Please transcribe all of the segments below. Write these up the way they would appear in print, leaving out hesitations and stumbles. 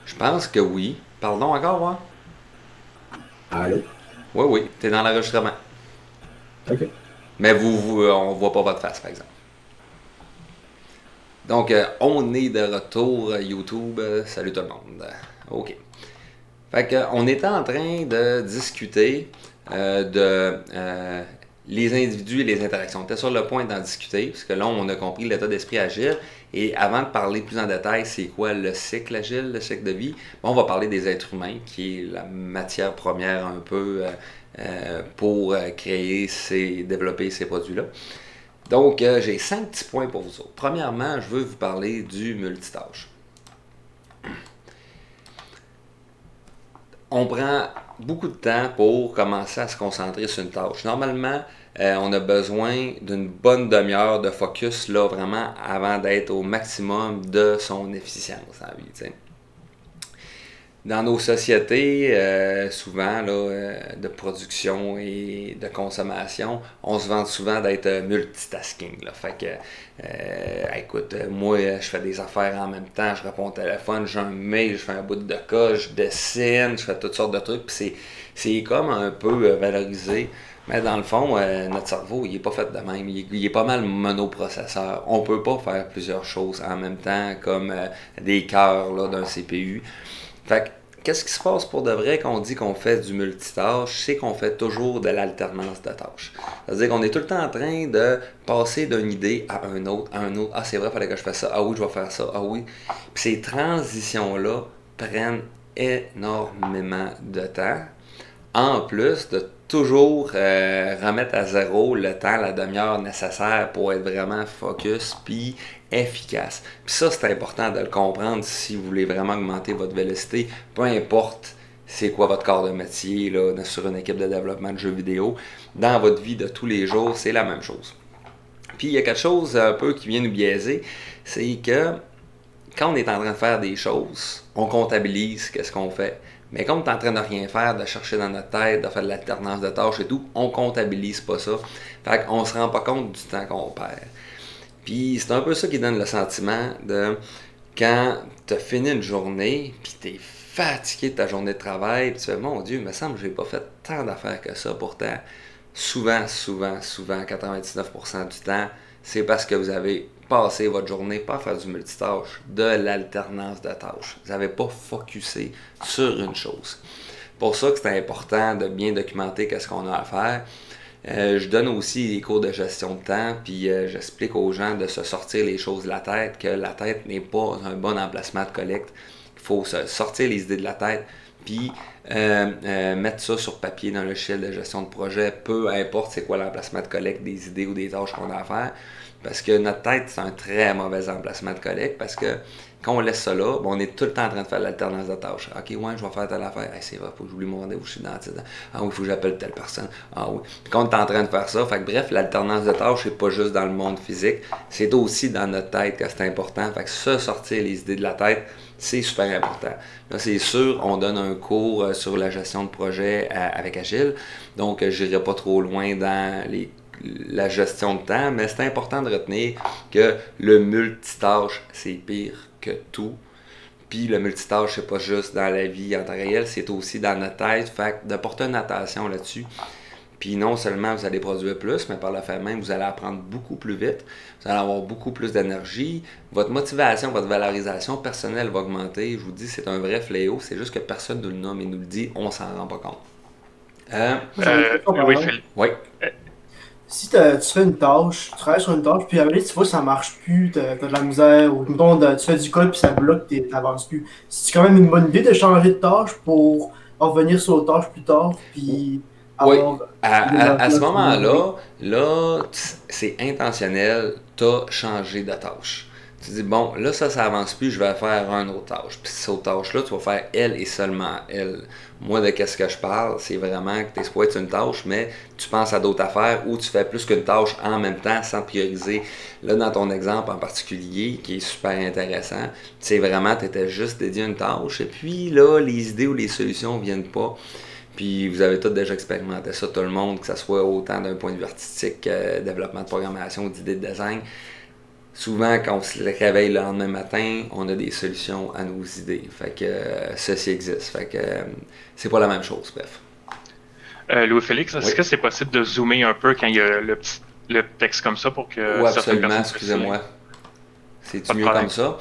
Je pense que oui. Pardon encore, moi? Allô? Oui, oui, t'es dans l'enregistrement. OK. Mais on voit pas votre face, par exemple. Donc, on est de retour YouTube. Salut tout le monde. OK. Fait que, on était en train de discuter de les individus et les interactions. On était sur le point d'en discuter, parce que là, on a compris l'état d'esprit agile. Et avant de parler plus en détail, c'est quoi le cycle agile, le cycle de vie, bon, on va parler des êtres humains, qui est la matière première un peu pour développer ces produits-là. Donc, j'ai 5 petits points pour vous autres. Premièrement, je veux vous parler du multitâche. On prend beaucoup de temps pour commencer à se concentrer sur une tâche. Normalement, on a besoin d'une bonne demi-heure de focus là, vraiment avant d'être au maximum de son efficience en vie. T'sais. Dans nos sociétés, souvent là, de production et de consommation, on se vante souvent d'être multitasking. Là. Fait que, écoute, moi, je fais des affaires en même temps, je réponds au téléphone, j'ai un mail, je fais un bout de code, je dessine, je fais toutes sortes de trucs, puis c'est comme un peu valorisé. Mais dans le fond, notre cerveau, il est pas fait de même. Il est pas mal monoprocesseur. On peut pas faire plusieurs choses en même temps, comme des cœurs là, d'un CPU. Fait que, qu'est-ce qui se passe pour de vrai quand on dit qu'on fait du multitâche? C'est qu'on fait toujours de l'alternance de tâches. C'est-à-dire qu'on est tout le temps en train de passer d'une idée à un autre, à un autre. Ah, c'est vrai, il fallait que je fasse ça. Ah oui, je vais faire ça. Ah oui. Puis ces transitions-là prennent énormément de temps en plus de toujours remettre à zéro le temps, la demi-heure nécessaire pour être vraiment focus puis efficace. Puis ça, c'est important de le comprendre si vous voulez vraiment augmenter votre vélocité, peu importe c'est quoi votre corps de métier là, sur une équipe de développement de jeux vidéo. Dans votre vie de tous les jours, c'est la même chose. Puis il y a quelque chose un peu qui vient nous biaiser, c'est que quand on est en train de faire des choses, on comptabilise qu'est-ce qu'on fait. Mais comme on est en train de rien faire, de chercher dans notre tête, de faire de l'alternance de tâches et tout, on comptabilise pas ça. Fait qu'on se rend pas compte du temps qu'on perd. Puis c'est un peu ça qui donne le sentiment de quand tu as fini une journée, puis tu es fatigué de ta journée de travail, puis tu fais mon Dieu, il me semble que j'ai pas fait tant d'affaires que ça. Pourtant, souvent, 99% du temps, c'est parce que vous avez passé votre journée pas à faire du multitâche, de l'alternance de tâches. Vous n'avez pas focusé sur une chose. Pour ça que c'est important de bien documenter qu'est-ce qu'on a à faire. Je donne aussi des cours de gestion de temps, puis j'explique aux gens de se sortir les choses de la tête, que la tête n'est pas un bon emplacement de collecte. Il faut se sortir les idées de la tête, puis mettre ça sur papier dans le logiciel de gestion de projet, peu importe c'est quoi l'emplacement de collecte des idées ou des tâches qu'on a à faire. Parce que notre tête, c'est un très mauvais emplacement de collecte, parce que quand on laisse ça là, bon, on est tout le temps en train de faire l'alternance de tâches. Ok, ouais, je vais faire telle affaire. Hey, c'est vrai, faut que j'oublie mon rendez-vous chez le dentiste. Ah oui, il faut que j'appelle telle personne. Ah oui. Puis quand on est en train de faire ça, fait que bref, l'alternance de tâches, c'est pas juste dans le monde physique, c'est aussi dans notre tête que c'est important. Fait que se sortir les idées de la tête, c'est super important. Là, c'est sûr, on donne un cours sur la gestion de projet avec Agile. Donc, je n'irai pas trop loin dans la gestion de temps, mais c'est important de retenir que le multitâche, c'est pire que tout. Puis le multitâche, c'est pas juste dans la vie en temps réel, c'est aussi dans notre tête. Fait que de porter une attention là-dessus. Puis non seulement vous allez produire plus, mais par le fait même, vous allez apprendre beaucoup plus vite, vous allez avoir beaucoup plus d'énergie, votre motivation, votre valorisation personnelle va augmenter. Je vous dis, c'est un vrai fléau, c'est juste que personne nous le nomme et nous le dit, on s'en rend pas compte. Euh, J'avais une question, par Oui, exemple. Philippe. oui, Euh, Si tu fais une tâche, tu travailles sur une tâche, puis à un moment donné, tu vois que ça marche plus, t'as de la misère, ou mettons, tu fais du code, puis ça bloque, t'avances plus. C'est quand même une bonne idée de changer de tâche pour revenir sur l'autre tâche plus tard, puis oui. avoir le À ce développement qui vient avec. moment-là, c'est intentionnel, tu as changé de tâche. Tu dis, bon, là, ça avance plus, je vais faire une autre tâche. Puis cette autre tâche-là, tu vas faire elle et seulement elle. Moi, de qu'est-ce que je parle, c'est vraiment que tu exploites une tâche, mais tu penses à d'autres affaires ou tu fais plus qu'une tâche en même temps sans te prioriser. Là, dans ton exemple en particulier, qui est super intéressant, c'est vraiment, tu étais juste dédié à une tâche, et puis là, les idées ou les solutions viennent pas. Puis vous avez tous déjà expérimenté ça, tout le monde, que ce soit autant d'un point de vue artistique, développement de programmation ou d'idées de design. souvent, quand on se réveille le lendemain matin, on a des solutions à nos idées. Fait que ceci existe. Fait que c'est pas la même chose, bref. Louis-Félix, Oui. est-ce que c'est possible de zoomer un peu quand il y a le texte comme ça pour que Oui, certaines absolument, personnes excusez-moi. Pas C'est-tu de mieux problème. comme ça?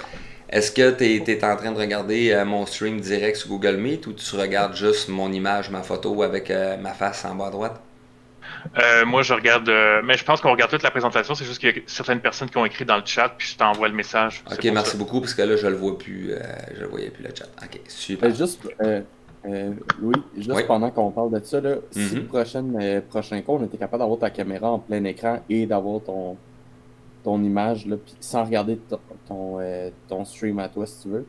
Est-ce que tu es en train de regarder mon stream direct sur Google Meet ou tu regardes juste mon image, ma photo avec ma face en bas à droite? Moi, je regarde, mais je pense qu'on regarde toute la présentation. C'est juste qu'il y a certaines personnes qui ont écrit dans le chat, puis je t'envoie le message. Ok, C'est pour merci ça. beaucoup parce que là, je le vois plus. Je le voyais plus le chat. Ok, super. Juste, Louis, juste Oui. pendant qu'on parle de ça, là, si Mhm. le prochain cours, on était capable d'avoir ta caméra en plein écran et d'avoir ton image, là, puis sans regarder ton stream à toi, si tu veux,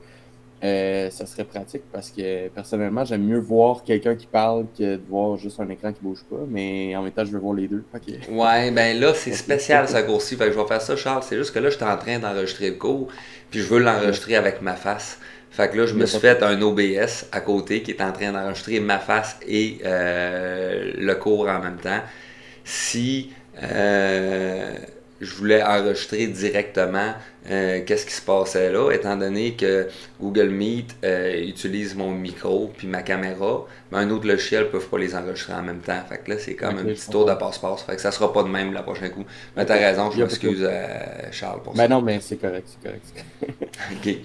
ça serait pratique parce que personnellement, j'aime mieux voir quelqu'un qui parle que de voir juste un écran qui bouge pas, mais en même temps, je veux voir les deux. Ok. Ouais, ben là, c'est spécial ce cours-ci. Fait que je vais faire ça, Charles. C'est juste que là, je suis en train d'enregistrer le cours, puis je veux l'enregistrer avec ma face. Fait que là, je me suis fait un OBS à côté qui est en train d'enregistrer ma face et le cours en même temps. Si je voulais enregistrer directement qu'est-ce qui se passait là, étant donné que Google Meet utilise mon micro puis ma caméra, mais un autre logiciel ne peut pas les enregistrer en même temps. Fait que là, c'est comme un petit tour de passe-passe. Fait que ça sera pas de même la prochaine coup. Mais t'as raison, je m'excuse Charles pour ça. Ben non, mais c'est correct, c'est correct. Ok.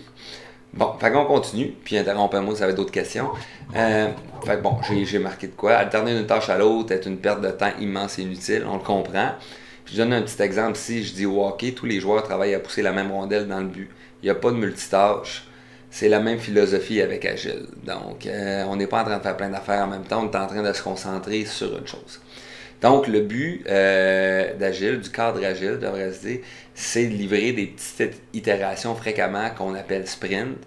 Bon, fait qu'on continue, puis interrompez-moi si vous avez d'autres questions. Fait que bon, j'ai marqué de quoi. Alterner d'une tâche à l'autre est une perte de temps immense et inutile, on le comprend. Puis je donne un petit exemple ici, je dis au hockey, tous les joueurs travaillent à pousser la même rondelle dans le but. Il n'y a pas de multitâche. C'est la même philosophie avec Agile. Donc, on n'est pas en train de faire plein d'affaires en même temps, on est en train de se concentrer sur une chose. Donc, le but d'Agile, du cadre Agile, devrait se dire, c'est de livrer des petites itérations fréquemment qu'on appelle sprint,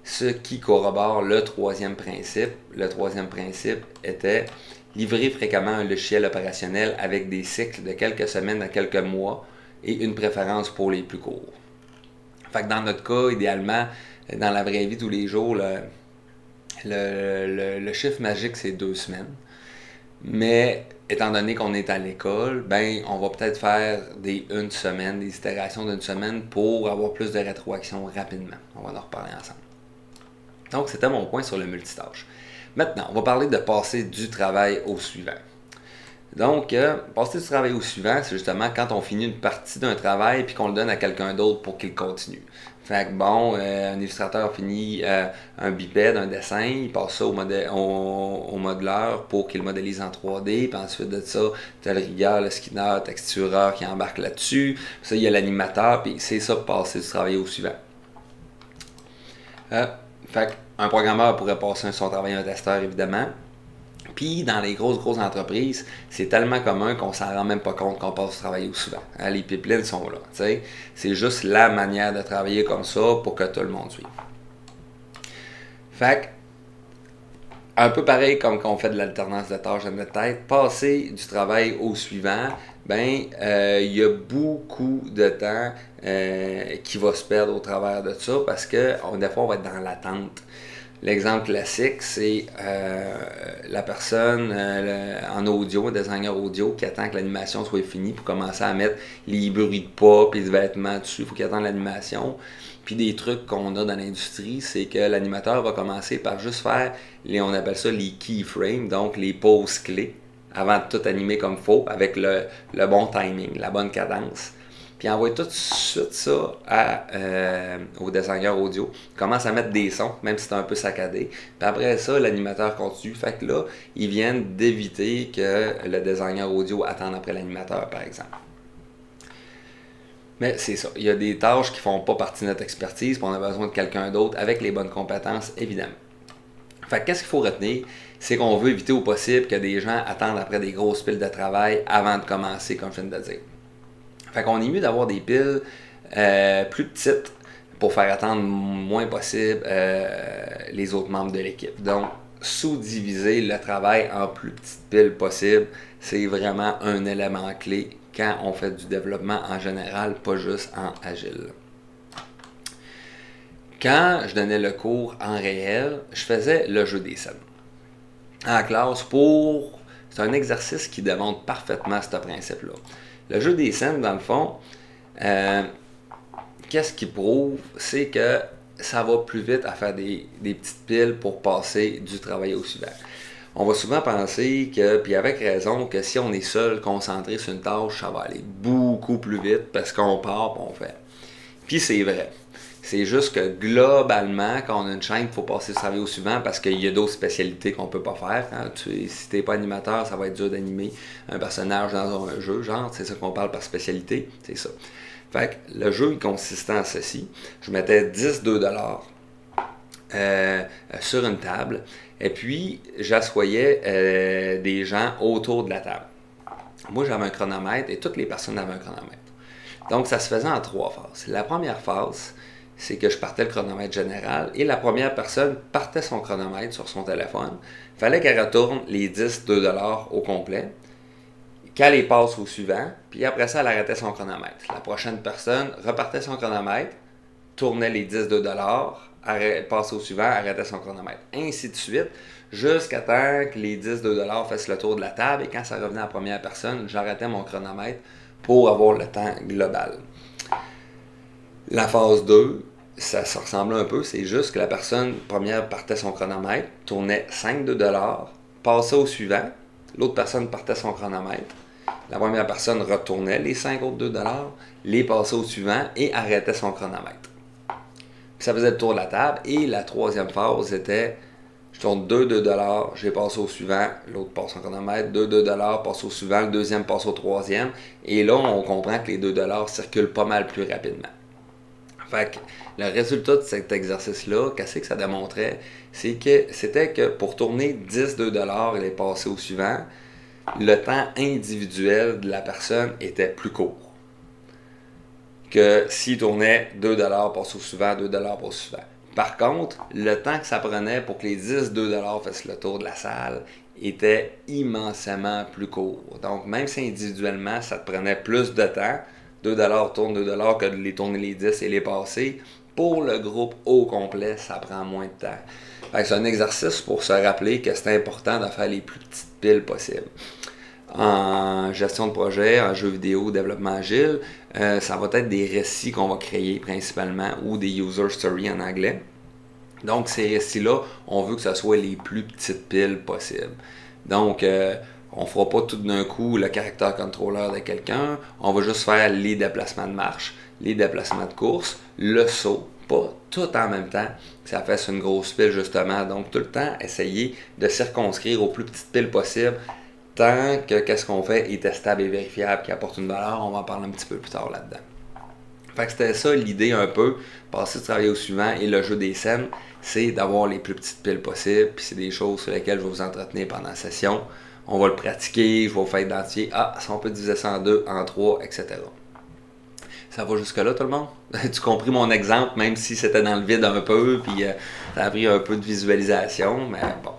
ce qui corrobore le troisième principe. Le troisième principe était livrer fréquemment un logiciel opérationnel avec des cycles de quelques semaines à quelques mois et une préférence pour les plus courts. Fait que dans notre cas, idéalement, dans la vraie vie tous les jours, le chiffre magique, c'est 2 semaines. Mais étant donné qu'on est à l'école, ben on va peut-être faire des itérations d'une semaine pour avoir plus de rétroaction rapidement. On va en reparler ensemble. Donc, c'était mon point sur le multitâche. Maintenant, on va parler de passer du travail au suivant. Donc, passer du travail au suivant, c'est justement quand on finit une partie d'un travail puis qu'on le donne à quelqu'un d'autre pour qu'il continue. Fait que bon, un illustrateur finit un bipède, un dessin, il passe ça au modeleur pour qu'il modélise en 3D, puis ensuite de ça, tu as le rigueur, le skinner, le textureur qui embarque là-dessus, puis ça, il y a l'animateur, puis c'est ça, passer du travail au suivant. Fait qu'un programmeur pourrait passer son travail à un testeur, évidemment. Puis, dans les grosses entreprises, c'est tellement commun qu'on s'en rend même pas compte qu'on passe du travail au suivant. Hein, les pipelines sont là. T'sais. C'est juste la manière de travailler comme ça pour que tout le monde suive. Fait que, un peu pareil comme quand on fait de l'alternance de tâches dans notre tête, passer du travail au suivant, ben, il y a beaucoup de temps qui va se perdre au travers de ça parce que des fois, on va être dans l'attente. L'exemple classique, c'est la personne en audio, un designer audio, qui attend que l'animation soit finie pour commencer à mettre les bruits de pas et de vêtements dessus. Il faut qu'il attende l'animation. Puis des trucs qu'on a dans l'industrie, c'est que l'animateur va commencer par juste faire, on appelle ça les keyframes, donc les pauses clés, avant de tout animer comme il faut, avec le bon timing, la bonne cadence. Puis envoie tout de suite ça au designer audio. Il commence à mettre des sons, même si c'est un peu saccadé. Puis après ça, l'animateur continue. Fait que là, ils viennent d'éviter que le designer audio attende après l'animateur, par exemple. Mais c'est ça. Il y a des tâches qui ne font pas partie de notre expertise, puis on a besoin de quelqu'un d'autre avec les bonnes compétences, évidemment. Fait que qu'est-ce qu'il faut retenir? C'est qu'on veut éviter au possible que des gens attendent après des grosses piles de travail avant de commencer, comme je viens de le dire. Fait qu'on est mieux d'avoir des piles plus petites pour faire attendre moins possible les autres membres de l'équipe. Donc, sous-diviser le travail en plus petites piles possibles, c'est vraiment un élément clé quand on fait du développement en général, pas juste en agile. Quand je donnais le cours en réel, je faisais le jeu des scènes. En classe, c'est un exercice qui démontre parfaitement ce principe-là. Le jeu des scènes, dans le fond, qu'est-ce qui prouve, c'est que ça va plus vite à faire des petites piles pour passer du travail au suivant. On va souvent penser que, puis avec raison, que si on est seul, concentré sur une tâche, ça va aller beaucoup plus vite parce qu'on part et on fait. Puis c'est vrai. C'est juste que globalement, quand on a une chaîne, il faut passer du travail au suivant parce qu'il y a d'autres spécialités qu'on peut pas faire. Hein. Si t'es pas animateur, ça va être dur d'animer un personnage dans un jeu, genre, c'est ça qu'on parle par spécialité, c'est ça. Fait que le jeu, il consistait en ceci. Je mettais $2 sur une table et puis j'assoyais des gens autour de la table. Moi, j'avais un chronomètre et toutes les personnes avaient un chronomètre. Donc, ça se faisait en 3 phases. La première phase, c'est que je partais le chronomètre général et la première personne partait son chronomètre sur son téléphone. Il fallait qu'elle retourne les $2 au complet, qu'elle les passe au suivant, puis après ça, elle arrêtait son chronomètre. La prochaine personne repartait son chronomètre, tournait les $2, passait au suivant, arrêtait son chronomètre. Ainsi de suite, jusqu'à temps que les $2 fassent le tour de la table et quand ça revenait à la première personne, j'arrêtais mon chronomètre pour avoir le temps global. La phase 2, ça se ressemble un peu, c'est juste que la personne première partait son chronomètre, tournait $5, passait au suivant, l'autre personne partait son chronomètre, la première personne retournait les 5 autres $, les passait au suivant et arrêtait son chronomètre. Puis ça faisait le tour de la table et la troisième phase était je tourne $2, j'ai passé au suivant, l'autre passe son chronomètre, $2 passe au suivant, le deuxième passe au troisième et là on comprend que les $2 circulent pas mal plus rapidement. Fait que le résultat de cet exercice-là, qu'est-ce que ça démontrait, c'était que pour tourner $2 et les passer au suivant, le temps individuel de la personne était plus court. Que s'il tournait $2 passe au suivant, $2 passe au suivant. Par contre, le temps que ça prenait pour que les $2 fassent le tour de la salle était immensément plus court. Donc, même si individuellement, ça te prenait plus de temps, $2 tourne $2 que de les tourner les 10 et les passer, pour le groupe au complet, ça prend moins de temps. Fait que c'est un exercice pour se rappeler que c'est important de faire les plus petites piles possibles. En gestion de projet, en jeu vidéo, développement agile, ça va être des récits qu'on va créer principalement ou des user stories en anglais. Donc ces récits-là, on veut que ce soit les plus petites piles possibles. Donc on ne fera pas tout d'un coup le character controller de quelqu'un, on va juste faire les déplacements de marche, les déplacements de course, le saut, pas tout en même temps, ça fait une grosse pile justement. Donc tout le temps, essayer de circonscrire aux plus petites piles possibles tant que qu'est-ce qu'on fait est testable et vérifiable, qui apporte une valeur. On va en parler un petit peu plus tard là-dedans. Fait que c'était ça l'idée un peu, passer du travail au suivant et le jeu des scènes, c'est d'avoir les plus petites piles possibles, puis c'est des choses sur lesquelles je vais vous entretenir pendant la session. On va le pratiquer, je vais vous faire identifier, si on peut diviser ça en 2, en 3, etc. Ça va jusque-là tout le monde? Tu compris mon exemple, même si c'était dans le vide un peu, puis ça a pris un peu de visualisation, mais bon.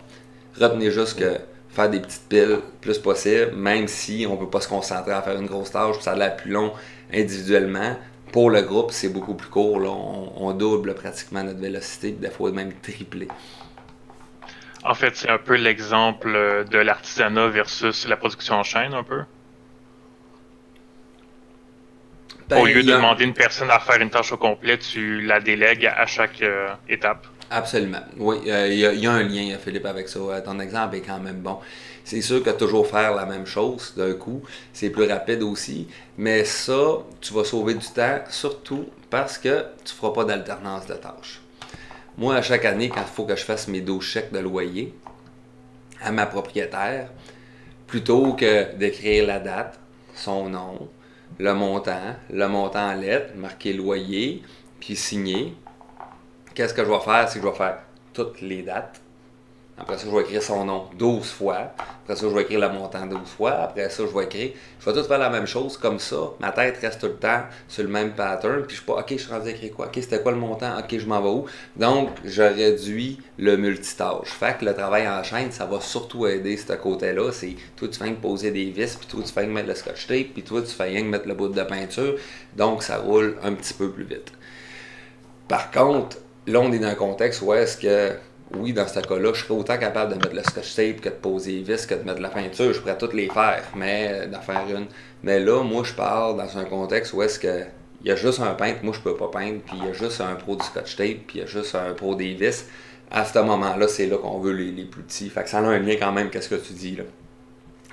Retenez juste que faire des petites piles plus possible, même si on ne peut pas se concentrer à faire une grosse tâche, ça a l'air plus long individuellement. Pour le groupe, c'est beaucoup plus court. Là. On double pratiquement notre vélocité, des fois même tripler. En fait, c'est un peu l'exemple de l'artisanat versus la production en chaîne, un peu. Au lieu de demander une personne à faire une tâche au complet, tu la délègues à chaque étape. Absolument. Oui, il y a un lien, Philippe, avec ça. Ton exemple est quand même bon. C'est sûr que toujours faire la même chose d'un coup, c'est plus rapide aussi. Mais ça, tu vas sauver du temps, surtout parce que tu ne feras pas d'alternance de tâches. Moi, à chaque année, quand il faut que je fasse mes 12 chèques de loyer à ma propriétaire, plutôt que d'écrire la date, son nom, le montant en lettres, marquer loyer, puis signer, qu'est-ce que je vais faire? C'est que je vais faire toutes les dates. Après ça, je vais écrire son nom 12 fois. Après ça, je vais écrire le montant 12 fois. Après ça, je vais tout faire la même chose comme ça. Ma tête reste tout le temps sur le même pattern. Puis je suis pas, OK, je suis rendu à écrire quoi? OK, c'était quoi le montant? OK, je m'en vais où? Donc, je réduis le multitâche. Fait que le travail en chaîne, ça va surtout aider ce côté-là. C'est toi, tu fais que poser des vis, puis toi, tu fais que mettre le scotch tape, puis toi, tu fais que mettre le bout de peinture. Donc, ça roule un petit peu plus vite. Par contre, là, on est dans un contexte où est-ce que, oui, dans ce cas-là, je serais autant capable de mettre le scotch tape que de poser les vis, que de mettre de la peinture. Je pourrais toutes les faire, mais d'en faire une. Mais là, moi, je parle dans un contexte où est-ce que il y a juste un peintre, moi je peux pas peindre, puis il y a juste un pro du scotch tape, puis il y a juste un pro des vis. À ce moment-là, c'est là qu'on veut les plus petits. Fait que ça a un lien quand même, qu'est-ce que tu dis là.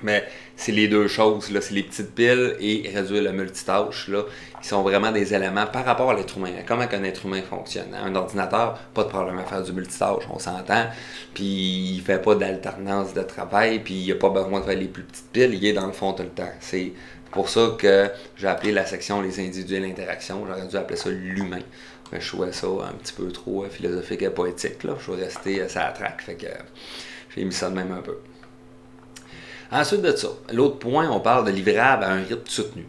Mais c'est les deux choses, là, c'est les petites piles et réduire le multitâche, là, qui sont vraiment des éléments par rapport à l'être humain. Comment un être humain fonctionne. Un ordinateur, pas de problème à faire du multitâche, on s'entend, puis il fait pas d'alternance de travail, puis il a pas besoin de faire les plus petites piles, il est dans le fond tout le temps. C'est pour ça que j'ai appelé la section les individuels interaction, j'aurais dû appeler ça l'humain. Mais je trouvais ça un petit peu trop philosophique et poétique, là. Je vais rester ça à traque, fait que j'ai mis ça de même un peu. Ensuite de ça, l'autre point, on parle de livrable à un rythme soutenu.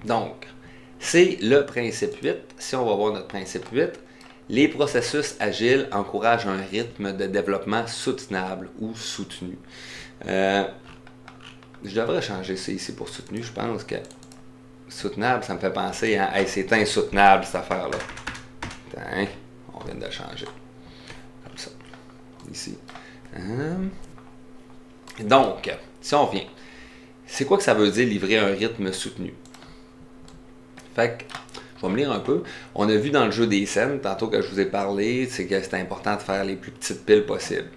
Donc, c'est le principe 8. Si on va voir notre principe 8, les processus agiles encouragent un rythme de développement soutenable ou soutenu. Je devrais changer ça ici pour soutenu. Je pense que soutenable, ça me fait penser à hey, c'est insoutenable cette affaire-là. Attends, on vient de le changer. Comme ça. Ici. Donc, si on revient, c'est quoi que ça veut dire livrer un rythme soutenu? Fait que, je vais me lire un peu. On a vu dans le jeu des scènes, tantôt que je vous ai parlé, c'est que c'est important de faire les plus petites piles possibles.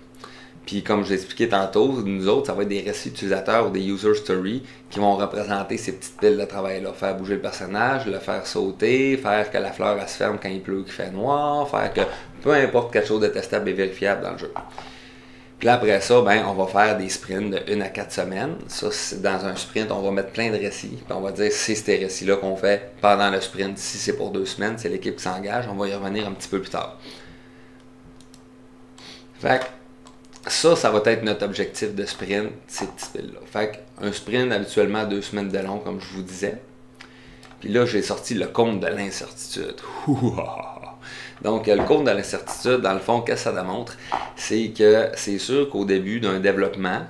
Puis comme je l'ai expliqué tantôt, nous autres, ça va être des récits utilisateurs ou des user stories qui vont représenter ces petites piles de travail-là. Faire bouger le personnage, le faire sauter, faire que la fleur elle se ferme quand il pleut ou qu'il fait noir, faire que peu importe quelque chose de testable et vérifiable dans le jeu. Puis là, après ça, ben, on va faire des sprints de 1 à 4 semaines. Ça, dans un sprint, on va mettre plein de récits. Puis on va dire c'est ces récits-là qu'on fait pendant le sprint. Si c'est pour 2 semaines, c'est l'équipe qui s'engage. On va y revenir un petit peu plus tard. Fait que ça va être notre objectif de sprint, ces petits piles-là. Fait qu'un sprint, habituellement, 2 semaines de long, comme je vous disais. Puis là, j'ai sorti le compte de l'incertitude. Donc, le compte de l'incertitude, dans le fond, qu'est-ce que ça démontre? C'est que c'est sûr qu'au début d'un développement,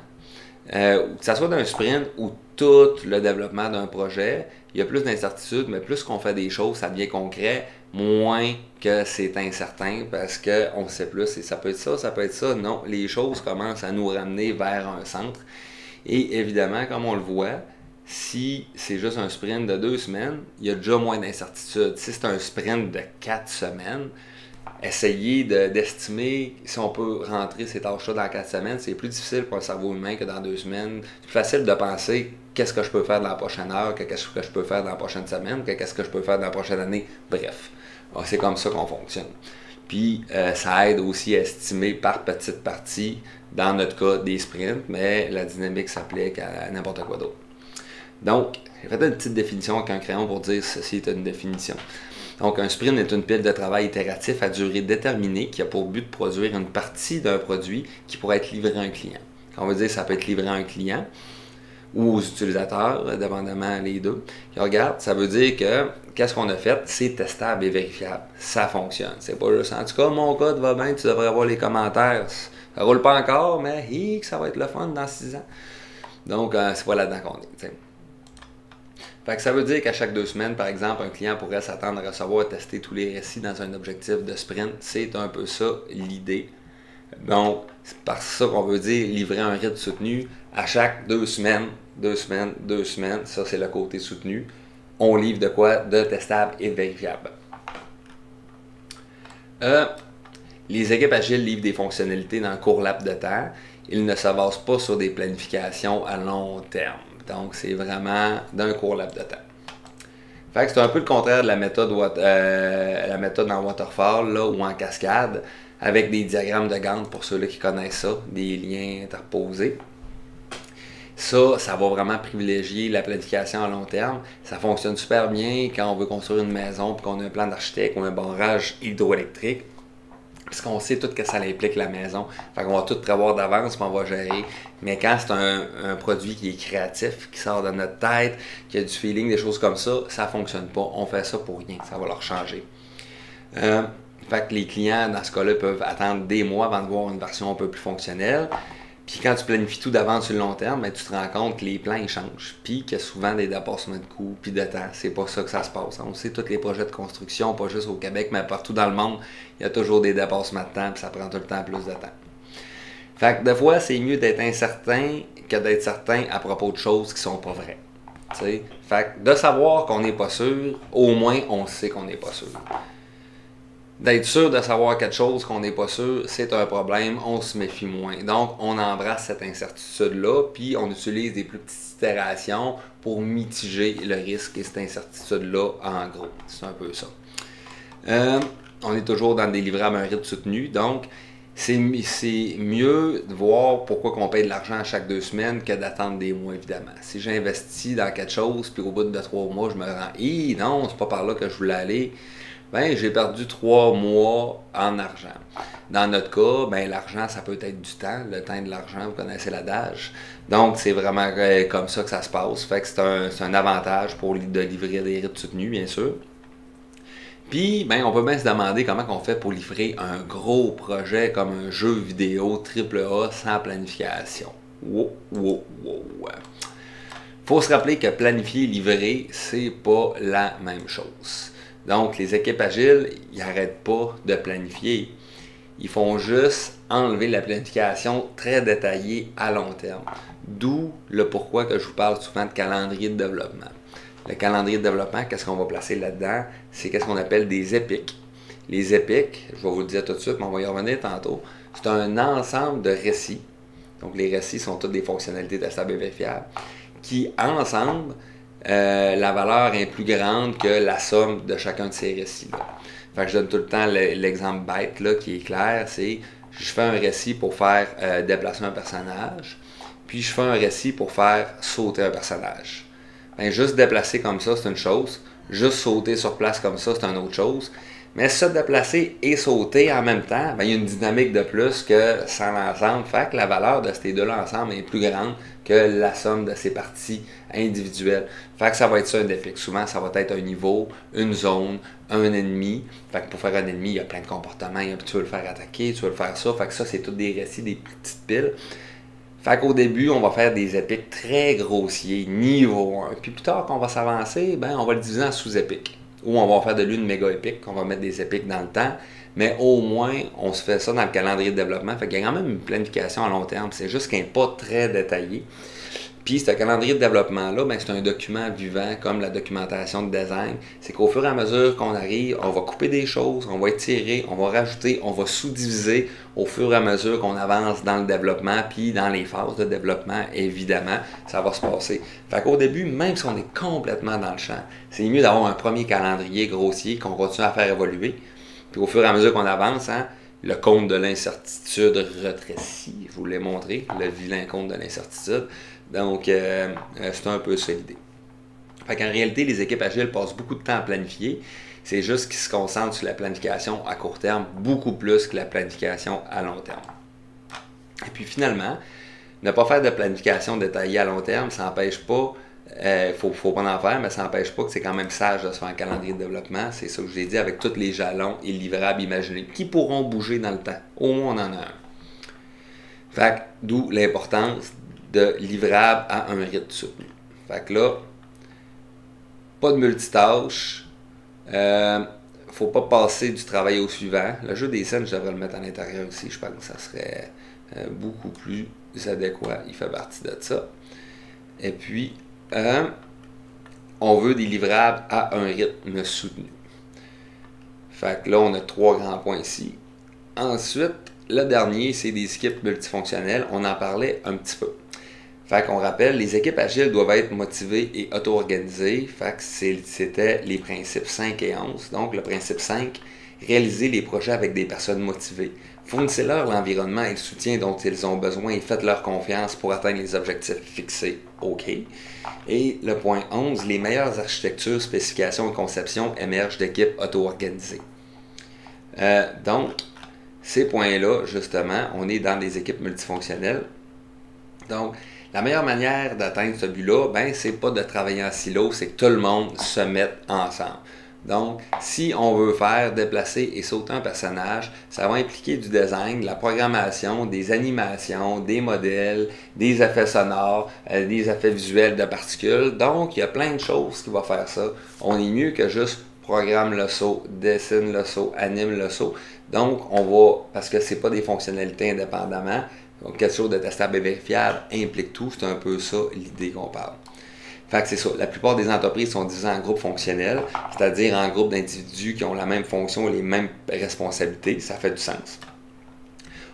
que ce soit d'un sprint ou tout le développement d'un projet, il y a plus d'incertitude, mais plus qu'on fait des choses, ça devient concret, moins que c'est incertain parce qu'on sait plus. Et ça peut être ça, ça peut être ça. Non, les choses commencent à nous ramener vers un centre. Et évidemment, comme on le voit, si c'est juste un sprint de 2 semaines, il y a déjà moins d'incertitude. Si c'est un sprint de 4 semaines, essayer d'estimer si on peut rentrer ces tâches-là dans 4 semaines, c'est plus difficile pour un cerveau humain que dans 2 semaines. C'est plus facile de penser qu'est-ce que je peux faire dans la prochaine heure, qu'est-ce que je peux faire dans la prochaine semaine, qu'est-ce que je peux faire dans la prochaine année. Bref, c'est comme ça qu'on fonctionne. Puis, ça aide aussi à estimer par petite partie, dans notre cas, des sprints, mais la dynamique s'applique à n'importe quoi d'autre. Donc, j'ai fait une petite définition avec un crayon pour dire ceci est une définition. Donc, un sprint est une pile de travail itératif à durée déterminée qui a pour but de produire une partie d'un produit qui pourrait être livré à un client. Quand on veut dire ça peut être livré à un client ou aux utilisateurs, dépendamment les deux. Et regarde, ça veut dire que qu'est-ce qu'on a fait, c'est testable et vérifiable. Ça fonctionne. C'est pas juste en tout cas, mon code va bien, tu devrais avoir les commentaires. Ça roule pas encore, mais ça va être le fun dans 6 ans. Donc, c'est pas là-dedans qu'on est. T'sais. Fait que ça veut dire qu'à chaque 2 semaines, par exemple, un client pourrait s'attendre à recevoir et tester tous les récits dans un objectif de sprint. C'est un peu ça l'idée. Donc, c'est par ça qu'on veut dire livrer un rythme soutenu à chaque 2 semaines. 2 semaines, 2 semaines. Ça, c'est le côté soutenu. On livre de quoi? De testable et vérifiable. Les équipes agiles livrent des fonctionnalités dans un court laps de temps. Ils ne se basent pas sur des planifications à long terme. Donc, c'est vraiment d'un court laps de temps. Fait que c'est un peu le contraire de la méthode en waterfall là, ou en cascade, avec des diagrammes de Gantt pour ceux-là qui connaissent ça, des liens interposés. Ça va vraiment privilégier la planification à long terme. Ça fonctionne super bien quand on veut construire une maison et qu'on a un plan d'architecte ou un barrage hydroélectrique. Parce qu'on sait tout ce que ça implique la maison. Fait qu'on va tout prévoir d'avance, puis on va gérer. Mais quand c'est un produit qui est créatif, qui sort de notre tête, qui a du feeling, des choses comme ça, ça ne fonctionne pas. On fait ça pour rien. Ça va leur changer. Fait que les clients, dans ce cas-là, peuvent attendre des mois avant de voir une version un peu plus fonctionnelle. Puis quand tu planifies tout d'avance sur le long terme, ben, tu te rends compte que les plans ils changent. Puis qu'il y a souvent des dépassements de coûts puis de temps. C'est pas ça que ça se passe. On sait tous les projets de construction, pas juste au Québec, mais partout dans le monde, il y a toujours des dépassements de temps puis ça prend tout le temps plus de temps. Fait que des fois, c'est mieux d'être incertain que d'être certain à propos de choses qui sont pas vraies. T'sais. Fait que de savoir qu'on n'est pas sûr, au moins on sait qu'on n'est pas sûr. D'être sûr de savoir quelque chose qu'on n'est pas sûr, c'est un problème, on se méfie moins. Donc, on embrasse cette incertitude-là, puis on utilise des plus petites itérations pour mitiger le risque et cette incertitude-là, en gros. C'est un peu ça. On est toujours dans des livrables à un rythme soutenu, donc c'est mieux de voir pourquoi on paye de l'argent à chaque 2 semaines que d'attendre des mois, évidemment. Si j'investis dans quelque chose, puis au bout de 3 mois, je me rends « non, c'est pas par là que je voulais aller », ben j'ai perdu 3 mois en argent. Dans notre cas, ben l'argent, ça peut être du temps, le temps de l'argent, vous connaissez l'adage. Donc, c'est vraiment comme ça que ça se passe. Fait que c'est un avantage de livrer des rythmes soutenus, bien sûr. Puis, ben, on peut bien se demander comment on fait pour livrer un gros projet comme un jeu vidéo AAA sans planification. Wow. Faut se rappeler que planifier et livrer, c'est pas la même chose. Donc, les équipes agiles, ils n'arrêtent pas de planifier. Ils font juste enlever la planification très détaillée à long terme. D'où le pourquoi que je vous parle souvent de calendrier de développement. Le calendrier de développement, qu'est-ce qu'on va placer là-dedans? C'est qu'est-ce qu'on appelle des épiques. Les épiques, je vais vous le dire tout de suite, mais on va y revenir tantôt, c'est un ensemble de récits. Donc, les récits sont toutes des fonctionnalités testables et vérifiables qui, ensemble, la valeur est plus grande que la somme de chacun de ces récits-là. Fait que je donne tout le temps l'exemple bête là, qui est clair, c'est je fais un récit pour faire déplacer un personnage, puis je fais un récit pour faire sauter un personnage. Ben, juste déplacer comme ça, c'est une chose. Juste sauter sur place comme ça, c'est une autre chose. Mais se déplacer et sauter en même temps, ben, il y a une dynamique de plus que sans l'ensemble. Fait que la valeur de ces deux-là ensemble est plus grande que la somme de ces parties individuelles. Fait que ça va être ça un épique. Souvent, ça va être un niveau, une zone, un ennemi. Fait que pour faire un ennemi, il y a plein de comportements. Tu veux le faire attaquer, tu veux le faire ça. Fait que ça, c'est tous des récits, des petites piles. Fait qu'au début, on va faire des épiques très grossiers, niveau 1. Puis plus tard, quand on va s'avancer, ben, on va le diviser en sous-épiques. Ou on va faire de lui une méga épique, on va mettre des épiques dans le temps. Mais au moins, on se fait ça dans le calendrier de développement. Fait qu'il y a quand même une planification à long terme. C'est juste qu'il n'est pas très détaillé. Puis, ce calendrier de développement-là, ben, c'est un document vivant comme la documentation de design. C'est qu'au fur et à mesure qu'on arrive, on va couper des choses, on va étirer, on va rajouter, on va sous-diviser au fur et à mesure qu'on avance dans le développement, puis dans les phases de développement, évidemment, ça va se passer. Fait qu'au début, même si on est complètement dans le champ, c'est mieux d'avoir un premier calendrier grossier qu'on continue à faire évoluer. Puis au fur et à mesure qu'on avance, hein, le compte de l'incertitude rétrécit, je vous l'ai montré, le vilain compte de l'incertitude. Donc, c'est un peu ça l'idée. Fait qu'en réalité, les équipes agiles passent beaucoup de temps à planifier. C'est juste qu'ils se concentrent sur la planification à court terme, beaucoup plus que la planification à long terme. Et puis finalement, ne pas faire de planification détaillée à long terme, ça n'empêche pas, faut pas en faire, mais ça n'empêche pas que c'est quand même sage de se faire un calendrier de développement. C'est ça que je vous ai dit, avec tous les jalons et livrables imaginés qui pourront bouger dans le temps. Au moins, on en a un. Fait que, d'où l'importance de livrables à un rythme soutenu. Fait que là, pas de multitâche. Faut pas passer du travail au suivant. Le jeu des scènes, je devrais le mettre à l'intérieur aussi. Je pense que ça serait beaucoup plus adéquat. Il fait partie de ça. Et puis, on veut des livrables à un rythme soutenu. Fait que là, on a 3 grands points ici. Ensuite, le dernier, c'est des équipes multifonctionnelles. On en parlait un petit peu. Fait qu'on rappelle, les équipes agiles doivent être motivées et auto-organisées. Fait que c'était les principes 5 et 11. Donc, le principe 5, réaliser les projets avec des personnes motivées. Fournissez-leur l'environnement et le soutien dont ils ont besoin et faites-leur confiance pour atteindre les objectifs fixés. OK. Et le point 11, les meilleures architectures, spécifications et conceptions émergent d'équipes auto-organisées. Donc, ces points-là, justement, on est dans des équipes multifonctionnelles. Donc, la meilleure manière d'atteindre ce but-là, ben, c'est pas de travailler en silo, c'est que tout le monde se mette ensemble. Donc, si on veut faire déplacer et sauter un personnage, ça va impliquer du design, de la programmation, des animations, des modèles, des effets sonores, des effets visuels de particules. Donc, il y a plein de choses qui vont faire ça. On est mieux que juste programme le saut, dessine le saut, anime le saut. Donc, on va, parce que c'est pas des fonctionnalités indépendamment, donc quelque chose de testable et vérifiable implique tout, c'est un peu ça l'idée qu'on parle. Fait que c'est ça. La plupart des entreprises sont divisées en groupes fonctionnels, c'est-à-dire en groupes d'individus qui ont la même fonction et les mêmes responsabilités. Ça fait du sens.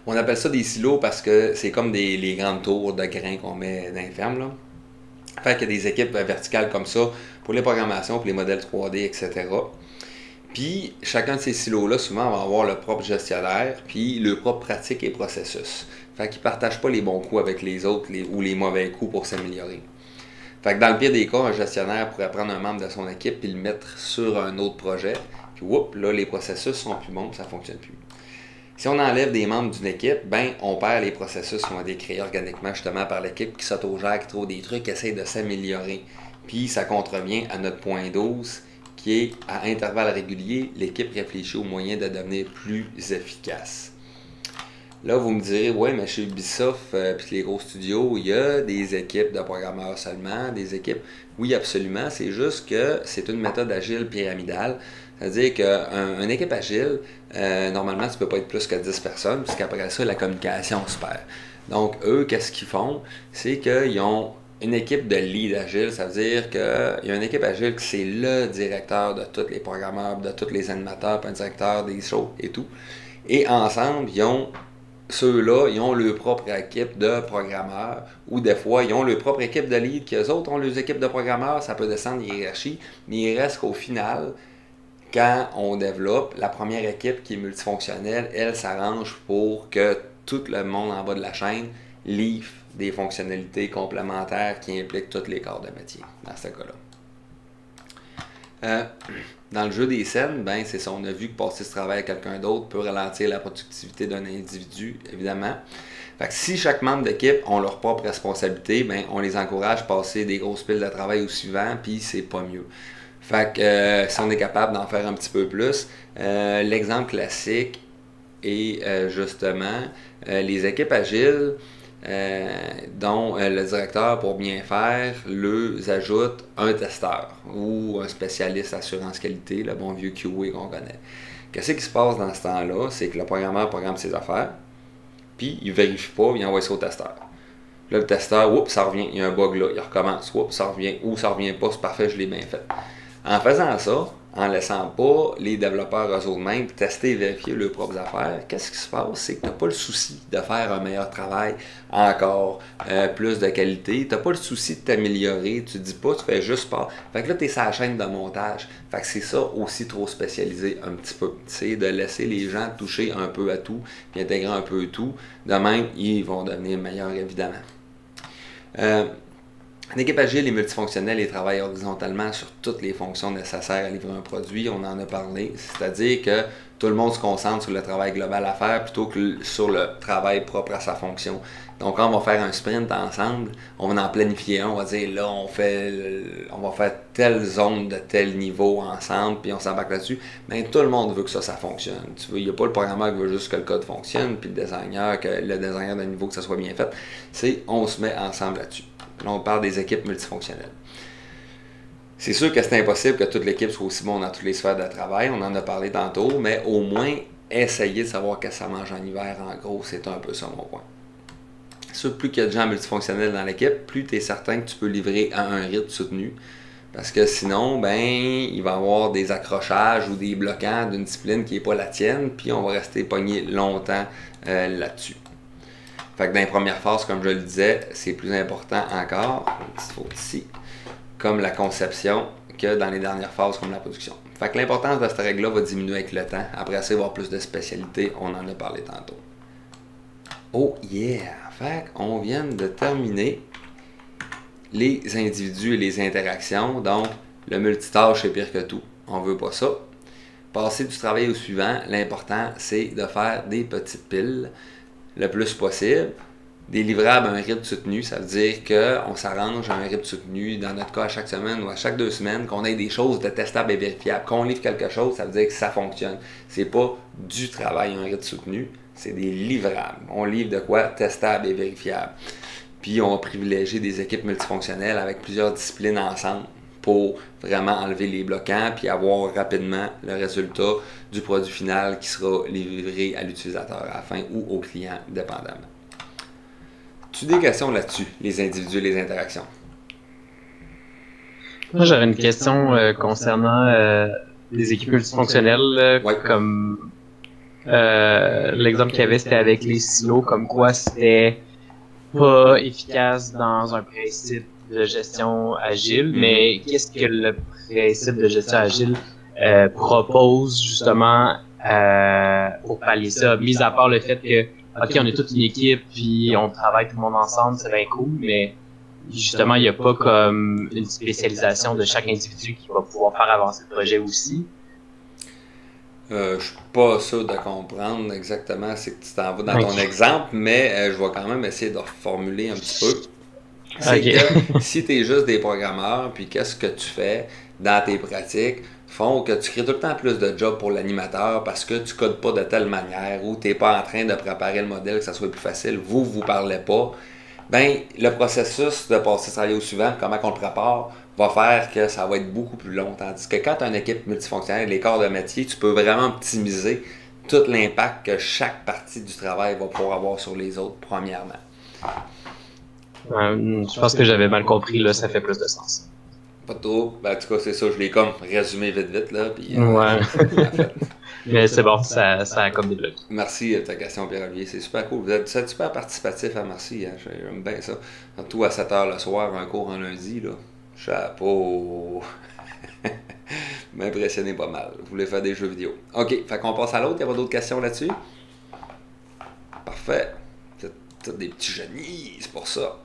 On appelle ça des silos parce que c'est comme les grandes tours de grains qu'on met dans les fermes, là. Fait qu'il y a des équipes verticales comme ça pour les programmations, pour les modèles 3D, etc. Puis, chacun de ces silos-là, souvent, va avoir le propre gestionnaire, puis le propre pratique et processus. Fait qu'ils ne partagent pas les bons coups avec les autres ou les mauvais coups pour s'améliorer. Fait que dans le pire des cas, un gestionnaire pourrait prendre un membre de son équipe et le mettre sur un autre projet. Puis, whoop, là, les processus sont plus bons, ça ne fonctionne plus. Si on enlève des membres d'une équipe, ben, on perd les processus qui ont été créés organiquement justement par l'équipe qui s'autogère, qui trouve des trucs, qui essaie de s'améliorer. Puis, ça contrevient à notre point 12, qui est à intervalles réguliers, l'équipe réfléchit aux moyens de devenir plus efficace. Là, vous me direz, ouais, mais chez Ubisoft puis les gros studios, il y a des équipes de programmeurs seulement, des équipes. Oui, absolument. C'est juste que c'est une méthode agile pyramidale. C'est-à-dire qu'une équipe agile, normalement, tu ne peux pas être plus que 10 personnes, puisqu'après ça, la communication se perd. Donc, eux, qu'est-ce qu'ils font? C'est qu'ils ont une équipe de lead agile, ça veut dire qu'il y a une équipe agile qui c'est le directeur de tous les programmeurs, de tous les animateurs, puis un directeur des shows et tout. Et ensemble, ceux-là, ils ont leur propre équipe de programmeurs, ou des fois, ils ont leur propre équipe de lead, qu'eux autres ont leurs équipes de programmeurs, ça peut descendre les hiérarchies, mais il reste qu'au final, quand on développe, la première équipe qui est multifonctionnelle, elle s'arrange pour que tout le monde en bas de la chaîne livre des fonctionnalités complémentaires qui impliquent tous les corps de métier, dans ce cas-là. Dans le jeu des scènes, ben, c'est ça, on a vu que passer ce travail à quelqu'un d'autre peut ralentir la productivité d'un individu, évidemment. Fait que si chaque membre d'équipe ont leur propre responsabilité, ben, on les encourage à passer des grosses piles de travail au suivant, puis c'est pas mieux. Fait que si on est capable d'en faire un petit peu plus, l'exemple classique est justement les équipes agiles, dont le directeur, pour bien faire, leur ajoute un testeur ou un spécialiste assurance qualité, le bon vieux QA qu'on connaît. Qu'est-ce qui se passe dans ce temps-là? C'est que le programmeur programme ses affaires, puis il vérifie pas, il envoie ça au testeur. Là, le testeur, oups, ça revient, il y a un bug là, il recommence, oups, ça revient, ou ça revient pas, c'est parfait, je l'ai bien fait. En faisant ça, en laissant pas les développeurs eux-mêmes tester et vérifier leurs propres affaires, qu'est-ce qui se passe? C'est que tu n'as pas le souci de faire un meilleur travail, encore plus de qualité. Tu n'as pas le souci de t'améliorer. Tu ne dis pas, tu fais juste pas. Fait que là, tu es sur la chaîne de montage. Fait que c'est ça aussi trop spécialisé un petit peu. C'est de laisser les gens toucher un peu à tout, puis intégrer un peu tout. De même, ils vont devenir meilleurs, évidemment. Une équipe agile et multifonctionnelle et travaille horizontalement sur toutes les fonctions nécessaires à livrer un produit, on en a parlé. C'est-à-dire que tout le monde se concentre sur le travail global à faire plutôt que sur le travail propre à sa fonction. Donc quand on va faire un sprint ensemble, on va en planifier un, on va dire là on va faire telle zone de tel niveau ensemble, puis on s'embarque là-dessus. Mais tout le monde veut que ça fonctionne. Il n'y a pas le programmeur qui veut juste que le code fonctionne, puis le designer de niveau que ça soit bien fait. C'est on se met ensemble là-dessus. Là, on parle des équipes multifonctionnelles. C'est sûr que c'est impossible que toute l'équipe soit aussi bonne dans toutes les sphères de travail, on en a parlé tantôt, mais au moins, essayer de savoir qu'est-ce que ça mange en hiver, en gros, c'est un peu ça mon point. Sûr, plus qu'il y a de gens multifonctionnels dans l'équipe, plus tu es certain que tu peux livrer à un rythme soutenu. Parce que sinon, ben, il va y avoir des accrochages ou des bloquants d'une discipline qui n'est pas la tienne, puis on va rester pogné longtemps là-dessus. Fait que dans les premières phases, comme je le disais, c'est plus important encore, une petite faute ici, comme la conception, que dans les dernières phases comme la production. Fait que l'importance de cette règle-là va diminuer avec le temps. Après ça, il va y avoir plus de spécialités, on en a parlé tantôt. Oh yeah! Fait qu'on vient de terminer les individus et les interactions. Donc, le multitâche est pire que tout. On veut pas ça. Passer du travail au suivant, l'important, c'est de faire des petites piles le plus possible. Des livrables à un rythme soutenu, ça veut dire qu'on s'arrange à un rythme soutenu, dans notre cas à chaque semaine ou à chaque 2 semaines, qu'on ait des choses de testables et vérifiables. Qu'on livre quelque chose, ça veut dire que ça fonctionne. C'est pas du travail à un rythme soutenu, c'est des livrables. On livre de quoi? Testable et vérifiable. Puis on va privilégier des équipes multifonctionnelles avec plusieurs disciplines ensemble pour vraiment enlever les bloquants puis avoir rapidement le résultat du produit final qui sera livré à l'utilisateur à la fin ou au client, dépendamment. Tu as des questions là-dessus, les individus et les interactions? Moi, j'aurais une question concernant les équipes multifonctionnelles, Ouais. comme l'exemple qu'il y avait, c'était avec les silos, comme quoi c'était pas efficace dans un principe de gestion agile, mais qu'est-ce que le principe de gestion agile propose justement pour pallier ça, mis à part le fait que, ok, on est toute une équipe, puis on travaille tout le monde ensemble, c'est bien cool, mais justement, il n'y a pas comme une spécialisation de chaque individu qui va pouvoir faire avancer le projet aussi. Je suis pas sûr de comprendre exactement ce que tu t'en vas dans ton Ok. exemple, mais je vais quand même essayer de reformuler un petit peu. C'est Ok. que si tu es juste des programmeurs, puis qu'est-ce que tu fais dans tes pratiques, font que tu crées tout le temps plus de jobs pour l'animateur parce que tu codes pas de telle manière ou tu n'es pas en train de préparer le modèle que ça soit plus facile, vous parlez pas, ben le processus de passer ça au suivant, comment on le prépare, va faire que ça va être beaucoup plus long. Tandis que quand tu as une équipe multifonctionnelle, les corps de métier, tu peux vraiment optimiser tout l'impact que chaque partie du travail va pouvoir avoir sur les autres, premièrement. Je pense que j'avais mal compris, là, ça fait plus de sens. Pas trop. Ben, en tout cas, c'est ça, je l'ai comme résumé vite, là. Puis, Ouais. en fait. Mais c'est bon, ça a comme débloqué. Merci de ta question, Pierre-Olivier. C'est super cool. Vous êtes super participatif, merci. Hein? J'aime bien ça. Surtout à 7h le soir, un cours en lundi, là. Chapeau. M'impressionnez pas mal. Vous voulez faire des jeux vidéo. OK, fait qu'on passe à l'autre. Il n'y a pas d'autres questions là-dessus? Parfait. Vous êtes des petits génies, c'est pour ça.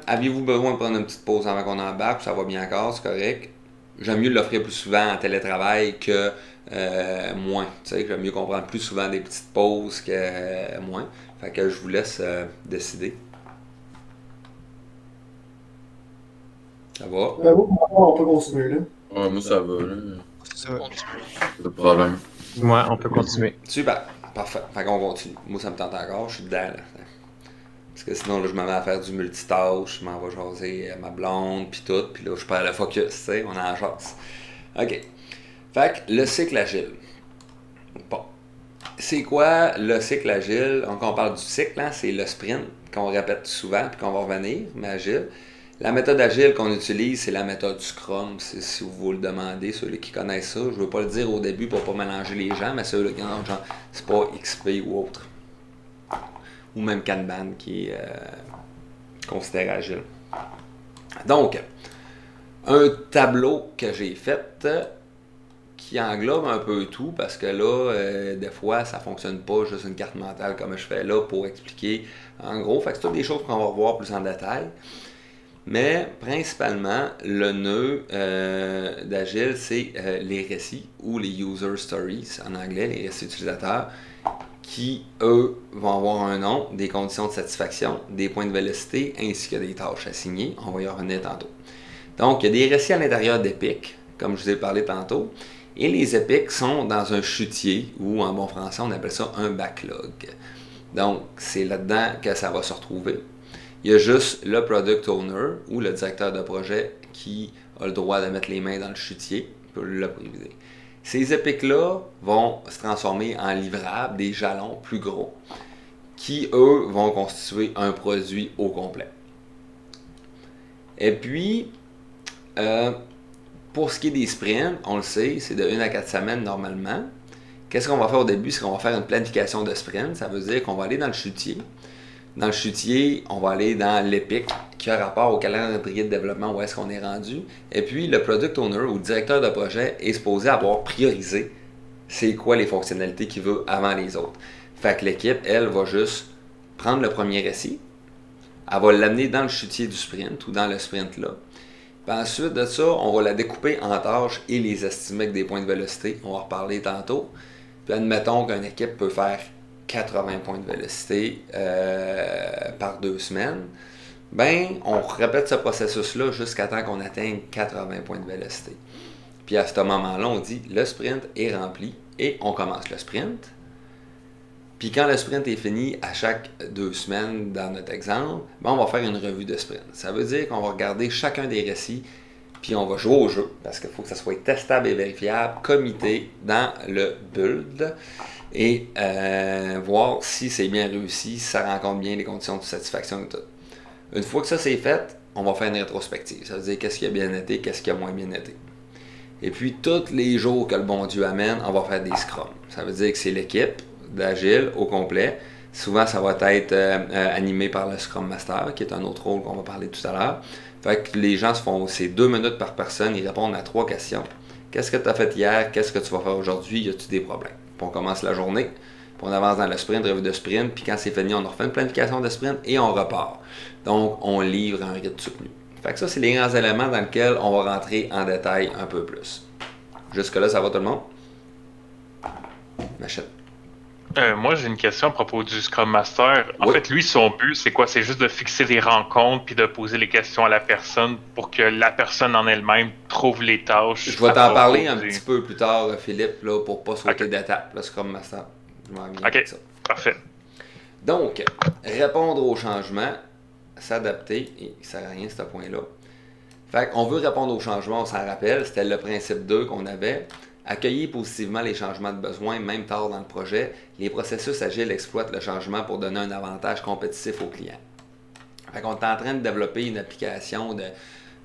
Aviez-vous besoin de prendre une petite pause avant qu'on embarque? Ça va bien encore, c'est correct. J'aime mieux l'offrir plus souvent en télétravail que moins. Tu sais, j'aime mieux qu'on prenne plus souvent des petites pauses que moins. Fait que je vous laisse décider. Ça va? Ben, on peut continuer, là. Ouais, moi, ça va, là. Ça va. Pas de problème. Ouais, on peut continuer. Super, parfait. Fait qu'on continue. Moi, ça me tente encore, je suis dedans, là. Parce que sinon, là, je m'en vais à faire du multitâche, je m'en vais jaser ma blonde, puis tout, puis là, je perds le focus, tu sais, on est en chasse. OK. Fait que le cycle agile. Bon. C'est quoi le cycle agile? Quand on parle du cycle, hein, c'est le sprint qu'on répète souvent, puis qu'on va revenir, mais agile. La méthode agile qu'on utilise, c'est la méthode Scrum, si vous le demandez, ceux qui connaissent ça. Je ne veux pas le dire au début pour pas mélanger les gens, mais ceux qui ont genre, c'est pas XP ou autre. Ou même Kanban qui est considéré agile. Donc, un tableau que j'ai fait qui englobe un peu tout parce que là, des fois, ça fonctionne pas juste une carte mentale comme je fais là pour expliquer en gros. Fait que c'est toutes des choses qu'on va revoir plus en détail. Mais principalement, le nœud d'Agile, c'est les récits ou les user stories en anglais, les récits utilisateurs, qui, eux, vont avoir un nom, des conditions de satisfaction, des points de vélocité, ainsi que des tâches assignées. On va y revenir tantôt. Donc, il y a des récits à l'intérieur d'Epic, comme je vous ai parlé tantôt, et les Epics sont dans un chutier, ou en bon français, on appelle ça un backlog. Donc, c'est là-dedans que ça va se retrouver. Il y a juste le product owner ou le directeur de projet qui a le droit de mettre les mains dans le chutier pour le priviser. Ces épiques-là vont se transformer en livrables, des jalons plus gros, qui, eux, vont constituer un produit au complet. Et puis, pour ce qui est des sprints, on le sait, c'est de 1 à 4 semaines normalement. Qu'est-ce qu'on va faire au début? C'est qu'on va faire une planification de sprint. Ça veut dire qu'on va aller dans le chutier. Dans le chutier, on va aller dans l'Epic qui a rapport au calendrier de développement où est-ce qu'on est rendu. Et puis, le product owner ou le directeur de projet est supposé avoir priorisé c'est quoi les fonctionnalités qu'il veut avant les autres. Fait que l'équipe, elle, va juste prendre le premier récit, elle va l'amener dans le chutier du sprint ou dans le sprint là. Puis ensuite de ça, on va la découper en tâches et les estimer avec des points de vélocité. On va en reparler tantôt. Puis admettons qu'une équipe peut faire 80 points de vélocité par 2 semaines, ben on répète ce processus-là jusqu'à temps qu'on atteigne 80 points de vélocité. Puis à ce moment-là, on dit le sprint est rempli et on commence le sprint. Puis quand le sprint est fini, à chaque 2 semaines, dans notre exemple, ben on va faire une revue de sprint. Ça veut dire qu'on va regarder chacun des récits, puis on va jouer au jeu, parce qu'il faut que ça soit testable et vérifiable, commité dans le build, et voir si c'est bien réussi, si ça rencontre bien les conditions de satisfaction et tout. Une fois que ça c'est fait, on va faire une rétrospective. Ça veut dire qu'est-ce qui a bien été, qu'est-ce qui a moins bien été. Et puis, tous les jours que le bon Dieu amène, on va faire des scrums. Ça veut dire que c'est l'équipe d'Agile au complet. Souvent, ça va être animé par le Scrum Master, qui est un autre rôle qu'on va parler tout à l'heure. Fait que les gens se font, c'est 2 minutes par personne, ils répondent à 3 questions. Qu'est-ce que tu as fait hier? Qu'est-ce que tu vas faire aujourd'hui? Y a-t-il des problèmes? Puis on commence la journée, puis on avance dans le sprint, revue de sprint, puis quand c'est fini, on refait une planification de sprint et on repart. Donc, on livre un rythme soutenu. Fait que ça, c'est les grands éléments dans lesquels on va rentrer en détail un peu plus. Jusque-là, ça va tout le monde? Machette. Moi, j'ai une question à propos du Scrum Master. En Oui. fait, lui, son but, c'est quoi? C'est juste de fixer des rencontres puis de poser les questions à la personne pour que la personne en elle-même trouve les tâches. Je vais à t'en parler un proposer. petit peu plus tard, Philippe, là, pour pas sauter Ok. d'étape, le Scrum Master. Je m'en viens Ok. avec ça. Parfait. Donc, répondre aux changements, s'adapter, et ça sert à rien ce point-là. Fait qu'on veut répondre aux changements, on s'en rappelle, c'était le principe 2 qu'on avait. Accueillir positivement les changements de besoin, même tard dans le projet. Les processus agiles exploitent le changement pour donner un avantage compétitif aux clients. Fait qu'on est en train de développer une application de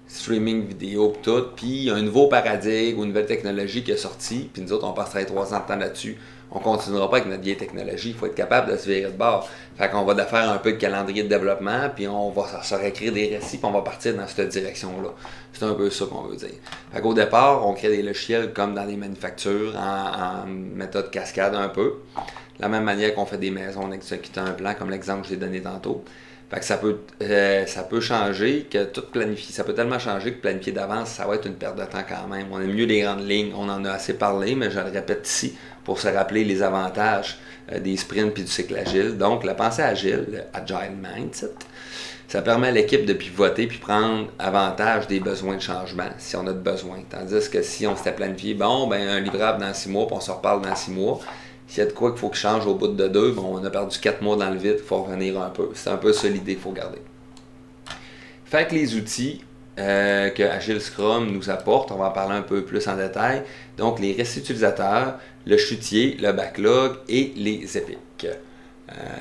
streaming vidéo pis tout, puis il y a un nouveau paradigme ou une nouvelle technologie qui est sortie, puis nous autres on passerait 3 ans de temps là-dessus. On continuera pas avec notre vieille technologie, il faut être capable de se virer de bord. Fait qu'on va faire un peu de calendrier de développement, puis on va se réécrire des récits, puis on va partir dans cette direction-là. C'est un peu ça qu'on veut dire. Fait qu'au départ, on crée des logiciels comme dans les manufactures, en méthode cascade un peu. De la même manière qu'on fait des maisons en exécutant un plan, comme l'exemple que je t'ai donné tantôt. Fait que ça peut changer, que tout planifier, ça peut tellement changer que planifier d'avance, ça va être une perte de temps quand même. On aime mieux les grandes lignes, on en a assez parlé, mais je le répète ici pour se rappeler les avantages des sprints puis du cycle agile. Donc, la pensée agile, le Agile Mindset, ça permet à l'équipe de pivoter puis prendre avantage des besoins de changement, si on a de besoin. Tandis que si on s'était planifié, bon, ben un livrable dans 6 mois, puis on se reparle dans 6 mois, s'il y a de quoi qu'il faut qu'il change au bout de 2, bon, on a perdu 4 mois dans le vide, il faut revenir un peu. C'est un peu ça l'idée qu'il faut garder. Fait que les outils que Agile Scrum nous apporte, on va en parler un peu plus en détail. Donc, les récits utilisateurs, le chutier, le backlog et les épiques.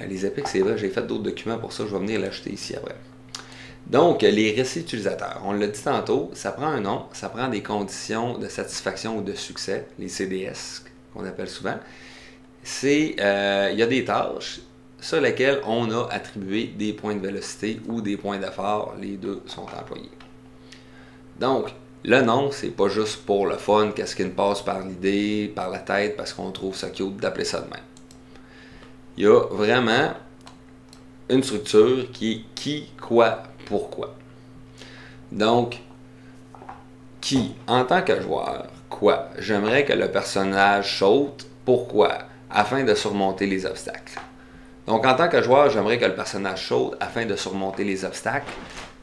Les épiques, c'est vrai, j'ai fait d'autres documents pour ça, je vais venir l'ajouter ici après. Donc, les récits utilisateurs, on l'a dit tantôt, ça prend un nom, ça prend des conditions de satisfaction ou de succès, les CDS qu'on appelle souvent. Il y a des tâches sur lesquelles on a attribué des points de vélocité ou des points d'effort, les deux sont employés. Donc, le nom, c'est pas juste pour le fun, qu'est-ce qui nous passe par l'idée, par la tête, parce qu'on trouve ça cute d'appeler ça de même. Il y a vraiment une structure qui est qui, quoi, pourquoi. Donc, qui, en tant que joueur, quoi, j'aimerais que le personnage saute, pourquoi, afin de surmonter les obstacles. Donc, en tant que joueur, j'aimerais que le personnage saute afin de surmonter les obstacles.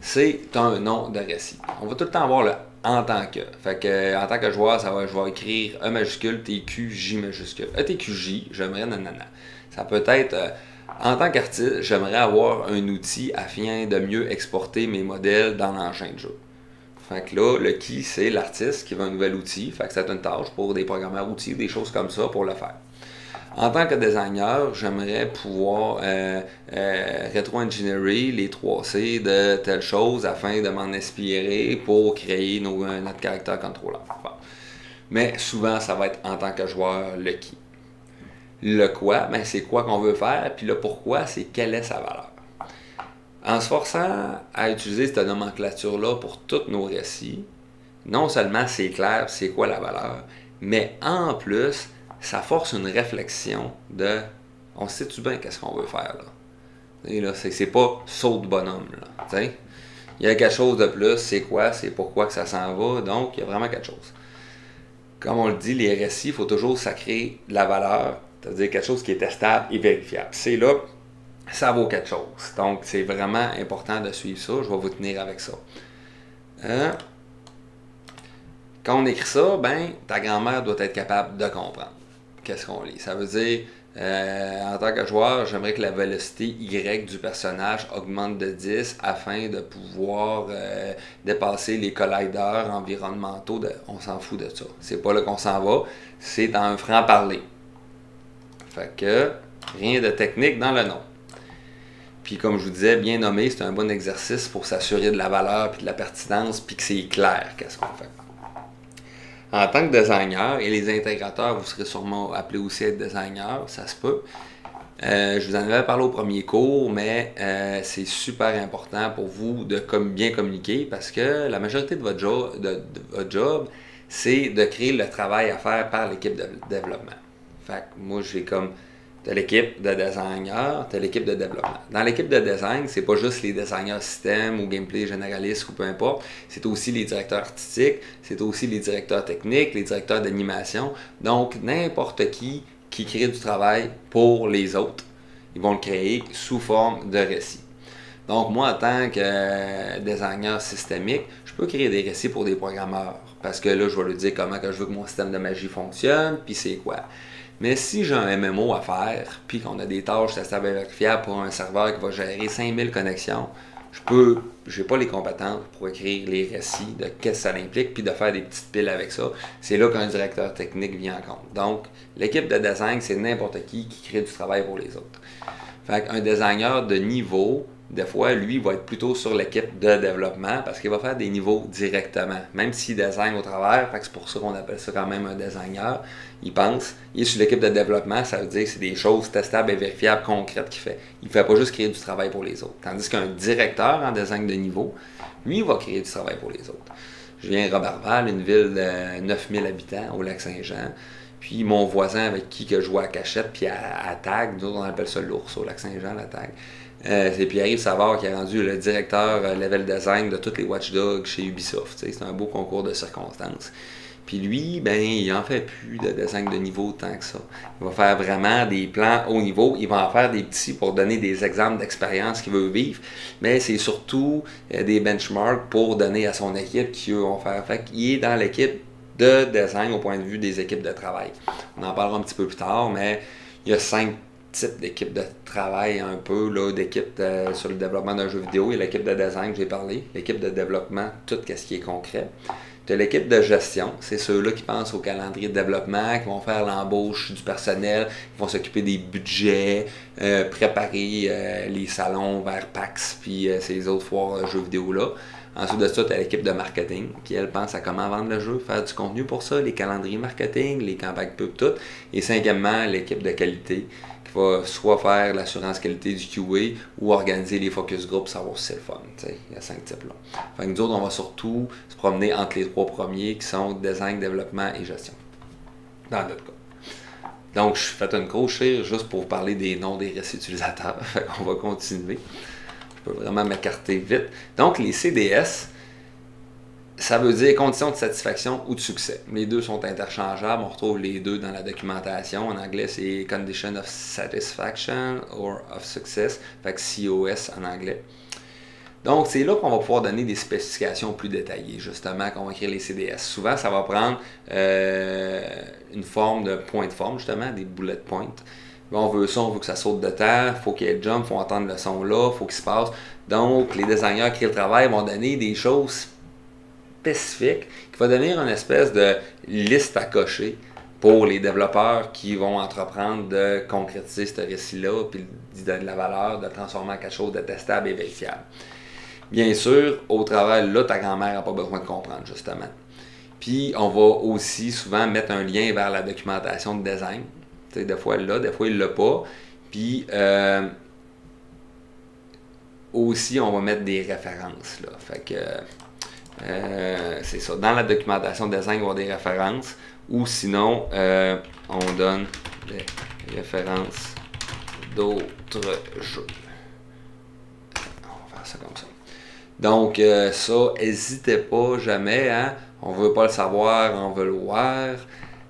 C'est un nom de récit. On va tout le temps avoir le en tant que. Fait que, en tant que joueur, je vais écrire E majuscule, TQJ majuscule. TQJ, j'aimerais nanana. Ça peut être, en tant qu'artiste, j'aimerais avoir un outil afin de mieux exporter mes modèles dans l'engin de jeu. Fait que là, le qui, c'est l'artiste qui veut un nouvel outil. Fait que c'est une tâche pour des programmeurs outils, des choses comme ça pour le faire. En tant que designer, j'aimerais pouvoir rétro-ingénierer les 3C de telle chose afin de m'en inspirer pour créer notre caractère contrôleur. Bon. Mais souvent, ça va être en tant que joueur le qui. Le quoi, ben, c'est quoi qu'on veut faire, puis le pourquoi, c'est quelle est sa valeur. En se forçant à utiliser cette nomenclature-là pour tous nos récits, non seulement c'est clair c'est quoi la valeur, mais en plus, ça force une réflexion de on sait-tu bien qu'est-ce qu'on veut faire là? Et là c'est pas saut de bonhomme. Là, t'sais? Il y a quelque chose de plus, c'est quoi, c'est pourquoi que ça s'en va, donc il y a vraiment quelque chose. Comme on le dit, les récits, il faut toujours sacrer de la valeur, c'est-à-dire quelque chose qui est testable et vérifiable. C'est là, ça vaut quelque chose. Donc c'est vraiment important de suivre ça, je vais vous tenir avec ça. Quand on écrit ça, ben ta grand-mère doit être capable de comprendre qu'est-ce qu'on lit. Ça veut dire, en tant que joueur, j'aimerais que la vélocité Y du personnage augmente de 10 afin de pouvoir dépasser les colliders environnementaux. On s'en fout de ça. C'est pas là qu'on s'en va, c'est dans un franc-parler. Fait que, rien de technique dans le nom. Puis comme je vous disais, bien nommer, c'est un bon exercice pour s'assurer de la valeur puis de la pertinence puis que c'est clair qu'est-ce qu'on fait. En tant que designer, et les intégrateurs, vous serez sûrement appelés aussi à être designer, ça se peut. Je vous en avais parlé au premier cours, mais c'est super important pour vous de bien communiquer parce que la majorité de votre job, c'est de créer le travail à faire par l'équipe de développement. Fait que moi, j'ai comme t'as l'équipe de designer, t'as l'équipe de développement. Dans l'équipe de design, c'est pas juste les designers système ou gameplay généralistes ou peu importe, c'est aussi les directeurs artistiques, c'est aussi les directeurs techniques, les directeurs d'animation. Donc, n'importe qui crée du travail pour les autres, ils vont le créer sous forme de récit. Donc, moi, en tant que designer systémique, je peux créer des récits pour des programmeurs. Parce que là, je vais lui dire comment que je veux que mon système de magie fonctionne, puis c'est quoi. Mais si j'ai un MMO à faire, puis qu'on a des tâches testables et vérifiables pour un serveur qui va gérer 5000 connexions, j'ai pas les compétences pour écrire les récits de qu'est-ce que ça implique, puis de faire des petites piles avec ça. C'est là qu'un directeur technique vient en compte. Donc, l'équipe de design, c'est n'importe qui crée du travail pour les autres. Fait qu'un designer de niveau, des fois, lui, va être plutôt sur l'équipe de développement parce qu'il va faire des niveaux directement. Même s'il design au travers, c'est pour ça qu'on appelle ça quand même un designer. Il est sur l'équipe de développement, ça veut dire que c'est des choses testables et vérifiables, concrètes qu'il fait. Il ne fait pas juste créer du travail pour les autres. Tandis qu'un directeur en design de niveau, lui, il va créer du travail pour les autres. Je viens de Roberval, une ville de 9000 habitants au Lac-Saint-Jean. Puis mon voisin avec qui que je joue à cachette, puis à tag, nous on appelle ça l'ours au Lac-Saint-Jean, la tag. C'est Pierre-Yves Savard qui a rendu le directeur level design de tous les Watch Dogs chez Ubisoft. C'est un beau concours de circonstances. Puis lui, ben, il en fait plus de design de niveau tant que ça. Il va faire vraiment des plans haut niveau. Il va en faire des petits pour donner des exemples d'expériences qu'il veut vivre. Mais c'est surtout des benchmarks pour donner à son équipe qui eux vont faire. Fait qu'il est dans l'équipe de design au point de vue des équipes de travail. On en parlera un petit peu plus tard, mais il y a 5 types d'équipes de travail un peu, là, d'équipes sur le développement d'un jeu vidéo. Il y a l'équipe de design que j'ai parlé, l'équipe de développement, tout ce qui est concret. Tu as l'équipe de gestion, c'est ceux-là qui pensent au calendrier de développement, qui vont faire l'embauche du personnel, qui vont s'occuper des budgets, préparer les salons vers PAX, puis ces autres foires jeux vidéo-là. Ensuite de ça, tu as l'équipe de marketing qui, elle, pense à comment vendre le jeu, faire du contenu pour ça, les calendriers marketing, les campagnes pub, tout. Et cinquièmement, l'équipe de qualité qui va soit faire l'assurance qualité du QA ou organiser les focus groups, savoir si c'est le fun. T'sais. Il y a 5 types là. Fait que nous autres, on va surtout se promener entre les 3 premiers qui sont design, développement et gestion. Dans notre cas. Donc, je fais une grosse chire juste pour vous parler des noms des récits utilisateurs. Fait qu'on va continuer. Je peux vraiment m'écarter vite. Donc, les CDS, ça veut dire conditions de satisfaction ou de succès. Les deux sont interchangeables. On retrouve les deux dans la documentation. En anglais, c'est Condition of Satisfaction or of Success. Fait que COS en anglais. Donc, c'est là qu'on va pouvoir donner des spécifications plus détaillées, justement, qu'on va écrire les CDS. Souvent, ça va prendre une forme de point de forme, justement, des bullet points. On veut ça, on veut que ça saute de temps, il faut qu'il y ait le jump, il faut entendre le son là, il faut qu'il se passe. Donc, les designers qui créent le travail vont donner des choses spécifiques qui vont devenir une espèce de liste à cocher pour les développeurs qui vont entreprendre de concrétiser ce récit-là, puis de la valeur, de le transformer en quelque chose de testable et vérifiable. Bien sûr, au travail, là, ta grand-mère n'a pas besoin de comprendre, justement. Puis, on va aussi souvent mettre un lien vers la documentation de design. T'sais, des fois, elle l'a, des fois, il l'a pas. Puis, aussi, on va mettre des références, là. Fait que, c'est ça. Dans la documentation de design, il va y avoir des références. Ou sinon, on donne des références d'autres jeux. On va faire ça comme ça. Donc, ça, n'hésitez pas jamais, hein? On ne veut pas le savoir, on veut le voir.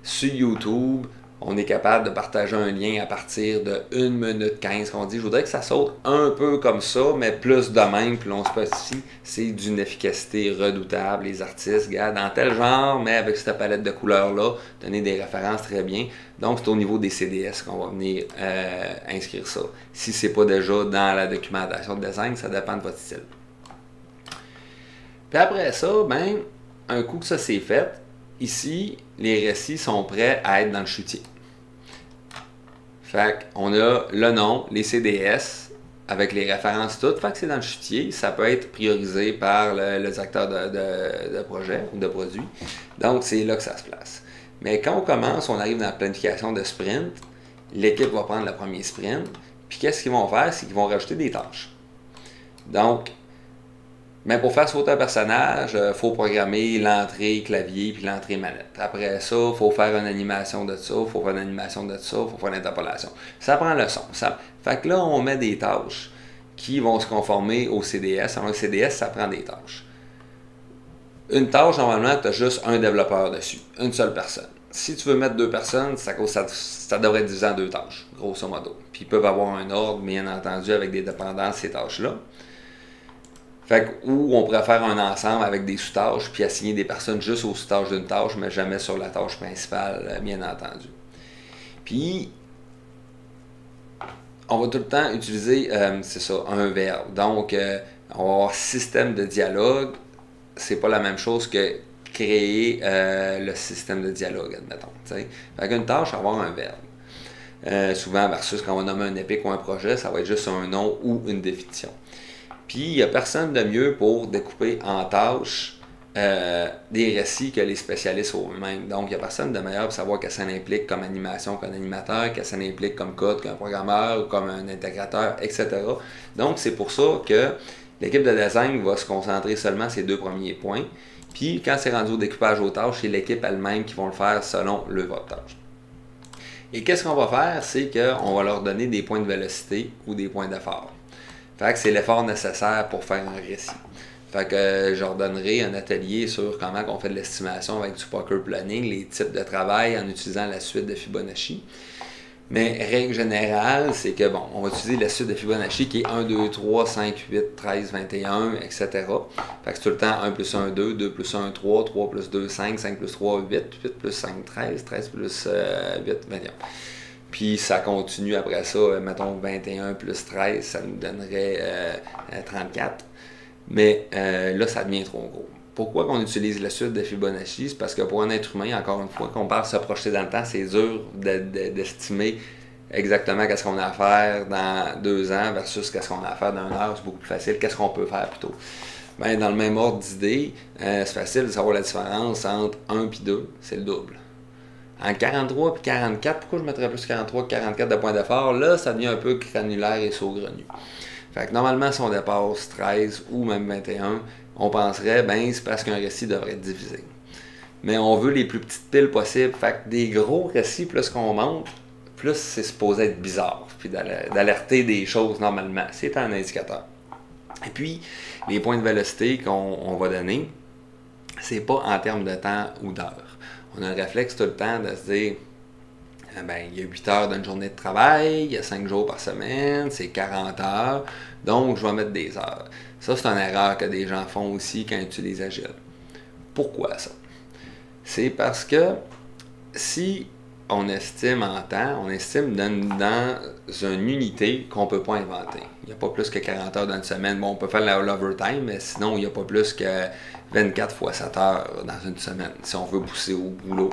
Sur YouTube, on est capable de partager un lien à partir de 1 minute 15 qu'on dit. Je voudrais que ça saute un peu comme ça, mais plus de même. Puis on se spécifie, c'est d'une efficacité redoutable. Les artistes, gars, dans tel genre, mais avec cette palette de couleurs-là, donner des références très bien. Donc, c'est au niveau des CDS qu'on va venir inscrire ça. Si c'est pas déjà dans la documentation de design, ça dépend de votre style. Puis après ça, ben, un coup que ça c'est fait, ici, les récits sont prêts à être dans le chutier. Fait qu'on a le nom, les CDS, avec les références toutes. Fait que c'est dans le chutier, ça peut être priorisé par le directeur de projet ou de produit. Donc, c'est là que ça se place. Mais quand on commence, on arrive dans la planification de sprint, l'équipe va prendre le premier sprint, puis qu'est-ce qu'ils vont faire? C'est qu'ils vont rajouter des tâches. Donc, mais pour faire sauter un personnage, il faut programmer l'entrée clavier puis l'entrée manette. Après ça, il faut faire une animation de ça, il faut faire une animation de ça, il faut faire une interpolation. Ça prend le son. Fait que là, on met des tâches qui vont se conformer au CDS. Alors, le CDS, ça prend des tâches. Une tâche, normalement, tu as juste un développeur dessus, une seule personne. Si tu veux mettre 2 personnes, ça devrait être divisé en 2 tâches, grosso modo. Puis ils peuvent avoir un ordre, bien entendu, avec des dépendances, ces tâches-là. Fait que, ou on pourrait faire un ensemble avec des sous-tâches, puis assigner des personnes juste aux sous-tâches d'une tâche, mais jamais sur la tâche principale, bien entendu. Puis, on va tout le temps utiliser, c'est ça, un verbe. Donc, on va avoir système de dialogue. C'est pas la même chose que créer le système de dialogue, admettons. T'sais. Fait qu'une tâche, va avoir un verbe. Souvent, versus quand on va nommer un épique ou un projet, ça va être juste un nom ou une définition. Puis, il n'y a personne de mieux pour découper en tâches des récits que les spécialistes eux-mêmes. Donc, il n'y a personne de meilleur pour savoir qu'est-ce que ça implique comme animation, comme animateur, qu'est-ce que ça implique comme code, qu'un programmeur ou comme un intégrateur, etc. Donc, c'est pour ça que l'équipe de design va se concentrer seulement sur ces 2 premiers points. Puis, quand c'est rendu au découpage aux tâches, c'est l'équipe elle-même qui vont le faire selon le vote tâche. Et qu'est-ce qu'on va faire? C'est qu'on va leur donner des points de vélocité ou des points d'effort. Fait que c'est l'effort nécessaire pour faire un récit. Fait que je leur donnerai un atelier sur comment on fait de l'estimation avec du poker planning, les types de travail en utilisant la suite de Fibonacci. Mais règle générale, c'est que bon, on va utiliser la suite de Fibonacci qui est 1, 2, 3, 5, 8, 13, 21, etc. Fait que c'est tout le temps 1 plus 1, 2, 2 plus 1, 3, 3 plus 2, 5, 5 plus 3, 8, 8 plus 5, 13, 13 plus 8, 21. Puis ça continue après ça, mettons 21 plus 13, ça nous donnerait 34. Mais là, ça devient trop gros. Pourquoi qu'on utilise la suite de Fibonacci? C'est parce que pour un être humain, encore une fois, qu'on parle de se projeter dans le temps, c'est dur d'estimer exactement qu'est-ce qu'on a à faire dans 2 ans versus qu'est-ce qu'on a à faire dans 1 heure. C'est beaucoup plus facile. Qu'est-ce qu'on peut faire plutôt? Ben, dans le même ordre d'idée, c'est facile de savoir la différence entre 1 et 2, c'est le double. En 43 et 44, pourquoi je mettrais plus 43 que 44 de points d'effort? Là, ça devient un peu granulaire et saugrenu. Fait que normalement, si on dépasse 13 ou même 21, on penserait, ben c'est parce qu'un récit devrait être divisé. Mais on veut les plus petites piles possibles. Fait que des gros récits, plus qu'on monte, plus c'est supposé être bizarre. Puis d'alerter des choses normalement. C'est un indicateur. Et puis, les points de vélocité qu'on va donner, c'est pas en termes de temps ou d'heures. On a un réflexe tout le temps de se dire, ben, il y a 8 heures d'une journée de travail, il y a 5 jours par semaine, c'est 40 heures, donc je vais mettre des heures. Ça, c'est une erreur que des gens font aussi quand ils utilisent Agile. Pourquoi ça? C'est parce que si on estime en temps, on estime dans une unité qu'on ne peut pas inventer. Il n'y a pas plus que 40 heures dans une semaine. Bon, on peut faire l'overtime, mais sinon, il n'y a pas plus que 24 fois 7 heures dans une semaine, si on veut pousser au boulot.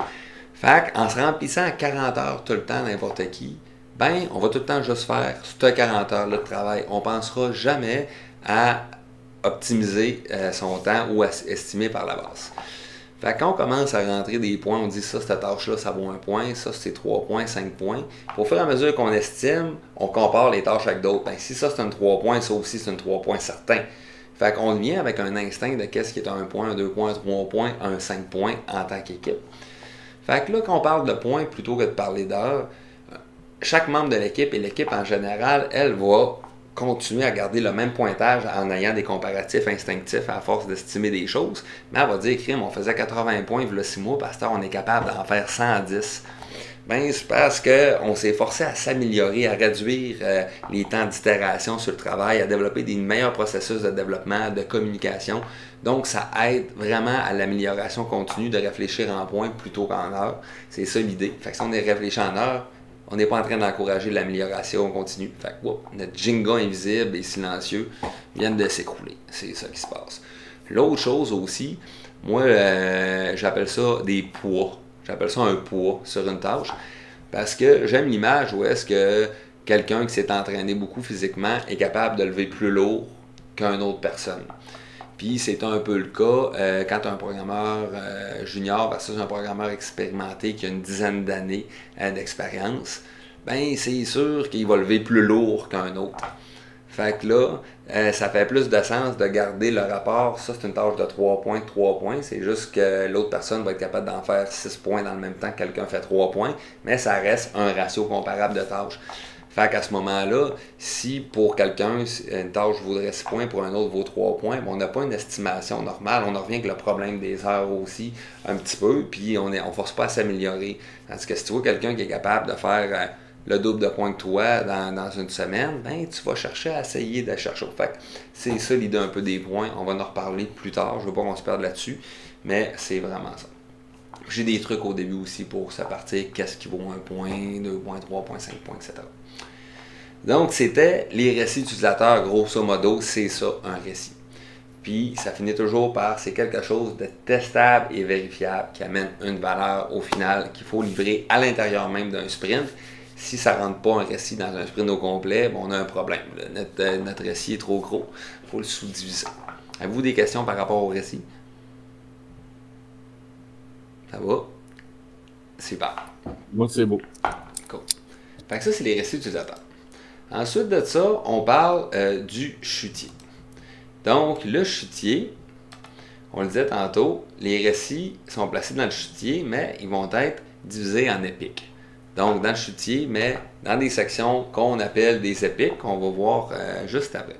Fait qu'en se remplissant à 40 heures tout le temps, n'importe qui, ben, on va tout le temps juste faire ce 40 heures-là de travail. On ne pensera jamais à optimiser son temps ou à estimer par la base. Fait que quand on commence à rentrer des points, on dit ça, cette tâche-là, ça vaut 1 point, ça, c'est 3 points, 5 points. Au fur et à mesure qu'on estime, on compare les tâches avec d'autres. Ben, si ça, c'est un 3 points, ça aussi, c'est un 3 points certain. Fait qu'on vient avec un instinct de qu'est-ce qui est un 1 point, un 2 points, un 3 points, un 5 points en tant qu'équipe. Fait que là, quand on parle de points plutôt que de parler d'heures, chaque membre de l'équipe et l'équipe en général, elle va continuer à garder le même pointage en ayant des comparatifs instinctifs à force d'estimer des choses, mais elle va dire, crime, on faisait 80 points il y a 6 mois, parce qu'on est capable d'en faire 110. Ben, c'est parce qu'on s'est forcé à s'améliorer, à réduire les temps d'itération sur le travail, à développer des meilleurs processus de développement, de communication. Donc, ça aide vraiment à l'amélioration continue de réfléchir en points plutôt qu'en heures. C'est ça l'idée. Fait que si on est réfléchi en heures, on n'est pas en train d'encourager l'amélioration continue. Fait que notre Jenga invisible et silencieux viennent de s'écrouler. C'est ça qui se passe. L'autre chose aussi, moi, j'appelle ça des poids. J'appelle ça un poids sur une tâche. Parce que j'aime l'image où est-ce que quelqu'un qui s'est entraîné beaucoup physiquement est capable de lever plus lourd qu'une autre personne. Puis c'est un peu le cas quand tu as un programmeur junior versus un programmeur expérimenté qui a une dizaine d'années d'expérience. Ben c'est sûr qu'il va lever plus lourd qu'un autre. Fait que là, ça fait plus de sens de garder le rapport. Ça, c'est une tâche de 3 points. C'est juste que l'autre personne va être capable d'en faire 6 points dans le même temps que quelqu'un fait 3 points. Mais ça reste un ratio comparable de tâches. Fait qu'à ce moment-là, si pour quelqu'un, une tâche vaudrait 6 points, pour un autre vaut 3 points, on n'a pas une estimation normale. On en revient avec le problème des heures aussi, un petit peu, puis on ne force pas à s'améliorer. Tandis que si tu vois quelqu'un qui est capable de faire le double de points que toi dans une semaine, ben tu vas chercher à essayer de chercher. Fait que c'est ça l'idée un peu des points. On va en reparler plus tard. Je veux pas qu'on se perde là-dessus, mais c'est vraiment ça. J'ai des trucs au début aussi pour se partir. Qu'est-ce qui vaut 1 point, 2 points, 3 points, 5 points, etc. Donc, c'était les récits utilisateurs, grosso modo, c'est ça, un récit. Puis, ça finit toujours par, c'est quelque chose de testable et vérifiable qui amène une valeur au final qu'il faut livrer à l'intérieur même d'un sprint. Si ça ne rentre pas un récit dans un sprint au complet, bon, on a un problème. Notre récit est trop gros. Il faut le sous-diviser. Avez-vous des questions par rapport au récit? Ça va? Super. Moi, c'est beau. Cool. Fait que ça, c'est les récits utilisateurs. Ensuite de ça, on parle du chutier. Donc, le chutier, on le disait tantôt, les récits sont placés dans le chutier, mais ils vont être divisés en épiques. Donc, dans le chutier, mais dans des sections qu'on appelle des épiques, qu'on va voir juste après.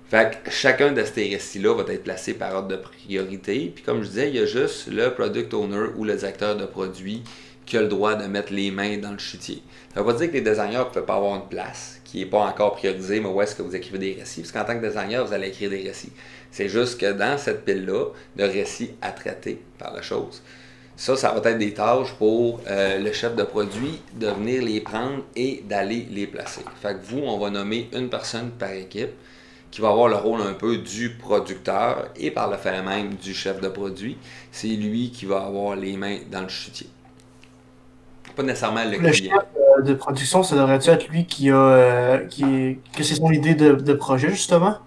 Fait que chacun de ces récits-là va être placé par ordre de priorité. Puis comme je disais, il y a juste le product owner ou le directeur de produit qui a le droit de mettre les mains dans le chutier. Ça ne veut pas dire que les designers ne peuvent pas avoir une place qui n'est pas encore priorisée, mais où est-ce que vous écrivez des récits? Parce qu'en tant que designer, vous allez écrire des récits. C'est juste que dans cette pile-là, de récits à traiter par la chose, ça va être des tâches pour le chef de produit de venir les prendre et d'aller les placer. Fait que vous, on va nommer une personne par équipe qui va avoir le rôle un peu du producteur et par le fait même du chef de produit. C'est lui qui va avoir les mains dans le chutier. Pas nécessairement le client. Chef de production, ça devrait-tu être lui que c'est son idée de projet, justement?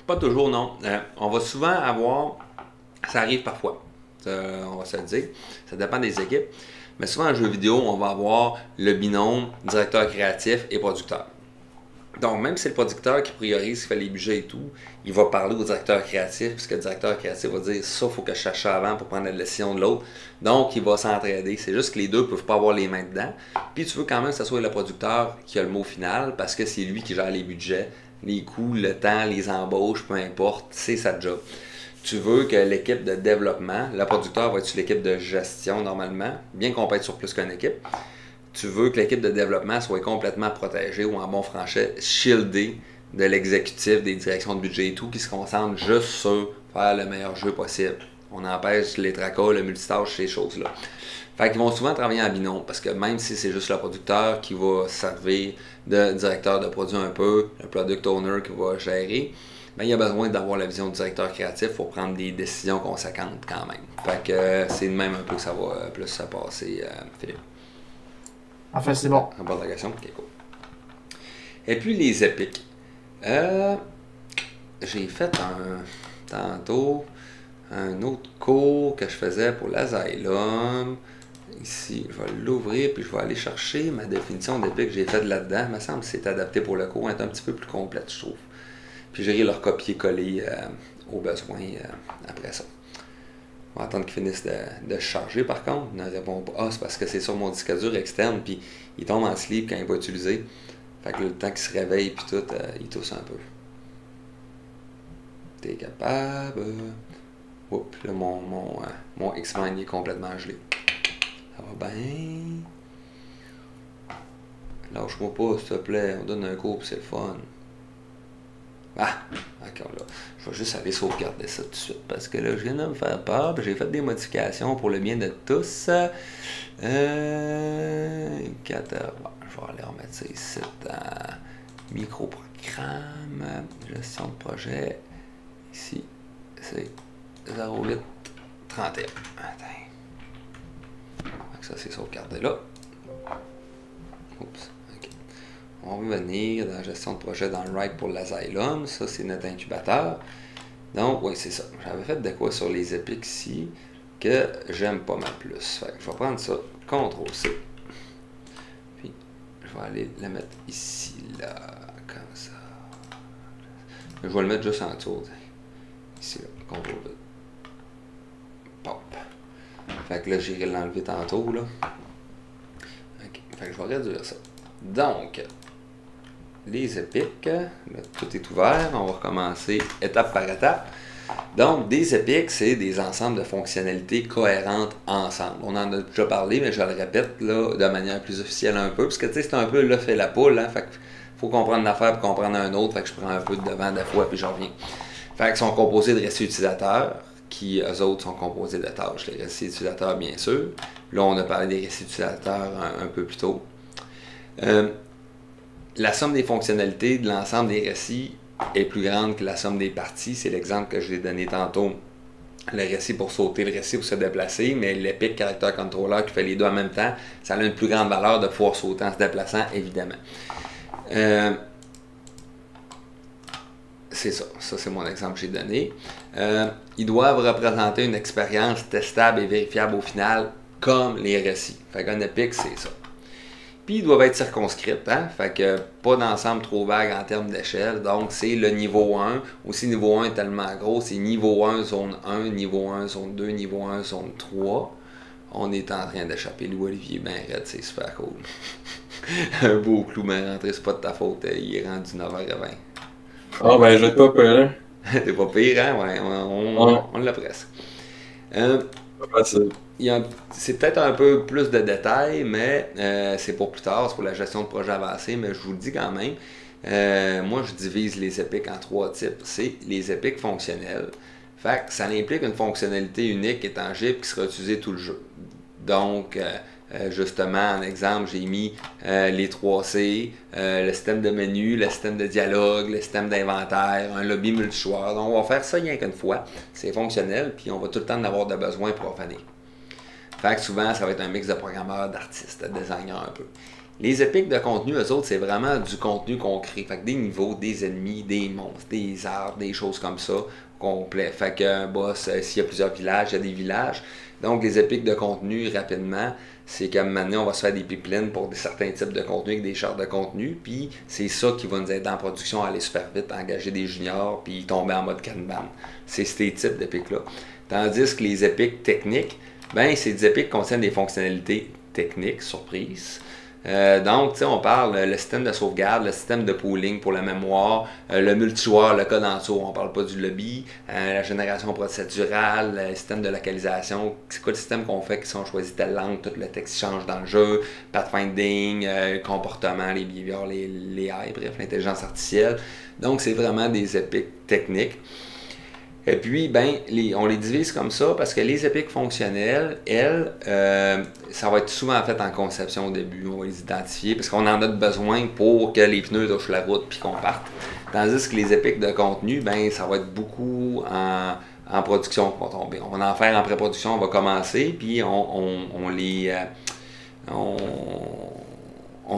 Pas toujours, non. On va souvent avoir, ça arrive parfois, on va se le dire, ça dépend des équipes, mais souvent en jeu vidéo, on va avoir le binôme directeur créatif et producteur. Donc, même si c'est le producteur qui priorise, qui fait les budgets et tout, il va parler au directeur créatif, puisque le directeur créatif va dire ça, il faut que je cherche ça avant pour prendre la décision de l'autre. Donc, il va s'entraider. C'est juste que les deux ne peuvent pas avoir les mains dedans. Puis, tu veux quand même que ce soit le producteur qui a le mot final, parce que c'est lui qui gère les budgets, les coûts, le temps, les embauches, peu importe, c'est sa job. Tu veux que l'équipe de développement, le producteur va être sur l'équipe de gestion normalement, bien qu'on peut être sur plus qu'une équipe. Tu veux que l'équipe de développement soit complètement protégée ou en bon français, shieldée de l'exécutif, des directions de budget et tout, qui se concentrent juste sur faire le meilleur jeu possible. On empêche les tracas, le multitâche, ces choses-là. Fait qu'ils vont souvent travailler en binôme, parce que même si c'est juste le producteur qui va servir de directeur de produit un peu, le product owner qui va gérer, ben, il y a besoin d'avoir la vision du directeur créatif pour prendre des décisions conséquentes quand même. Fait que c'est de même un peu que ça va plus se passer, Philippe. Enfin, c'est bon. En bas de la question, ok, cool. Et puis les épiques. J'ai fait tantôt un autre cours que je faisais pour l'Asylum. Ici, je vais l'ouvrir puis je vais aller chercher ma définition d'épique que j'ai faite là-dedans. Il me semble que c'est adapté pour le cours, elle est un petit peu plus complète, je trouve. Puis j'irai leur copier-coller au besoin après ça. On va attendre qu'il finisse de charger par contre. Il ne répond pas. Ah, c'est parce que c'est sur mon disque dur externe, puis il tombe en sleep quand il va utiliser. Fait que le temps qu'il se réveille, puis tout, il tousse un peu. T'es capable. Oups, là, mon X-Mine est complètement gelé. Ça va bien. Lâche-moi pas, s'il te plaît. On donne un cours, puis c'est le fun. Ah, d'accord, là. Je vais juste aller sauvegarder ça tout de suite parce que là, je viens de me faire peur. J'ai fait des modifications pour le bien de tous. 4 heures. Bon, je vais aller remettre ça ici dans micro-programme, gestion de projet. Ici, c'est 0831. Attends. Donc ça, c'est sauvegardé là. Oups, ok. On va venir dans la gestion de projet dans le Right pour l'Asylum. Ça, c'est notre incubateur. Donc, oui, c'est ça. J'avais fait de quoi sur les épiques ici que j'aime pas mal plus. Fait que je vais prendre ça, CTRL-C. Puis, je vais aller la mettre ici, là, comme ça. Je vais le mettre juste en dessous. Ici, là, CTRL-V. Pop. Fait que là, j'irai l'enlever tantôt, là. Ok. Fait que je vais réduire ça. Donc, les épiques, là, tout est ouvert. On va recommencer étape par étape. Donc, des épiques, c'est des ensembles de fonctionnalités cohérentes ensemble. On en a déjà parlé, mais je le répète là, de manière plus officielle un peu, parce que tu sais, c'est un peu l'œuf et la poule, hein, fait qu'il faut comprendre une affaire pour comprendre un autre, fait que je prends un peu de devant des fois, puis j'en reviens. Fait qu'ils sont composés de récits utilisateurs, qui eux autres sont composés de tâches. Les récits utilisateurs, bien sûr. Là, on a parlé des récits utilisateurs un peu plus tôt. La somme des fonctionnalités de l'ensemble des récits est plus grande que la somme des parties. C'est l'exemple que je l'ai donné tantôt. Le récit pour sauter, le récit pour se déplacer, mais l'Epic Character Controller qui fait les deux en même temps, ça a une plus grande valeur de pouvoir sauter en se déplaçant, évidemment. C'est ça. Ça, c'est mon exemple que j'ai donné. Ils doivent représenter une expérience testable et vérifiable au final, comme les récits. Fait qu'un Epic, c'est ça. Puis ils doivent être circonscrits, hein? Fait que pas d'ensemble trop vague en termes d'échelle. Donc c'est le niveau 1. Aussi niveau 1 est tellement gros, c'est niveau 1, zone 1, niveau 1, zone 2, niveau 1, zone 3. On est en train d'échapper Louis-Olivier ben raide, c'est super cool. Un beau clou bien rentré, c'est pas de ta faute, il est rendu 9h20. Ah ben je vais pas peur. T'es pas pire, hein? Ouais, on l'a presque. C'est peut-être un peu plus de détails, mais c'est pour plus tard, c'est pour la gestion de projet avancé, mais je vous le dis quand même. Moi, je divise les épiques en 3 types. C'est les épiques fonctionnelles. Fait que ça implique une fonctionnalité unique et tangible qui sera utilisée tout le jeu. Donc, justement, en exemple, j'ai mis les 3C, le système de menu, le système de dialogue, le système d'inventaire, un lobby multijoueur. Donc, on va faire ça rien qu'une fois. C'est fonctionnel, puis on va tout le temps en avoir de besoin pour finir. Fait que souvent, ça va être un mix de programmeurs, d'artistes, de designers un peu. Les épiques de contenu, eux autres, c'est vraiment du contenu qu'on crée. Fait que des niveaux, des ennemis, des monstres, des arbres, des choses comme ça, complet. Fait qu'un boss, s'il y a plusieurs villages, il y a des villages. Donc, les épiques de contenu, rapidement, c'est comme maintenant, on va se faire des pipelines pour certains types de contenu avec des chartes de contenu. Puis, c'est ça qui va nous aider en production à aller super vite, à engager des juniors, puis tomber en mode Kanban. C'est ces types d'épiques-là. Tandis que les épiques techniques, ben, ces épiques contiennent des fonctionnalités techniques, surprise. Donc, tu sais, on parle le système de sauvegarde, le système de pooling pour la mémoire, le multijoueur, le code en dessous, on parle pas du lobby, la génération procédurale, le système de localisation, c'est quoi le système qu'on fait si on choisit telle langue, tout le texte change dans le jeu, pathfinding, le comportement, les behaviors, les AI, bref, l'intelligence artificielle. Donc, c'est vraiment des épiques techniques. Et puis, ben, on les divise comme ça parce que les épiques fonctionnelles, elles, ça va être souvent fait en conception au début. On va les identifier parce qu'on en a besoin pour que les pneus touchent la route puis qu'on parte. Tandis que les épiques de contenu, ben, ça va être beaucoup en production qu'on va tomber. On va en faire en pré-production, on va commencer, puis on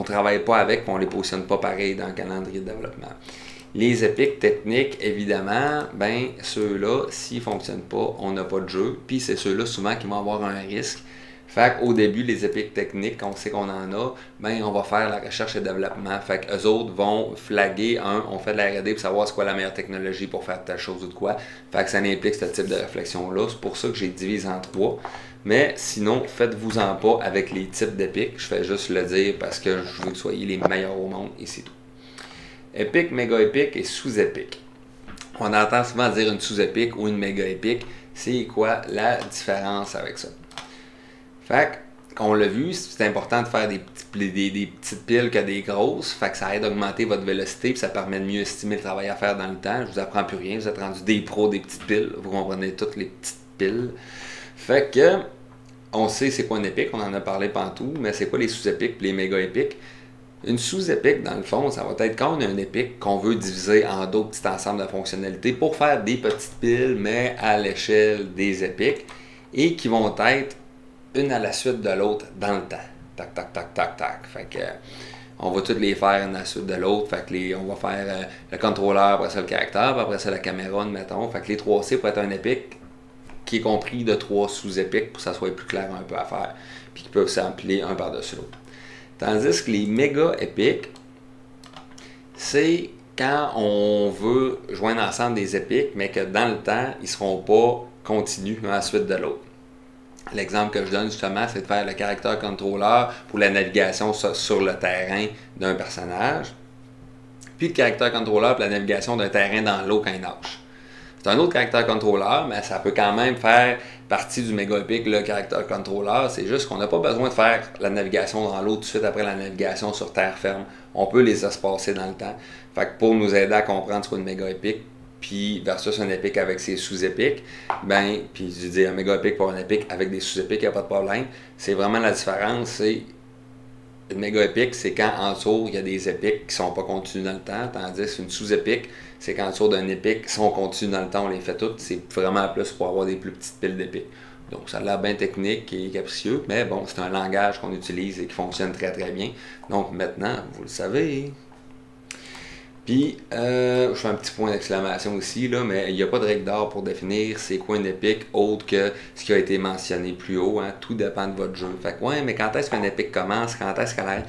travaille pas avec, puis on les positionne pas pareil dans le calendrier de développement. Les épiques techniques, évidemment, ben ceux-là, s'ils ne fonctionnent pas, on n'a pas de jeu. Puis c'est ceux-là souvent qui vont avoir un risque. Fait qu'au début, les épiques techniques, on sait qu'on en a, ben on va faire la recherche et développement. Fait qu'eux autres vont flaguer, on fait de la R&D pour savoir c'est quoi la meilleure technologie pour faire telle chose ou de quoi. Fait que ça implique ce type de réflexion-là. C'est pour ça que j'ai divisé en 3. Mais sinon, faites-vous-en pas avec les types d'épiques. Je fais juste le dire parce que je veux que vous soyez les meilleurs au monde et c'est tout. Épique, méga-épique et sous-épique. On entend souvent dire une sous-épique ou une méga-épique. C'est quoi la différence avec ça? Fait qu'on l'a vu, c'est important de faire des petites piles que des grosses. Fait que ça aide à augmenter votre vélocité et ça permet de mieux estimer le travail à faire dans le temps. Je vous apprends plus rien, vous êtes rendu des pros des petites piles. Vous comprenez toutes les petites piles. Fait que, on sait c'est quoi une épique, on en a parlé partout, mais c'est quoi les sous-épiques et les méga-épiques? Une sous-épique, dans le fond, ça va être quand on a une épique qu'on veut diviser en d'autres petits ensembles de fonctionnalités pour faire des petites piles, mais à l'échelle des épiques, et qui vont être une à la suite de l'autre dans le temps. Tac, tac, tac, tac, tac. Fait que, on va toutes les faire une à la suite de l'autre. Fait que on va faire le contrôleur, après ça le caractère, puis après ça la caméra, mettons. Fait que les 3C pourraient être un épique qui est compris de 3 sous-épiques pour que ça soit plus clair un peu à faire, puis qui peuvent s'empiler un par-dessus l'autre. Tandis que les méga épiques, c'est quand on veut joindre ensemble des épiques, mais que dans le temps, ils ne seront pas continus un à la suite de l'autre. L'exemple que je donne justement, c'est de faire le character controller pour la navigation sur le terrain d'un personnage, puis le character controller pour la navigation d'un terrain dans l'eau quand il nage. C'est un autre character controller, mais ça peut quand même faire partie du méga épique, le character controller. C'est juste qu'on n'a pas besoin de faire la navigation dans l'eau tout de suite après la navigation sur terre ferme. On peut les espacer dans le temps. Fait que pour nous aider à comprendre ce qu'est une méga épique, puis versus un épique avec ses sous-épiques, ben, puis je dis un méga épique pour un épique avec des sous-épiques, il n'y a pas de problème. C'est vraiment la différence, c'est une méga épique, c'est quand en dessous, il y a des épiques qui ne sont pas contenues dans le temps, tandis qu'une sous-épique, c'est qu'en dessous d'un épique, si on continue dans le temps, on les fait toutes. C'est vraiment plus pour avoir des plus petites piles d'épiques. Donc ça a l'air bien technique et capricieux, mais bon, c'est un langage qu'on utilise et qui fonctionne très très bien. Donc maintenant, vous le savez. Puis, je fais un petit point d'exclamation aussi, là, mais il n'y a pas de règle d'or pour définir c'est quoi une épique autre que ce qui a été mentionné plus haut. Hein. Tout dépend de votre jeu. Fait que, ouais, mais quand est-ce qu'une épique commence? Quand est-ce qu'elle arrête?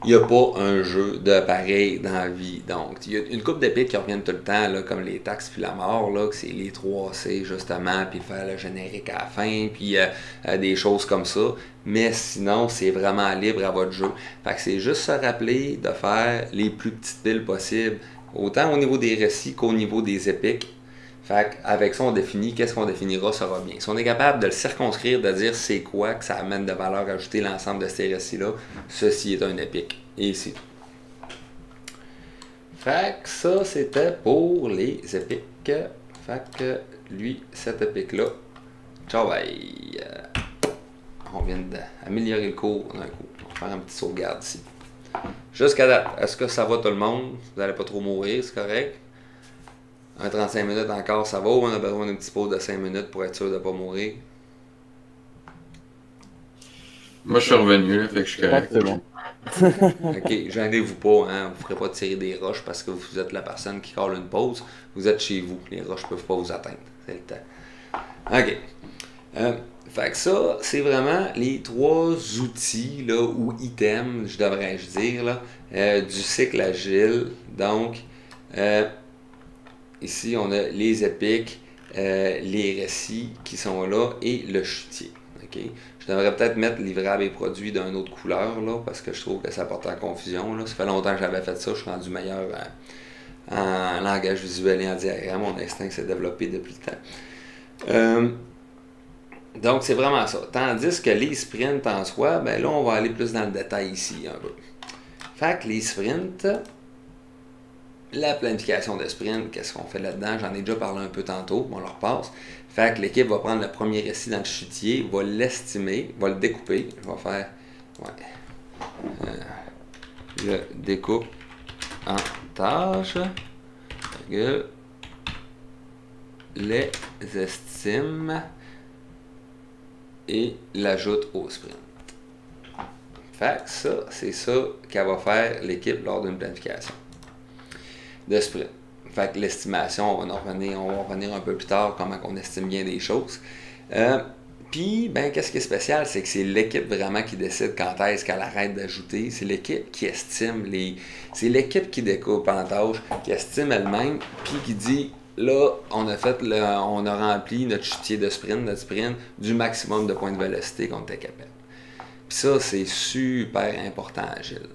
Il n'y a pas un jeu de pareil dans la vie. Donc, il y a une couple d'épiques qui reviennent tout le temps, là, comme les taxes puis la mort, là, que c'est les 3C justement, puis faire le générique à la fin, puis des choses comme ça. Mais sinon, c'est vraiment libre à votre jeu. Fait que c'est juste se rappeler de faire les plus petites piles possibles, autant au niveau des récits qu'au niveau des épiques. Fait qu'avec ça, on définit qu'est-ce qu'on définira, ça va bien. Si on est capable de le circonscrire, de dire c'est quoi que ça amène de valeur ajoutée l'ensemble de ces récits-là, ceci est un épique. Et c'est tout. Fait que ça, c'était pour les épiques. Fait que lui, cet épique-là, ciao bye! On vient d'améliorer le cours d'un coup. On va faire un petit sauvegarde ici. Jusqu'à date, est-ce que ça va tout le monde? Vous n'allez pas trop mourir, c'est correct? Un 35 minutes encore, ça va, ou on a besoin d'une petite pause de 5 minutes pour être sûr de ne pas mourir? Moi, je suis revenu, là, fait que je suis correct. C'est bon. Ok, gênez-vous pas, hein. Vous ne ferez pas tirer des roches parce que vous êtes la personne qui colle une pause. Vous êtes chez vous, les roches ne peuvent pas vous atteindre. C'est le temps. Ok. Fait que ça, c'est vraiment les 3 outils, là, ou items, je devrais-je dire, là, du cycle agile. Donc, ici, on a les épiques, les récits qui sont là et le chutier. Okay? Je devrais peut-être mettre livrable et produit d'une autre couleur, là, parce que je trouve que ça porte en confusion. Là. Ça fait longtemps que j'avais fait ça, je suis rendu meilleur en langage visuel et en diagramme. Mon instinct s'est développé depuis le temps. Donc, c'est vraiment ça. Tandis que les sprints en soi, ben là, on va aller plus dans le détail ici un peu. Fait que les sprints, la planification de sprint, qu'est-ce qu'on fait là-dedans? J'en ai déjà parlé un peu tantôt, on leur passe. Fait que l'équipe va prendre le premier récit dans le chutier, va l'estimer, va le découper. Je vais faire, je découpe en tâches, les estime et l'ajoute au sprint. Fait que ça, c'est ça qu'elle va faire l'équipe lors d'une planification de sprint. Fait que l'estimation, on va revenir un peu plus tard comment on estime bien des choses. Puis, ben, qu'est-ce qui est spécial, c'est que c'est l'équipe vraiment qui décide quand est-ce qu'elle arrête d'ajouter. C'est l'équipe qui estime c'est l'équipe qui découpe en tâches, qui estime elle-même, puis qui dit là, on a rempli notre chutier de sprint, notre sprint, du maximum de points de vélocité qu'on était capable. Puis ça, c'est super important à Agile.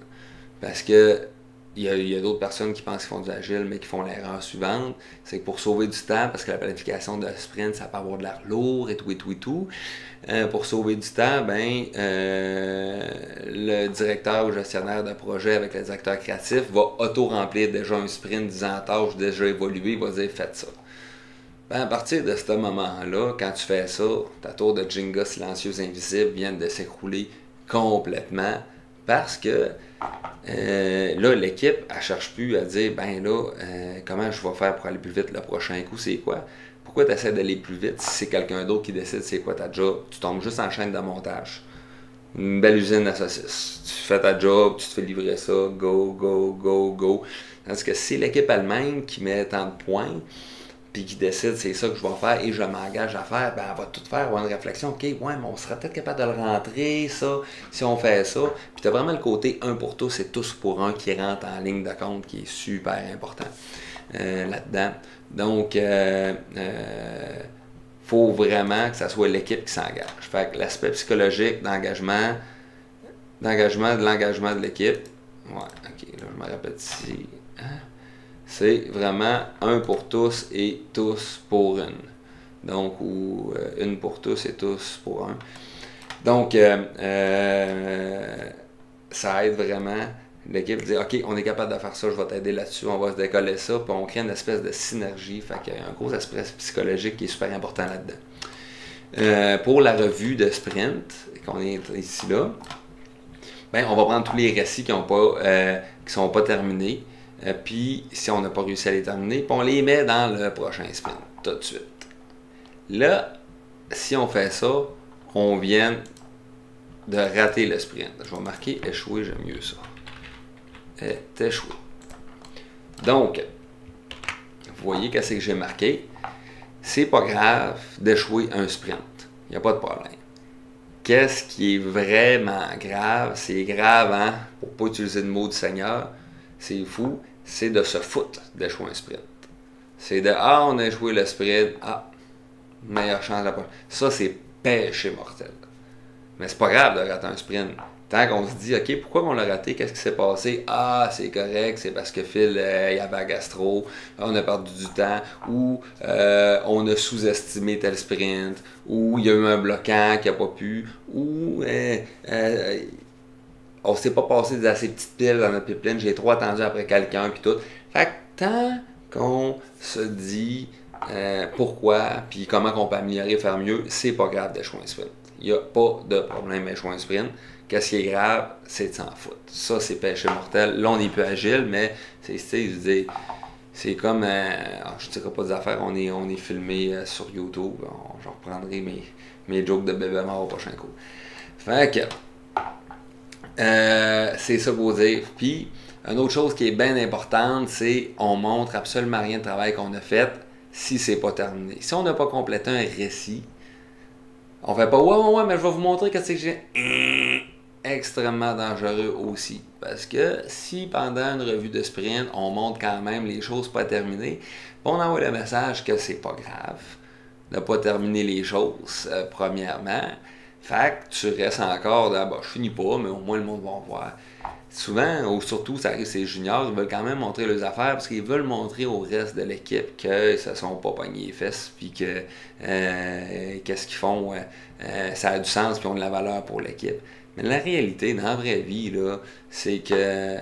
Parce que il y a d'autres personnes qui pensent qu'ils font du agile, mais qui font l'erreur suivante. C'est que pour sauver du temps, parce que la planification de sprint, ça peut avoir de l'air lourd et tout. Pour sauver du temps, ben, le directeur ou gestionnaire de projet avec le directeur créatif va auto-remplir déjà un sprint disant tâche déjà évoluée, il va dire faites ça. Ben, à partir de ce moment-là, quand tu fais ça, ta tour de Jenga silencieuse invisible vient de s'écrouler complètement parce que là, l'équipe, elle cherche plus à dire, ben là, comment je vais faire pour aller plus vite le prochain coup, c'est quoi? Pourquoi tu essaies d'aller plus vite si c'est quelqu'un d'autre qui décide c'est quoi ta job? Tu tombes juste en chaîne de montage. une belle usine à saucisses. Tu fais ta job, tu te fais livrer ça, go, go, go, go. Tandis que c'est l'équipe elle-même qui met tant de points, puis qui décide c'est ça que je vais faire et je m'engage à faire, ben elle va tout faire, avoir une réflexion, ok, ouais, mais on sera peut-être capable de le rentrer, ça, si on fait ça. Puis tu as vraiment le côté un pour tous et tous pour un qui rentre en ligne de compte qui est super important là-dedans. Donc, faut vraiment que ça soit l'équipe qui s'engage. Fait que l'aspect psychologique d'engagement de l'équipe, ouais, ok, là je me répète ici, hein? C'est vraiment un pour tous et tous pour une. Donc, ou une pour tous et tous pour un. Donc, ça aide vraiment l'équipe à dire, OK, on est capable de faire ça, je vais t'aider là-dessus, on va se décoller ça, puis on crée une espèce de synergie. Fait qu'il y a un gros aspect psychologique qui est super important là-dedans. Pour la revue de sprint, qu'on est ici là, ben, on va prendre tous les récits qui sont pas terminés. Puis, si on n'a pas réussi à les terminer, puis on les met dans le prochain sprint, tout de suite. Là, si on fait ça, on vient de rater le sprint. Je vais marquer échoué, j'aime mieux ça. Est échoué. Donc, vous voyez qu'est-ce que j'ai marqué. C'est pas grave d'échouer un sprint. Il n'y a pas de problème. Qu'est-ce qui est vraiment grave? C'est grave, hein? Pour ne pas utiliser le mot du Seigneur, c'est fou, c'est de se foutre d'échouer un sprint. C'est de on a échoué le sprint, meilleure chance de la. Ça, c'est péché mortel. Mais c'est pas grave de rater un sprint. Tant qu'on se dit, OK, pourquoi on l'a raté? Qu'est-ce qui s'est passé? C'est correct, c'est parce que Phil, il y avait un gastro, on a perdu du temps, ou on a sous-estimé tel sprint, ou il y a eu un bloquant qui n'a pas pu, ou on s'est pas passé des assez petites piles dans notre pipeline, j'ai trop attendu après quelqu'un, puis tout. Fait que tant qu'on se dit pourquoi, puis comment on peut améliorer, faire mieux, c'est pas grave d'échouer un sprint. Il n'y a pas de problème d'échouer un sprint. Qu'est-ce qui est grave, c'est de s'en foutre. Ça, c'est péché mortel. Là, on est plus agile, mais c'est comme, je ne dirais pas des affaires, on est filmé sur YouTube. Je reprendrai mes jokes de bébé mort au prochain coup. Fait que, c'est ça pour dire. Puis, une autre chose qui est bien importante, c'est on montre absolument rien de travail qu'on a fait si c'est pas terminé. Si on n'a pas complété un récit, on fait pas ouais, mais je vais vous montrer qu'est-ce que j'ai. Extrêmement dangereux aussi. Parce que si pendant une revue de sprint, on montre quand même les choses pas terminées, on envoie le message que c'est pas grave de pas terminer les choses, premièrement. Fait que tu restes encore de je finis pas, mais au moins le monde va voir. Souvent, ou surtout, ça arrive, ces juniors, ils veulent quand même montrer leurs affaires parce qu'ils veulent montrer au reste de l'équipe qu'ils se sont pas pognés les fesses, puis que qu'est-ce qu'ils font, ça a du sens, puis ont de la valeur pour l'équipe. Mais la réalité, dans la vraie vie, là, c'est que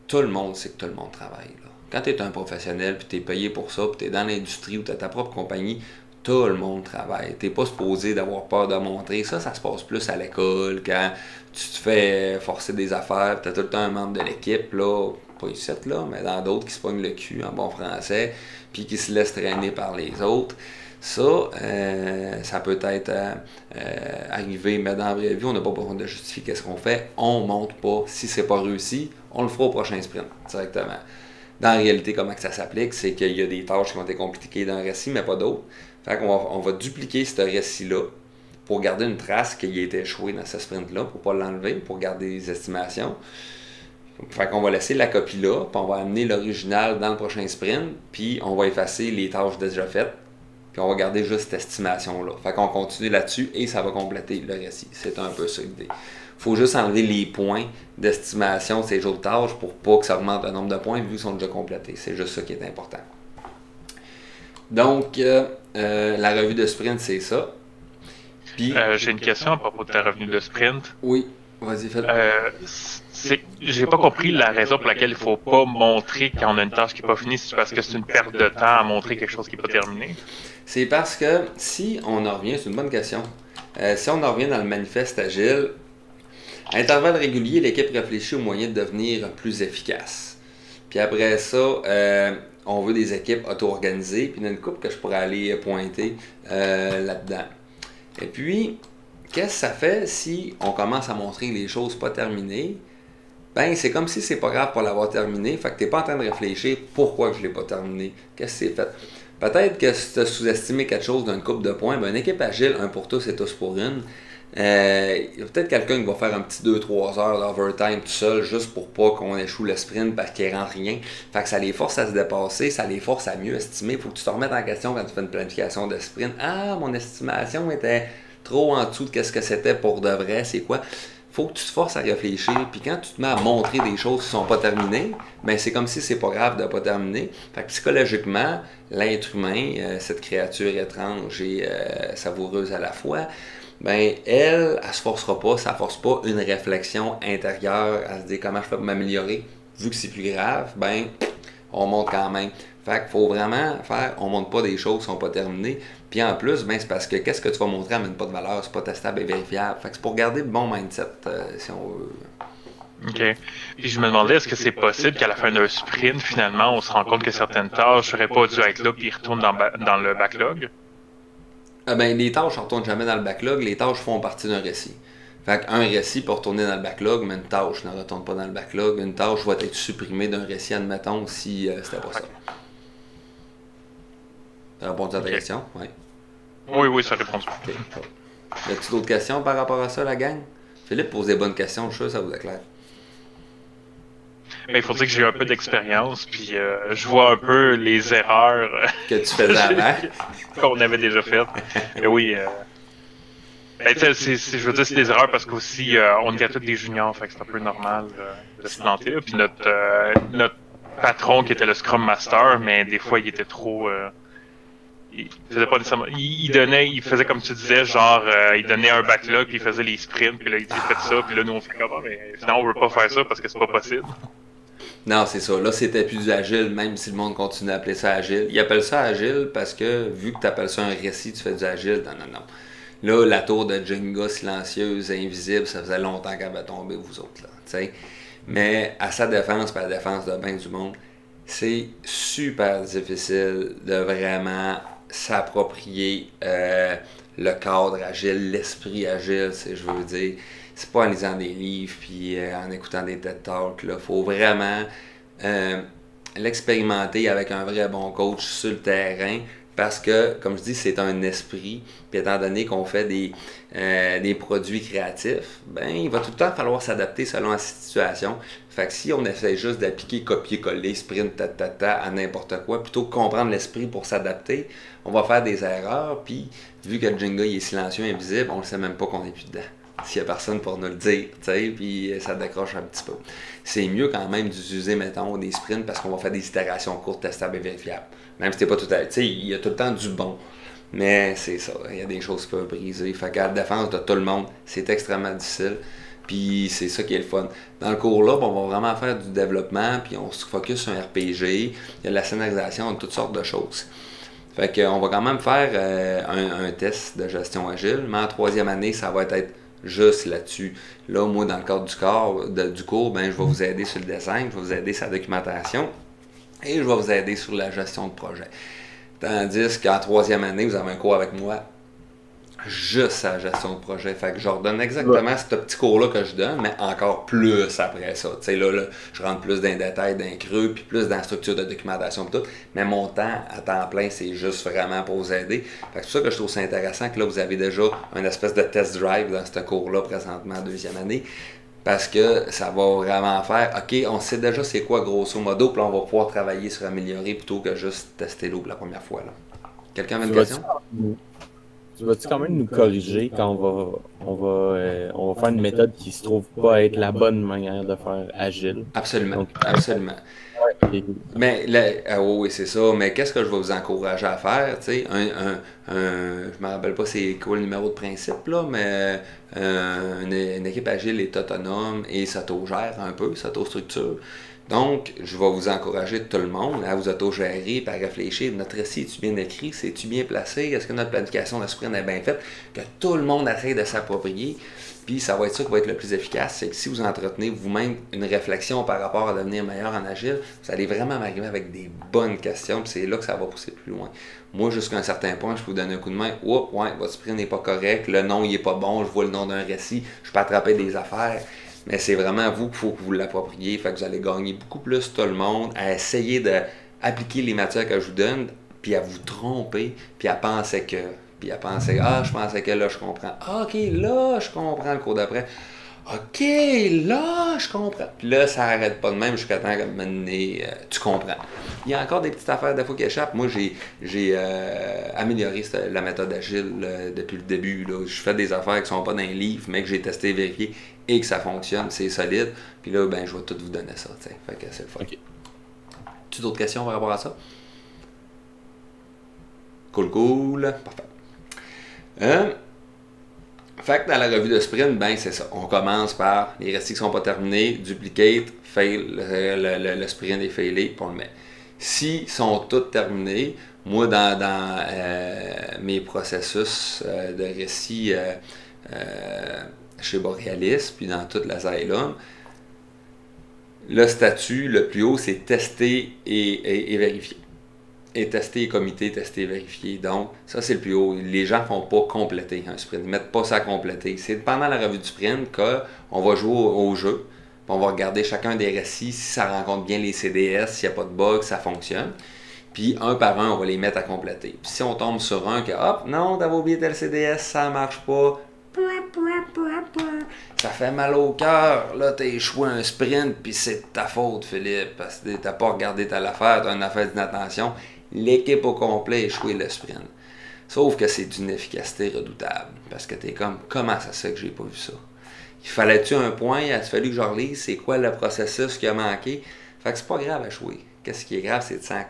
tout le monde sait que tout le monde travaille. Là. Quand tu es un professionnel, puis tu es payé pour ça, puis tu es dans l'industrie ou tu as ta propre compagnie, tout le monde travaille. Tu n'es pas supposé d'avoir peur de montrer. Ça se passe plus à l'école, quand tu te fais forcer des affaires, tu as tout le temps un membre de l'équipe, là, pas ici, là, mais dans d'autres qui se pognent le cul en bon français, puis qui se laissent traîner par les autres. Ça, ça peut être arrivé, mais dans la vraie vie, on n'a pas besoin de justifier qu'est-ce qu'on fait. On ne montre pas. Si c'est pas réussi, on le fera au prochain sprint, directement. Dans la réalité, comment que ça s'applique, c'est qu'il y a des tâches qui ont été compliquées dans le récit, mais pas d'autres. Fait qu'on va dupliquer ce récit-là pour garder une trace qu'il a été échoué dans ce sprint-là, pour ne pas l'enlever, pour garder les estimations. Fait qu'on va laisser la copie là, puis on va amener l'original dans le prochain sprint, puis on va effacer les tâches déjà faites, puis on va garder juste cette estimation-là. Fait qu'on continue là-dessus et ça va compléter le récit. C'est un peu ça l'idée. Faut juste enlever les points d'estimation de ces autres tâches pour pas que ça augmente le nombre de points vu qu'ils sont déjà complétés. C'est juste ça qui est important. Donc, la revue de sprint, c'est ça. Puis, j'ai une question à propos de ta revue de sprint. Oui, vas-y, fais-le. J'ai pas compris la raison pour laquelle il faut pas montrer quand on a une tâche qui n'est pas finie. C'est parce que c'est une perte de temps à montrer quelque chose qui n'est pas terminé? C'est parce que si on en revient, c'est une bonne question. Si on en revient dans le manifeste agile, à intervalles réguliers, l'équipe réfléchit aux moyens de devenir plus efficace. Puis après ça, on veut des équipes auto-organisées, puis il y a une couple que je pourrais aller pointer là-dedans. Et puis, qu'est-ce que ça fait si on commence à montrer les choses pas terminées? Ben, c'est comme si c'est pas grave pour l'avoir terminé, fait que t'es pas en train de réfléchir pourquoi je l'ai pas terminé, qu'est-ce que c'est fait. Peut-être que si tu as sous-estimé quelque chose d'une couple de points, ben une équipe agile, un pour tous et tous pour une, il y a peut-être quelqu'un qui va faire un petit 2-3 heures d'overtime tout seul juste pour pas qu'on échoue le sprint parce qu'il rentre rien. Fait que ça les force à se dépasser, ça les force à mieux estimer. Il faut que tu te remettes en question quand tu fais une planification de sprint. Ah, mon estimation était trop en dessous de ce que c'était pour de vrai, c'est quoi? Faut que tu te forces à réfléchir, puis quand tu te mets à montrer des choses qui sont pas terminées, ben c'est comme si c'est pas grave de pas terminer. Fait que psychologiquement, l'être humain, cette créature étrange et savoureuse à la fois, ben elle se forcera pas, ça force pas une réflexion intérieure à se dire comment je peux m'améliorer. Vu que c'est plus grave, ben on monte quand même. Fait qu'il faut vraiment faire, on montre pas des choses qui sont pas terminées. Puis en plus, ben c'est parce que qu'est-ce que tu vas montrer amène pas de valeur, c'est pas testable et vérifiable. Fait que c'est pour garder le bon mindset, si on veut. OK. Puis je me demandais, est-ce que c'est possible qu'à la fin d'un sprint, finalement, on se rend compte que certaines tâches n'auraient pas dû être là, puis ils retournent dans le backlog? Ben les tâches ne retournent jamais dans le backlog, les tâches font partie d'un récit. Fait qu'un récit peut retourner dans le backlog, mais une tâche ne retourne pas dans le backlog. Une tâche va être supprimée d'un récit, admettons, si c'était pas ça. T'as répondu à ta question? Oui. Oui, ça répond. Okay. Y a-t-il d'autres questions par rapport à ça, la gang? Philippe pose des bonnes questions, je suis sûr que ça vous éclaire. Mais il faut dire que j'ai un peu d'expérience, puis je vois un peu les erreurs que tu faisais avant. qu'on avait déjà faites. Mais oui, ben, je veux dire, c'est des erreurs parce qu'aussi, on était tous des juniors, fait que c'est un peu normal de se planter. Là. Puis notre patron, qui était le Scrum Master, mais des fois, il était trop... il faisait pas nécessairement... Il faisait comme tu disais, genre, il donnait un backlog, puis il faisait les sprints, puis là, il disait faites ça, puis là, nous, on fait comment? Mais finalement, on veut pas faire ça parce que c'est pas possible. Non, c'est ça. Là, c'était plus du agile, même si le monde continue à appeler ça agile. Ils appellent ça agile parce que, vu que tu appelles ça un récit, tu fais du agile. Non. Là, la tour de Jenga silencieuse, invisible, ça faisait longtemps qu'elle avait tombé, vous autres, là. T'sais. Mais à sa défense, par la défense de bien du monde, c'est super difficile de vraiment s'approprier le cadre agile, l'esprit agile, je veux dire. C'est pas en lisant des livres puis en écoutant des TED Talks. Il faut vraiment l'expérimenter avec un vrai bon coach sur le terrain parce que, comme je dis, c'est un esprit. Puis étant donné qu'on fait des produits créatifs, ben il va tout le temps falloir s'adapter selon la situation. Fait que si on essaie juste d'appliquer copier-coller, sprint, à n'importe quoi, plutôt que comprendre l'esprit pour s'adapter, on va faire des erreurs. Puis vu que le Jenga il est silencieux, invisible, on ne sait même pas qu'on est plus dedans. S'il n'y a personne pour nous le dire, tu sais, puis ça décroche un petit peu. C'est mieux quand même d'utiliser, mettons, des sprints parce qu'on va faire des itérations courtes, testables et vérifiables. Même si t'es pas tout à... Tu sais, il y a tout le temps du bon. Mais c'est ça, il y a des choses qui peuvent briser. Fait qu'à la défense de tout le monde, c'est extrêmement difficile. Puis c'est ça qui est le fun. Dans le cours-là, on va vraiment faire du développement, puis on se focus sur un RPG. Il y a de la scénarisation, toutes sortes de choses. Fait qu'on va quand même faire un test de gestion agile, mais en troisième année, ça va être juste là-dessus. Là, moi, dans le cadre du cours, ben, je vais vous aider sur le design, je vais vous aider sur la documentation et je vais vous aider sur la gestion de projet. Tandis qu'en troisième année, vous avez un cours avec moi juste à la gestion de projet. Fait que je redonne exactement ce petit cours-là que je donne, mais encore plus après ça. Tu sais, là, je rentre plus dans les détails, dans les creux, puis plus dans la structure de documentation et tout. Mais mon temps à temps plein, c'est juste vraiment pour vous aider. Fait que c'est pour ça que je trouve ça intéressant que là, vous avez déjà une espèce de test drive dans ce cours-là présentement en deuxième année. Parce que ça va vraiment faire, OK, on sait déjà c'est quoi grosso modo, puis là, on va pouvoir travailler sur améliorer plutôt que juste tester l'eau pour la première fois. Là. Quelqu'un a une question? Tu vas-tu quand même nous corriger quand on va faire une méthode qui se trouve pas être la bonne manière de faire agile? Absolument, Donc, absolument. Mais oui, c'est ça. Mais qu'est-ce que je vais vous encourager à faire? Je me rappelle pas c'est quoi le numéro de principe, là, mais une équipe agile est autonome et s'auto-gère un peu, s'auto-structure. Donc, je vais vous encourager tout le monde à vous autogérer et à réfléchir. Notre récit, est-tu bien écrit? C'est-tu bien placé? Est-ce que notre planification de sprint est bien faite? Que tout le monde essaie de s'approprier. Puis, ça va être ça qui va être le plus efficace. C'est que si vous entretenez vous-même une réflexion par rapport à devenir meilleur en agile, vous allez vraiment m'arriver avec des bonnes questions. Puis, c'est là que ça va pousser plus loin. Moi, jusqu'à un certain point, je peux vous donner un coup de main. Oups, ouais, votre sprint n'est pas correct. Le nom, il n'est pas bon. Je vois le nom d'un récit. Je peux attraper des affaires. Mais c'est vraiment vous qu'il faut que vous l'appropriez. Fait que vous allez gagner beaucoup plus tout le monde à essayer d'appliquer les matières que je vous donne, puis à vous tromper, puis à penser que. Puis à penser, ah, je pensais que là, je comprends. Ah, ok, là, je comprends le cours d'après. Ok, là, je comprends. Puis là, ça n'arrête pas de même jusqu'à temps que maintenant, tu comprends. Il y a encore des petites affaires des fois qui échappent. Moi, j'ai amélioré la méthode agile depuis le début. Là. Je fais des affaires qui ne sont pas dans les livres, mais que j'ai testé, vérifié et que ça fonctionne, c'est solide. Puis là, ben, je vais tout vous donner ça. T'sais. Fait que c'est le fun. Okay. Tu as d'autres questions par rapport à ça? Cool. Parfait. Fait que dans la revue de sprint, ben c'est ça. On commence par les récits qui ne sont pas terminés, duplicate, fail, le sprint est failé, puis on le met. S'ils sont tous terminés, moi dans mes processus de récits chez Borealis, puis dans toute la Xylem, le statut le plus haut, c'est tester et vérifier. Et tester et comité, tester et vérifier. Donc, ça, c'est le plus haut. Les gens ne font pas compléter un sprint. Ils ne mettent pas ça à compléter. C'est pendant la revue du sprint qu'on va jouer au jeu. Puis on va regarder chacun des récits, si ça rencontre bien les CDS, s'il n'y a pas de bug, ça fonctionne. Puis, un par un, on va les mettre à compléter. Puis si on tombe sur un que, hop, non, t'avais oublié tel CDS, ça ne marche pas. Ça fait mal au cœur. Là, t'as échoué un sprint, puis c'est de ta faute, Philippe, parce que t'as pas regardé telle affaire, t'as une affaire d'inattention. L'équipe au complet a échoué le sprint. Sauf que c'est d'une efficacité redoutable. Parce que t'es comme, comment ça se fait que j'ai pas vu ça? Il fallait-tu un point? Il a fallu que je relise c'est quoi le processus qui a manqué? Fait que c'est pas grave à échouer. Qu'est-ce qui est grave, c'est de s'en...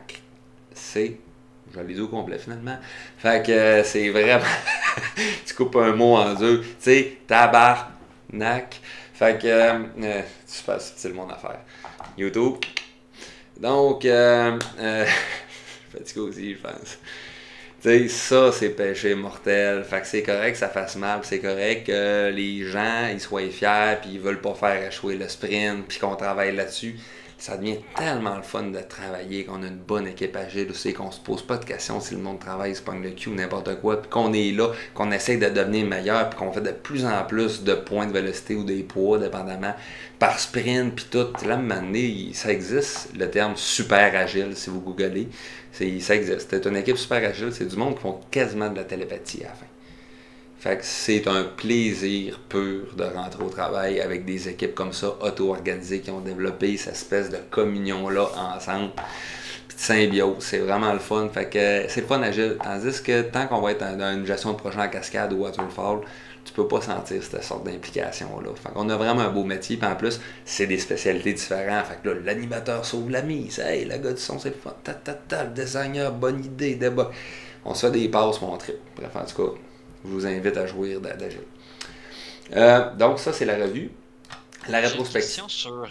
Je l'ai dit au complet finalement. Fait que c'est vraiment... tu coupes un mot en deux. Tu sais, tabarnak. Fait que... c'est super subtil mon affaire. YouTube. Donc... fatigué aussi, je pense. Tu sais, ça, c'est péché mortel. Fait que c'est correct que ça fasse mal, c'est correct que les gens, ils soient fiers, puis ils veulent pas faire échouer le sprint, puis qu'on travaille là-dessus. Ça devient tellement le fun de travailler, qu'on a une bonne équipe agile aussi, qu'on se pose pas de questions si le monde travaille, se pogne le cul ou n'importe quoi, puis qu'on est là, qu'on essaie de devenir meilleur, puis qu'on fait de plus en plus de points de vélocité ou des poids, dépendamment, par sprint, puis tout. Là, à un moment donné, ça existe, le terme super agile, si vous googlez. Ça existe. C'est une équipe super agile, c'est du monde qui font quasiment de la télépathie à la fin. Fait que c'est un plaisir pur de rentrer au travail avec des équipes comme ça, auto-organisées, qui ont développé cette espèce de communion-là ensemble, puis de symbiose. C'est vraiment le fun. Fait que c'est le fun agile. Tandis que tant qu'on va être dans une gestion de projet en cascade ou waterfall, tu peux pas sentir cette sorte d'implication-là. Fait qu'on a vraiment un beau métier, puis en plus, c'est des spécialités différentes. Fait que là, l'animateur sauve la mise. Hey, le gars du son, c'est le fun. Le designer, bonne idée, débat. On se fait des passes, mon trip. Bref, en tout cas, je vous invite à jouir d'agile. Donc, ça, c'est la revue. La rétrospective. J'ai une question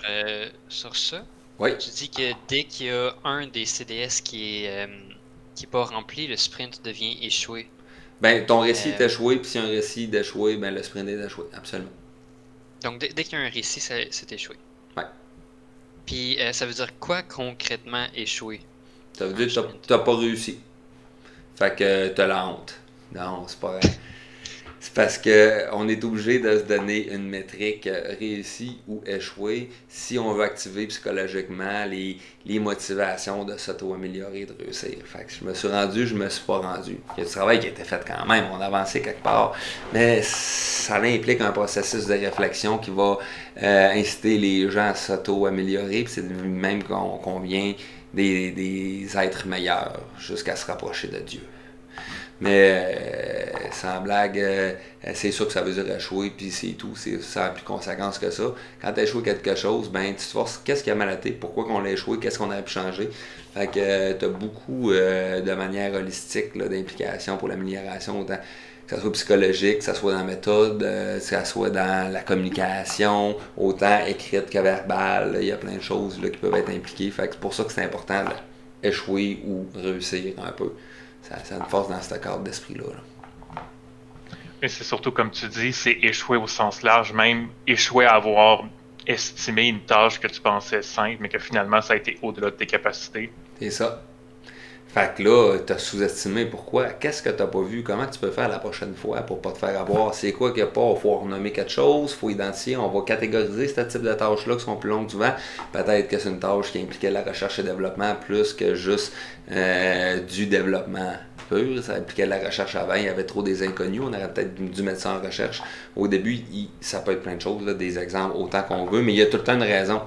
sur ça. Oui. Tu dis que dès qu'il y a un des CDS qui est pas rempli, le sprint devient échoué. Ben, ton récit est échoué, puis si un récit est échoué, ben le sprint est échoué, absolument. Donc, dès qu'il y a un récit, c'est échoué. Ouais. Puis, ça veut dire quoi concrètement échoué? Ça veut dire que t'as pas réussi. Fait que t'as la honte. Non, c'est pas vrai. C'est parce qu'on est obligé de se donner une métrique réussie ou échouée si on veut activer psychologiquement les motivations de s'auto-améliorer, de réussir. Fait que je me suis rendu, je me suis pas rendu. Il y a du travail qui a été fait quand même, on a avancé quelque part, mais ça implique un processus de réflexion qui va inciter les gens à s'auto-améliorer, puis c'est même qu'on vient des êtres meilleurs jusqu'à se rapprocher de Dieu. Mais sans blague, c'est sûr que ça veut dire échouer, puis c'est tout, ça n'a plus de conséquences que ça. Quand tu as échoué quelque chose, ben tu te forces, qu'est-ce qui a mal été, pourquoi qu'on l'a échoué, qu'est-ce qu'on aurait pu changer. Fait que tu as beaucoup de manière holistique là, d'implication pour l'amélioration, autant que ce soit psychologique, que ce soit dans la méthode, que ce soit dans la communication, autant écrite que verbale. Il y a plein de choses là, qui peuvent être impliquées. Fait que c'est pour ça que c'est important d'échouer ou réussir un peu. Ça nous force dans ce cadre d'esprit-là. Là. Mais c'est surtout, comme tu dis, c'est échouer au sens large, même échouer à avoir estimé une tâche que tu pensais simple, mais que finalement ça a été au-delà de tes capacités. C'est ça. Fait que là, t'as sous-estimé pourquoi? Qu'est-ce que t'as pas vu? Comment tu peux faire la prochaine fois pour pas te faire avoir? C'est quoi qu'il n'y a pas? Il faut renommer quelque chose, il faut identifier, on va catégoriser ce type de tâches-là qui sont plus longues souvent. Peut-être que c'est une tâche qui impliquait la recherche et développement plus que juste du développement pur. Ça impliquait la recherche avant, il y avait trop des inconnus, on aurait peut-être dû mettre ça en recherche. Au début, ça peut être plein de choses, là, des exemples autant qu'on veut, mais il y a tout le temps une raison.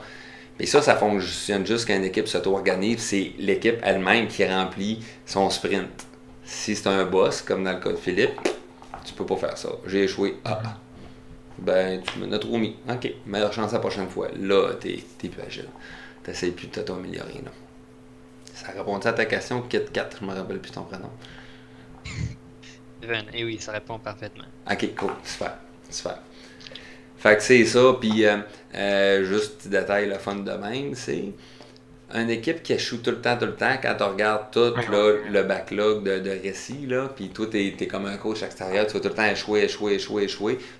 Et ça fonctionne juste quand une équipe s'auto-organise, c'est l'équipe elle-même qui remplit son sprint. Si c'est un boss, comme dans le cas de Philippe, tu peux pas faire ça. J'ai échoué. Ah, ben tu m'en as trop mis. Ok, meilleure chance la prochaine fois. Là, t'es plus agile. T'essayes plus de t'auto-améliorer. Là. Ça répond à ta question, Kit 4, je me rappelle plus ton prénom. Evan, eh oui, ça répond parfaitement. Ok, cool, super. Fait que c'est ça, puis juste petit détail, le fun de même, c'est une équipe qui échoue tout le temps, quand tu regardes tout là, le backlog de récits, là, puis toi, t'es comme un coach extérieur, tu vas tout le temps échouer.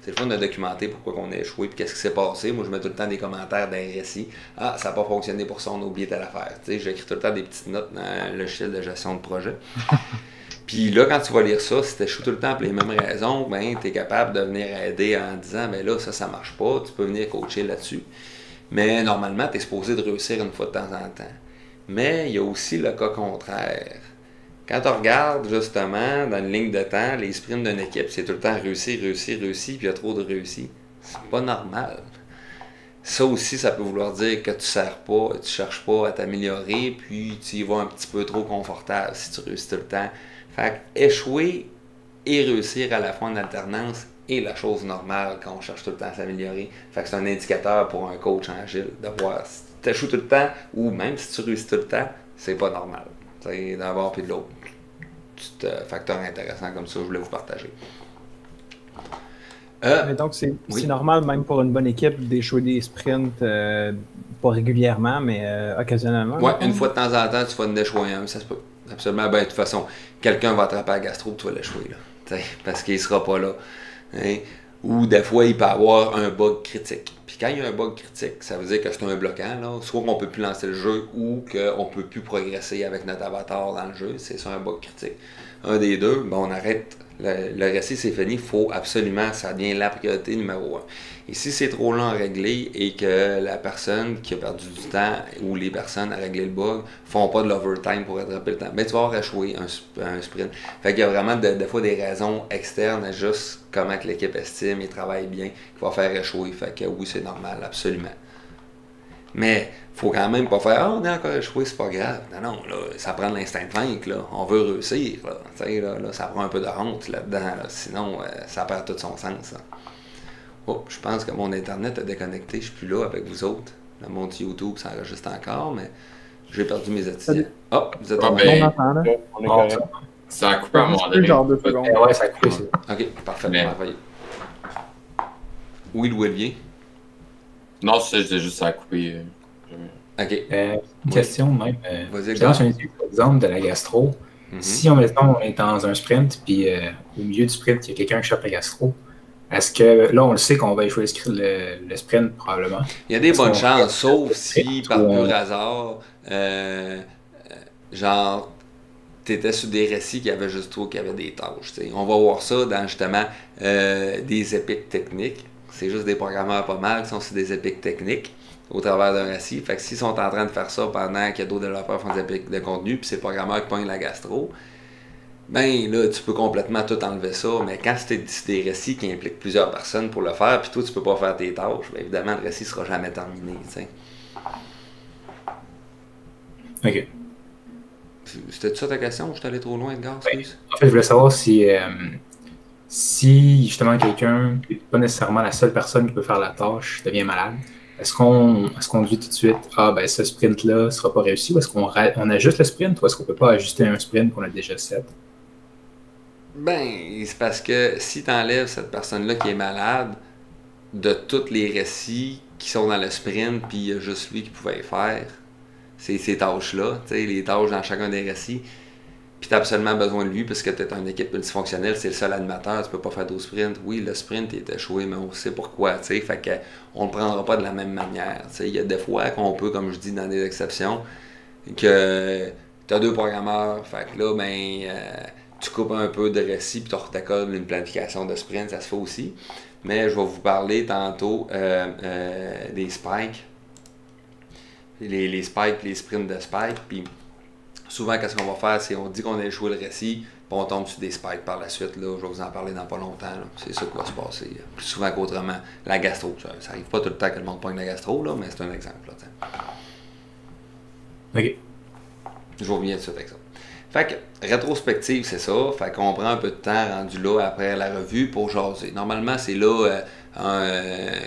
C'est le fun de documenter pourquoi on a échoué, puis qu'est-ce qui s'est passé. Moi, je mets tout le temps des commentaires d'un récit. Ah, ça n'a pas fonctionné pour ça, on a oublié telle affaire. Tu sais, j'écris tout le temps des petites notes dans le logiciel de gestion de projet. Puis là, quand tu vas lire ça, si tu échoues tout le temps pour les mêmes raisons, ben, tu es capable de venir aider en disant, ben là, ça marche pas, tu peux venir coacher là-dessus. Mais normalement, tu es supposé de réussir une fois de temps en temps. Mais il y a aussi le cas contraire. Quand tu regardes justement dans une ligne de temps, les sprints d'une équipe, c'est tout le temps réussir, puis il y a trop de réussite. C'est pas normal. Ça aussi, ça peut vouloir dire que tu cherches pas à t'améliorer, puis tu y vas un petit peu trop confortable si tu réussis tout le temps. Fait qu'échouer et réussir à la fois en alternance est la chose normale quand on cherche tout le temps à s'améliorer. Fait que c'est un indicateur pour un coach en agile de voir si tu échoues tout le temps ou même si tu réussis tout le temps, c'est pas normal. C'est d'un bord puis de l'autre. C'est un facteur intéressant comme ça, je voulais vous partager. Mais donc, c'est normal, même pour une bonne équipe, d'échouer des sprints, pas régulièrement, mais occasionnellement. Ouais, une fois de temps en temps, tu vas en échouer un, ça se peut. Absolument. Ben, de toute façon, quelqu'un va attraper la gastro, tu vas l'échouer, là. Parce qu'il sera pas là. Hein? Ou des fois, il peut avoir un bug critique. Puis quand il y a un bug critique, ça veut dire que c'est un bloquant, là. Soit qu'on peut plus lancer le jeu ou qu'on peut plus progresser avec notre avatar dans le jeu. C'est ça un bug critique. Un des deux, ben, on arrête. Le récit, c'est fini. Il faut absolument, ça devient la priorité numéro 1. Et si c'est trop long à régler et que la personne qui a perdu du temps ou les personnes à régler le bug font pas de l'overtime pour rattraper le temps, ben tu vas avoir échoué un sprint. Fait qu'il y a vraiment des fois des raisons externes à juste comment que l'équipe estime et travaille bien qui va faire échouer. Fait que oui, c'est normal, absolument. Mais faut quand même pas faire on est encore échoué, c'est pas grave. Non, là, ça prend de l'instinct de vaincre, là. On veut réussir. Là, ça prend un peu de honte là-dedans. Là. Sinon, ça perd tout son sens. Là. Oh, je pense que mon internet a déconnecté, je suis plus là avec vous autres. Le monde YouTube s'enregistre encore, mais j'ai perdu mes étudiants. Oh, vous êtes en ben, On est correct. Ça a coupé à un moment donné. Genre 2 secondes. Ouais, ça a coupé, c'est OK, parfait, Mais- merveilleux. Oui, Louis-Olivier? Non, c'est juste ça a coupé. OK. Une question même. Vas-y, Je lance un exemple de la gastro. Mhm. Si on est dans un sprint, puis au milieu du sprint, il y a quelqu'un qui chope la gastro, est-ce que là, on le sait qu'on va échouer le sprint probablement? Il y a des bonnes Est-ce qu'on- chances, sauf si, par ou- pur hasard, genre, t'étais sur des récits qui avaient juste toi qui avaient des tâches. T'sais. On va voir ça dans justement des épiques techniques. C'est juste des programmeurs pas mal qui sont sur des épiques techniques au travers d'un récit. Fait que s'ils sont en train de faire ça pendant qu'il y a d'autres développeurs qui font des épiques de contenu, puis c'est le programmeur qui pogne la gastro, ben là, tu peux complètement tout enlever ça, mais quand c'est des récits qui impliquent plusieurs personnes pour le faire, puis toi, tu peux pas faire tes tâches, ben évidemment, le récit sera jamais terminé, tu sais. OK. C'était ça ta question ou je suis allé trop loin, Edgar? Excuse? En fait, je voulais savoir si justement quelqu'un, qui n'est pas nécessairement la seule personne qui peut faire la tâche, devient malade, est-ce qu'on dit tout de suite, ah ben ce sprint-là ne sera pas réussi, ou est-ce qu'on ajuste le sprint, ou est-ce qu'on ne peut pas ajuster un sprint qu'on a déjà set? Ben, c'est parce que si tu enlèves cette personne-là qui est malade de tous les récits qui sont dans le sprint, puis il y a juste lui qui pouvait les faire, ces tâches-là, les tâches dans chacun des récits, puis tu as absolument besoin de lui parce que tu es une équipe multifonctionnelle, c'est le seul animateur, tu peux pas faire 12 sprints. Oui, le sprint est échoué, mais on sait pourquoi, fait que on le prendra pas de la même manière. Il y a des fois qu'on peut, comme je dis dans des exceptions, que tu as 2 programmeurs, fait que là, tu coupes un peu de récit puis tu t'accordes une planification de sprint, ça se fait aussi. Mais je vais vous parler tantôt des spikes. Les spikes, les sprints de spikes, puis souvent, qu'est-ce qu'on va faire, c'est on dit qu'on a échoué le récit, puis on tombe sur des spikes par la suite. Là, je vais vous en parler dans pas longtemps. C'est ça qui va se passer. Plus souvent qu'autrement. La gastro, ça arrive pas tout le temps que le monde pogne la gastro, là, mais c'est un exemple. Là, OK. Je vous reviens de cet exemple. Fait que, rétrospective, c'est ça. Fait qu'on prend un peu de temps rendu là après la revue pour jaser. Normalement, c'est là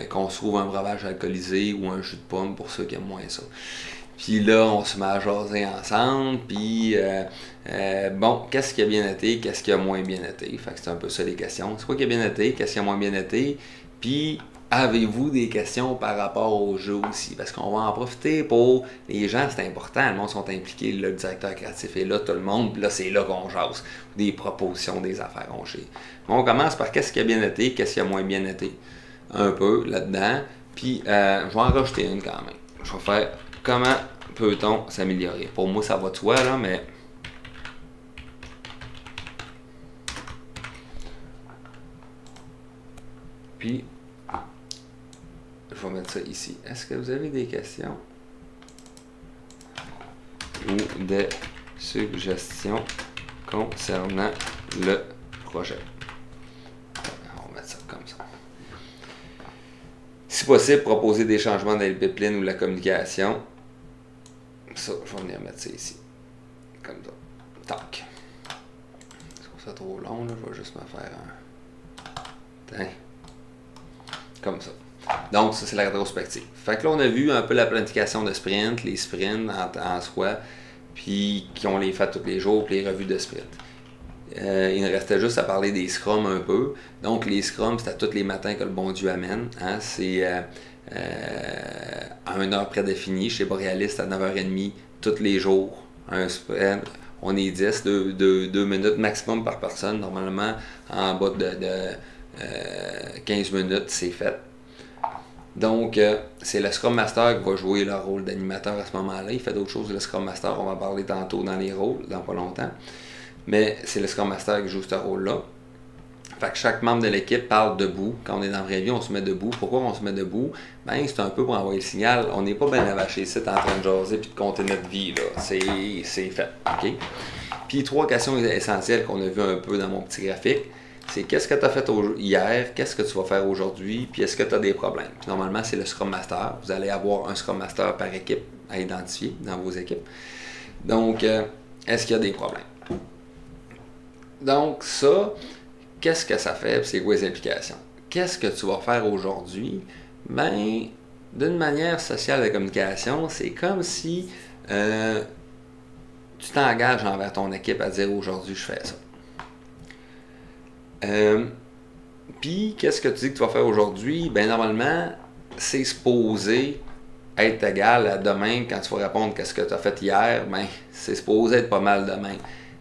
qu'on se trouve un breuvage alcoolisé ou un jus de pomme pour ceux qui aiment moins ça. Puis là, on se met à jaser ensemble, puis bon, qu'est-ce qui a bien été, qu'est-ce qui a moins bien été? Fait que c'est un peu ça les questions. C'est quoi qui a bien été, qu'est-ce qui a moins bien été? Puis, avez-vous des questions par rapport au jeu aussi? Parce qu'on va en profiter pour... Les gens, c'est important, le monde sont impliqués, là, le directeur créatif est là, tout le monde, puis là, c'est là qu'on jase. Des propositions, des affaires, on gère. On commence par qu'est-ce qui a bien été, qu'est-ce qui a moins bien été? Un peu là-dedans, puis je vais en rajouter une quand même. Je vais faire... Comment peut-on s'améliorer? Pour moi, ça va de soi, là, mais... Puis, je vais mettre ça ici. Est-ce que vous avez des questions? Ou des suggestions concernant le projet? On va mettre ça comme ça. Si possible, proposer des changements dans les pipelines ou la communication. Ça, je vais venir mettre ça ici. Comme ça. Tac. Je trouve ça trop long, là. Je vais juste me faire un... Tiens. Comme ça. Donc, ça, c'est la rétrospective. Fait que là, on a vu un peu la planification de sprint, les sprints en soi, puis qu'on les fait tous les jours, puis les revues de sprint. Il nous restait juste à parler des scrums un peu. Donc, les scrums, c'est à tous les matins que le bon Dieu amène. Hein? C'est à 1 heure prédéfinie. Chez Borealis, à 9h30, tous les jours. Un sprint. On est 10, 2 minutes maximum par personne. Normalement, en bas de 15 minutes, c'est fait. Donc, c'est le Scrum Master qui va jouer le rôle d'animateur à ce moment-là. Il fait d'autres choses, le Scrum Master. On va en parler tantôt dans les rôles, dans pas longtemps. Mais c'est le Scrum Master qui joue ce rôle-là. Fait que chaque membre de l'équipe parle debout. Quand on est dans la vraie vie, on se met debout. Pourquoi on se met debout? Ben, c'est un peu pour envoyer le signal. On n'est pas bien avaché ici en train de jaser et de compter notre vie. Là. C'est fait. OK? Puis 3 questions essentielles qu'on a vues un peu dans mon petit graphique. C'est qu'est-ce que tu as fait hier, qu'est-ce que tu vas faire aujourd'hui, puis est-ce que tu as des problèmes. Puis normalement, c'est le Scrum Master. Vous allez avoir un Scrum Master par équipe à identifier dans vos équipes. Donc, est-ce qu'il y a des problèmes? Donc, ça, qu'est-ce que ça fait, c'est quoi les implications? Qu'est-ce que tu vas faire aujourd'hui? Ben, d'une manière sociale de communication, c'est comme si tu t'engages envers ton équipe à dire aujourd'hui, je fais ça. Puis, qu'est-ce que tu dis que tu vas faire aujourd'hui? Ben, normalement, c'est supposé être égal à demain quand tu vas répondre qu'est-ce que tu as fait hier. Ben, c'est supposé être pas mal demain.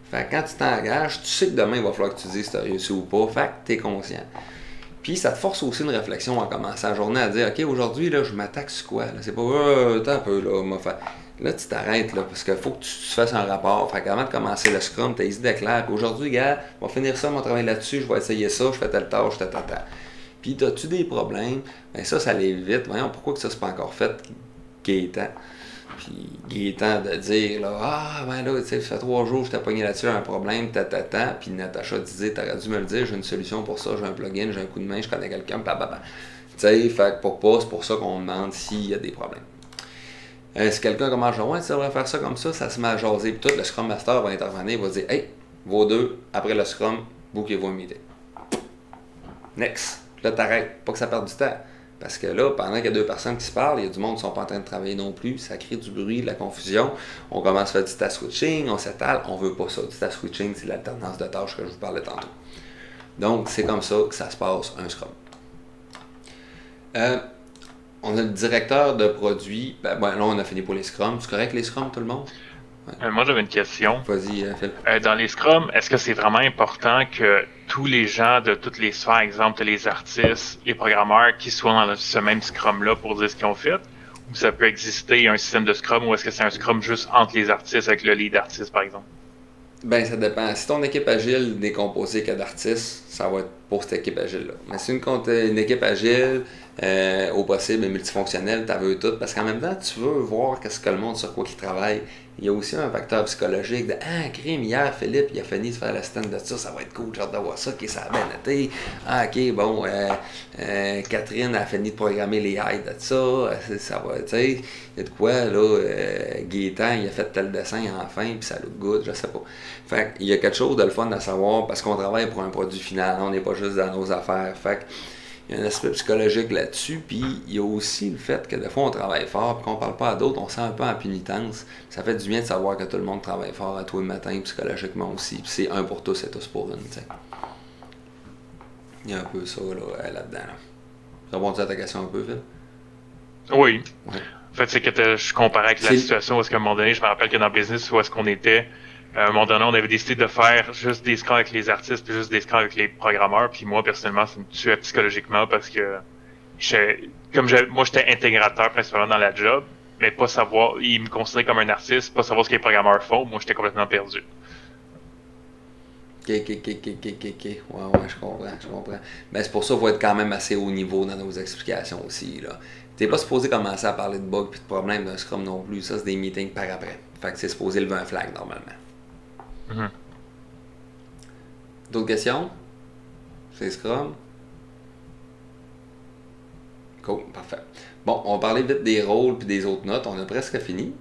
Fait que quand tu t'engages, tu sais que demain, il va falloir que tu dises si tu as réussi ou pas. Fait que tu es conscient. Puis, ça te force aussi une réflexion en commençant la journée à dire, OK, aujourd'hui, là, je m'attaque sur quoi? Là? C'est pas, attends un peu, là, m'a fait. Là, tu t'arrêtes, là, parce qu'il faut que tu fasses un rapport. Fait qu'avant de commencer le scrum, tu as les idées claires. Puis aujourd'hui, gars, on va finir ça, mon travail là-dessus, je vais essayer ça, je fais telle tâche, tata. Puis, as-tu des problèmes? Ben ça allait vite. Voyons, pourquoi que ça, c'est pas encore fait? Gaétan. Puis, Gaétan de dire, là, ah, ben là, tu sais, ça fait 3 jours, je t'ai pogné là-dessus, un problème, tata. Puis, Natacha disait, t'aurais dû me le dire, j'ai une solution pour ça, j'ai un plugin, j'ai un coup de main, je connais quelqu'un, blablabla. Tu sais, fait que pour pas, c'est pour ça qu'on demande s'il y a des problèmes. Si quelqu'un commence à dire, tu devrais faire ça comme ça se met à jaser. Puis tout, le Scrum Master va intervenir, il va dire, hey, vos deux, après le Scrum, bouquez-vous un meeting. Next. Là, t'arrêtes. Pas que ça perde du temps. Parce que là, pendant qu'il y a deux personnes qui se parlent, il y a du monde qui ne sont pas en train de travailler non plus, ça crée du bruit, de la confusion, on commence à faire du task switching, on s'étale, on veut pas ça. Du task switching, c'est l'alternance de tâches que je vous parlais tantôt. Donc, c'est comme ça que ça se passe, un Scrum. On a le directeur de produit. Là, on a fini pour les Scrum. C'est correct, les Scrum, tout le monde? Ouais. Moi, j'avais une question. Vas-y, Phil. Dans les Scrum, est-ce que c'est vraiment important que tous les gens de toutes les sphères, exemple les artistes, les programmeurs, qui soient dans ce même Scrum-là pour dire ce qu'ils ont fait? Ou ça peut exister un système de Scrum, ou est-ce que c'est un Scrum juste entre les artistes avec le lead artiste, par exemple? Ben, ça dépend. Si ton équipe agile n'est composée que d'artistes, ça va être pour cette équipe agile-là. Mais si une équipe agile, au possible multifonctionnelle, tu veux tout, parce qu'en même temps, tu veux voir qu'est-ce que le monde sur quoi il travaille. Il y a aussi un facteur psychologique de crime, hier, Philippe, il a fini de faire la stand de ça va être cool, j'ai hâte de voir ça, ça a bien été. Ok, bon, Catherine a fini de programmer les highs de ça va, tu sais, il y a de quoi, là, Gaétan, il a fait tel dessin enfin, puis ça look good, je sais pas. Fait qu'il y a quelque chose de le fun à savoir, parce qu'on travaille pour un produit final, on n'est pas juste dans nos affaires, fait il y a un aspect psychologique là-dessus, puis il y a aussi le fait que des fois on travaille fort, puis qu'on parle pas à d'autres, on se sent un peu en pénitence. Ça fait du bien de savoir que tout le monde travaille fort à tous les matins, psychologiquement aussi, puis c'est un pour tous et tous pour une, tu sais. Il y a un peu ça là-dedans. Là. Ça répond à ta question un peu, Phil? Oui. Ouais. En fait, c'est que je comparais avec la situation où est-ce qu'à un moment donné, je me rappelle que dans le business, où est-ce qu'on était, à un moment donné, on avait décidé de faire juste des scrums avec les artistes puis juste des scrums avec les programmeurs. Puis moi, personnellement, ça me tuait psychologiquement parce que moi, j'étais intégrateur principalement dans la job, mais pas savoir, ils me considéraient comme un artiste, pas savoir ce que les programmeurs font. Moi, j'étais complètement perdu. Ok. Ouais, je comprends. Mais c'est pour ça qu'il faut être quand même assez haut niveau dans nos explications aussi, là. T'es pas supposé commencer à parler de bugs et de problèmes d'un Scrum non plus. Ça, c'est des meetings par après. Fait que c'est supposé lever un flag normalement. Mm-hmm. D'autres questions? C'est Scrum? Cool, parfait. Bon, on va parler vite des rôles et des autres notes. On a presque fini.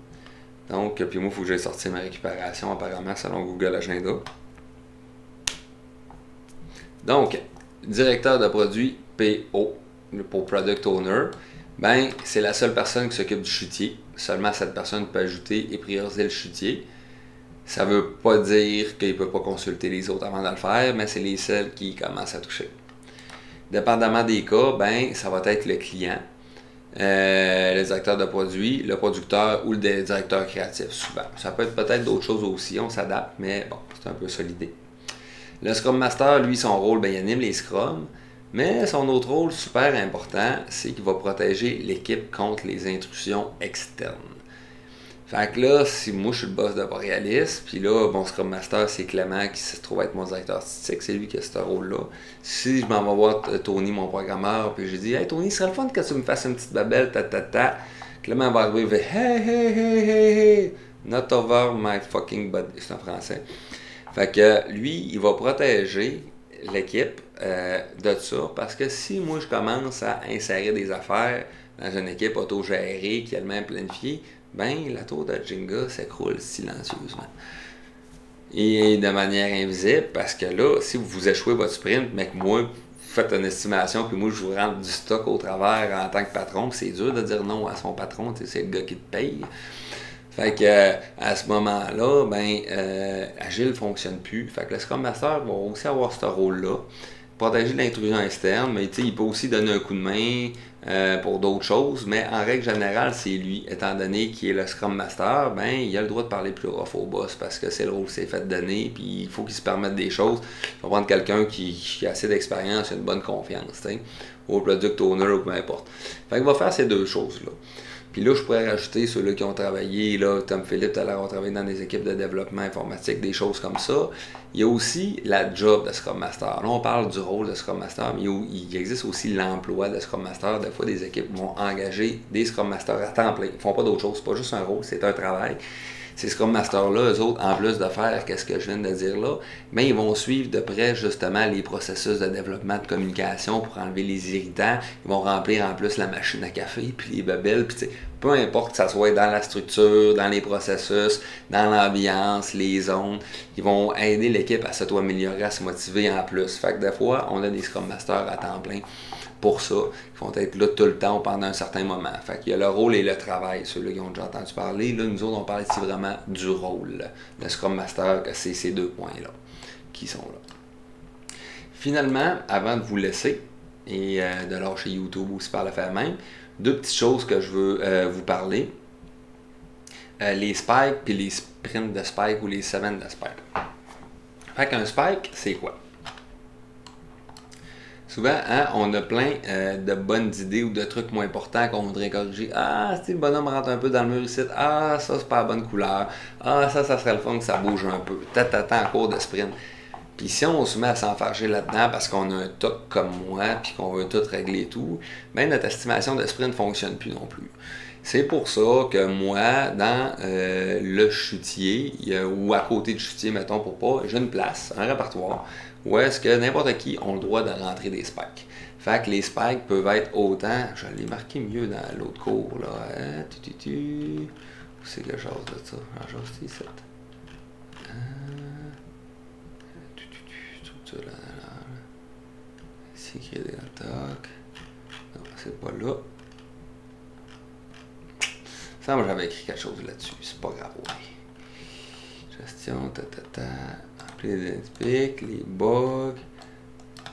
Donc, puis moi, il faut que j'aille sortir ma récupération apparemment selon Google Agenda. Donc, directeur de produit PO pour Product Owner, ben, c'est la seule personne qui s'occupe du chutier. Seulement cette personne peut ajouter et prioriser le chutier. Ça ne veut pas dire qu'il ne peut pas consulter les autres avant de le faire, mais c'est les seuls qui commencent à toucher. Dépendamment des cas, ben, ça va être le client, le directeur de produit, le producteur ou le directeur créatif, souvent. Ça peut être peut-être d'autres choses aussi, on s'adapte, mais bon, c'est un peu ça l'idée. Le Scrum Master, lui, son rôle, ben, il anime les Scrums, mais son autre rôle super important, c'est qu'il va protéger l'équipe contre les intrusions externes. Fait que là, si moi je suis le boss de Borealis, puis là, mon Scrum Master, c'est Clément qui se trouve être mon directeur artistique, c'est lui qui a ce rôle-là. Si je m'en vais voir Tony, mon programmeur, puis je dis Hey Tony, ce serait le fun que tu me fasses une petite babelle, Clément va arriver et va Hey, not over my fucking body. C'est en français. Fait que lui, il va protéger l'équipe de ça, parce que si moi je commence à insérer des affaires dans une équipe autogérée qui est elle-même planifiée, ben la tour de Jenga s'écroule silencieusement. Et de manière invisible, parce que là, si vous échouez votre sprint, mais que moi, vous faites une estimation, puis moi je vous rentre du stock au travers en tant que patron, c'est dur de dire non à son patron, c'est le gars qui te paye. Fait que à ce moment-là, ben Agile fonctionne plus. Fait que le Scrum Master va aussi avoir ce rôle-là. Protéger l'intrusion externe, mais il peut aussi donner un coup de main pour d'autres choses, mais en règle générale, c'est lui. Étant donné qu'il est le Scrum Master, ben il a le droit de parler plus rough au boss parce que c'est le rôle qui s'est fait donner, puis il faut qu'il se permette des choses. Il va prendre quelqu'un qui a assez d'expérience, une bonne confiance, au product owner ou peu importe. Fait qu'il va faire ces deux choses-là. Puis là, je pourrais rajouter ceux-là qui ont travaillé, là, Tom Philippe, tout à l'heure, ont travaillé dans des équipes de développement informatique, des choses comme ça. Il y a aussi la job de Scrum Master. Là, on parle du rôle de Scrum Master, mais il existe aussi l'emploi de Scrum Master. Des fois, des équipes vont engager des Scrum Masters à temps plein. Ils ne font pas d'autre chose, c'est pas juste un rôle, c'est un travail. Ces Scrum Masters-là, eux autres, en plus de faire qu'est-ce que je viens de dire là, mais ils vont suivre de près justement les processus de développement de communication pour enlever les irritants. Ils vont remplir en plus la machine à café, puis les babelles, puis peu importe que ça soit dans la structure, dans les processus, dans l'ambiance, les zones, ils vont aider l'équipe à s'auto-améliorer, à se motiver en plus. Fait que des fois, on a des Scrum Masters à temps plein pour ça, qui vont être là tout le temps pendant un certain moment. Fait qu'il y a le rôle et le travail, ceux-là qui ont déjà entendu parler. Là, nous autres, on parle ici vraiment du rôle. Le Scrum Master, c'est ces 2 points-là qui sont là. Finalement, avant de vous laisser et de lâcher YouTube aussi par le faire même, 2 petites choses que je veux vous parler. Les spikes puis les sprints de spike ou les semaines de spike. Fait qu'un spike, c'est quoi? Souvent, hein, on a plein de bonnes idées ou de trucs moins importants qu'on voudrait corriger. Ah, si le bonhomme rentre un peu dans le mur ici. Ah, ça, c'est pas la bonne couleur. Ah, ça serait le fun que ça bouge un peu. En cours de sprint. Puis si on se met à s'enfarger là-dedans parce qu'on a un toc comme moi puis qu'on veut tout régler et tout, ben notre estimation de sprint ne fonctionne plus non plus. C'est pour ça que moi, dans le chutier, ou à côté du chutier, mettons, pour pas, j'ai une place, un répertoire, où est-ce que n'importe qui a le droit de rentrer des spikes. Fait que les spikes peuvent être autant, je l'ai marqué mieux dans l'autre cours, là, c'est quelque chose de ça, genre c'est ici. Ici, créer des attaques. Non, c'est pas là. Ça, moi, j'avais écrit quelque chose là-dessus. C'est pas grave, ouais. Gestion, Remplir les identifiques, les bugs.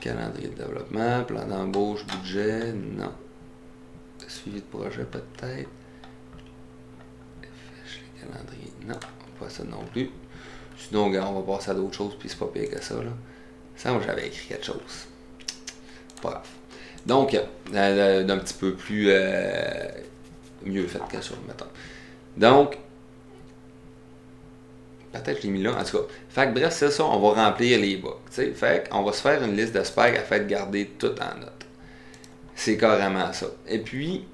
Calendrier de développement, plan d'embauche, budget, non. Suivi de projet, peut-être. Fiche, les calendriers, non. Pas ça non plus. Sinon, on va passer à d'autres choses, puis c'est pas pire que ça, là. Ça, moi, j'avais écrit quelque chose. Pas grave. Donc, d'un petit peu plus mieux fait que ça, mettons. Donc, peut-être que je l'ai mis là, en tout cas. Fait que bref, c'est ça, on va remplir les bugs. T'sais. Fait qu'on va se faire une liste de spikes afin de garder tout en note. C'est carrément ça. Et puis,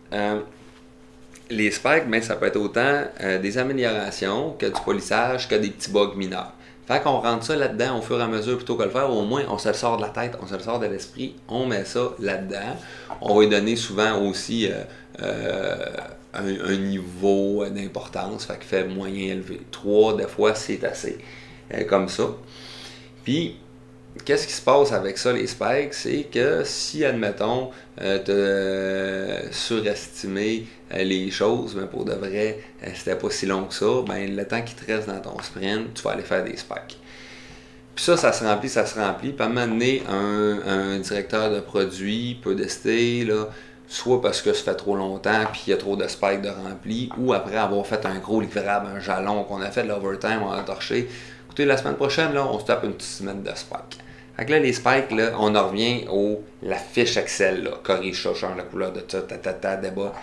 les spikes, ben, ça peut être autant des améliorations que du polissage, que des petits bugs mineurs. Fait qu'on rentre ça là-dedans au fur et à mesure plutôt que le faire. Au moins, on se le sort de la tête, on se le sort de l'esprit, on met ça là-dedans. On va lui donner souvent aussi un niveau d'importance, fait qu'il fait moyen élevé. 3, des fois, c'est assez. Comme ça. Puis, qu'est-ce qui se passe avec ça, les spikes? C'est que si, admettons, tu as surestimé les choses, ben pour de vrai, c'était pas si long que ça, ben le temps qui te reste dans ton sprint, tu vas aller faire des spikes. Puis ça se remplit. Puis à un moment donné, un directeur de produit peut décider, là, soit parce que ça fait trop longtemps puis il y a trop de spikes de rempli, ou après avoir fait un gros livrable, un jalon, qu'on a fait de l'overtime, on a torché. Écoutez, la semaine prochaine, là, on se tape une petite semaine de spikes. Fait que là, les spikes, là, on en revient la fiche Excel, là. Corrige ça, change la couleur de ça, débat.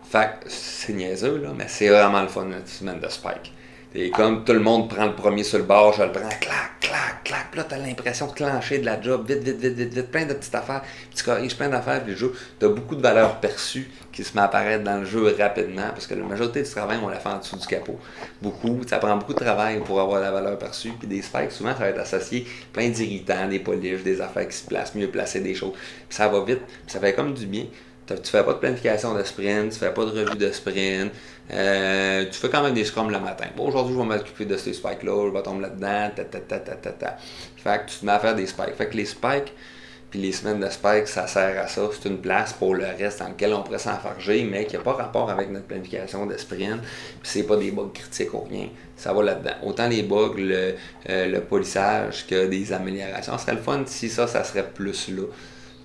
Fait que c'est niaiseux, là, mais c'est vraiment le fun, une semaine de spikes. Et comme tout le monde prend le premier sur le bord, je le prends, clac, clac, clac. Puis là, t'as l'impression de clencher de la job, vite, plein de petites affaires. Puis tu corriges plein d'affaires, puis le jeu, t'as beaucoup de valeurs perçues qui se met à apparaître dans le jeu rapidement, parce que la majorité du travail, on la fait en dessous du capot. Beaucoup, ça prend beaucoup de travail pour avoir la valeur perçue. Puis des spikes, souvent, ça va être associé plein d'irritants, des polish, des affaires qui se placent, mieux placer des choses. Puis ça va vite, puis ça fait comme du bien. Tu fais pas de planification de sprint, tu fais pas de revue de sprint, tu fais quand même des scrums le matin. Bon, aujourd'hui, je vais m'occuper de ces spikes-là, je vais tomber là-dedans, Fait que tu te mets à faire des spikes. Fait que les spikes, puis les semaines de spikes, ça sert à ça. C'est une place pour le reste dans lequel on pourrait s'enfarger, mais qui n'a pas rapport avec notre planification de sprint. Puis c'est pas des bugs critiques ou rien. Ça va là-dedans. Autant les bugs, le polissage que des améliorations. Ce serait le fun si ça serait plus là.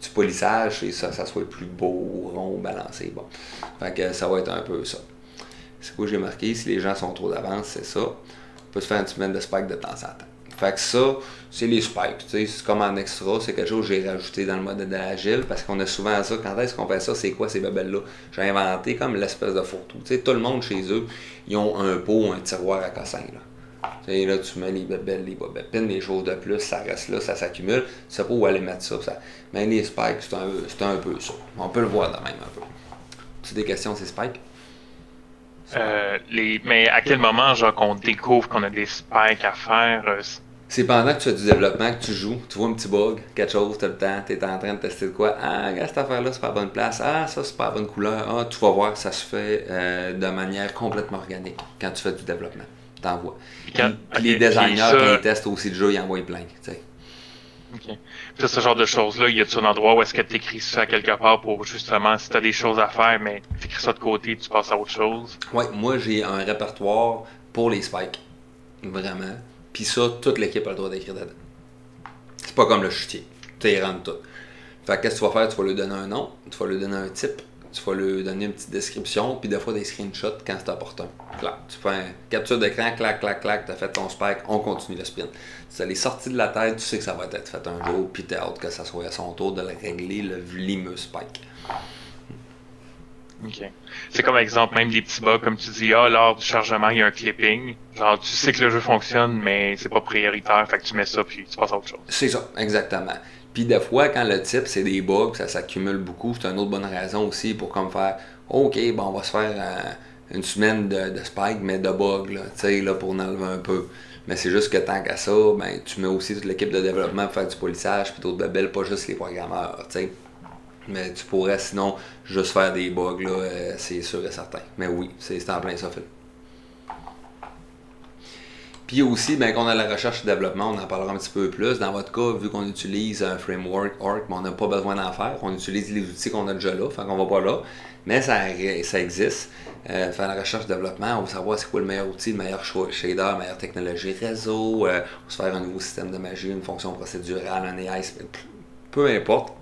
Du polissage et ça soit plus beau, rond, balancé. Bon. Fait que ça va être un peu ça. C'est quoi j'ai marqué? Si les gens sont trop d'avance, c'est ça. On peut se faire une semaine de spike de temps en temps. Fait que ça, c'est les spikes. C'est comme en extra, c'est quelque chose que j'ai rajouté dans le mode de l'agile parce qu'on a souvent ça. Quand est-ce qu'on fait ça? C'est quoi ces babelles-là? J'ai inventé comme l'espèce de fourre-tout. Tout le monde chez eux, ils ont un pot, un tiroir à cossin. Là. Là, tu mets les bébelles, les bobépines, les choses de plus, ça reste là, ça s'accumule. Tu sais pas où aller mettre ça. Mais les spikes, c'est un peu ça. On peut le voir de même un peu. Tu as des questions, ces spikes? Mais à quel moment, genre, qu'on découvre qu'on a des spikes à faire? C'est pendant que tu fais du développement, que tu joues, tu vois un petit bug, quelque chose, tu as le temps, tu es en train de tester de quoi. Ah, regarde cette affaire-là, c'est pas la bonne place. Ah, ça, c'est pas la bonne couleur. Ah, tu vas voir que ça se fait de manière complètement organique quand tu fais du développement. T'envoies. Les designers, quand ils testent aussi le jeu, ils envoient plein. T'sais. Ok. Puis ce genre de choses-là, y a-tu un endroit où est-ce que tu écris ça quelque part pour justement, si tu as des choses à faire, mais tu écris ça de côté, tu passes à autre chose? Ouais, moi j'ai un répertoire pour les spikes. Vraiment. Puis ça, toute l'équipe a le droit d'écrire dedans. C'est pas comme le chutier. Tu y rentres tout. Fait que qu'est-ce que tu vas faire? Tu vas lui donner un nom, tu vas lui donner un type, tu vas lui donner une petite description, puis des fois des screenshots quand c'est opportun. Clac. Tu fais une capture d'écran, clac, clac, clac, t'as fait ton spike, on continue le sprint. Si ça l'est sorti de la tête, tu sais que ça va être fait un jour, puis t'es hâte que ça soit à son tour de le régler, le vlimeux spike. Ok. C'est comme exemple, même des petits bugs, comme tu dis, lors du chargement, il y a un clipping. Genre, tu sais que le jeu fonctionne, mais c'est pas prioritaire, fait que tu mets ça, puis tu passes à autre chose. C'est ça, exactement. Puis des fois, quand le type, c'est des bugs, ça s'accumule beaucoup, c'est une autre bonne raison aussi pour comme faire, OK, bon, on va se faire une semaine de spike, mais de bugs, là, tu sais, là, pour en enlever un peu. Mais c'est juste que tant qu'à ça, ben, tu mets aussi toute l'équipe de développement pour faire du polissage, puis d'autres bebelles, pas juste les programmeurs, tu sais. Mais tu pourrais sinon juste faire des bugs, là, c'est sûr et certain. Mais oui, c'est en plein ça, Phil. Puis aussi, ben, qu'on a la recherche et développement, on en parlera un petit peu plus. Dans votre cas, vu qu'on utilise un framework Arc, ben, on n'a pas besoin d'en faire. On utilise les outils qu'on a déjà là, fait qu'on va pas là. Mais ça existe. Faire la recherche et développement, on va savoir c'est quoi le meilleur outil, le meilleur shader, la meilleure technologie réseau, on va se faire un nouveau système de magie, une fonction procédurale, un AI, peu importe.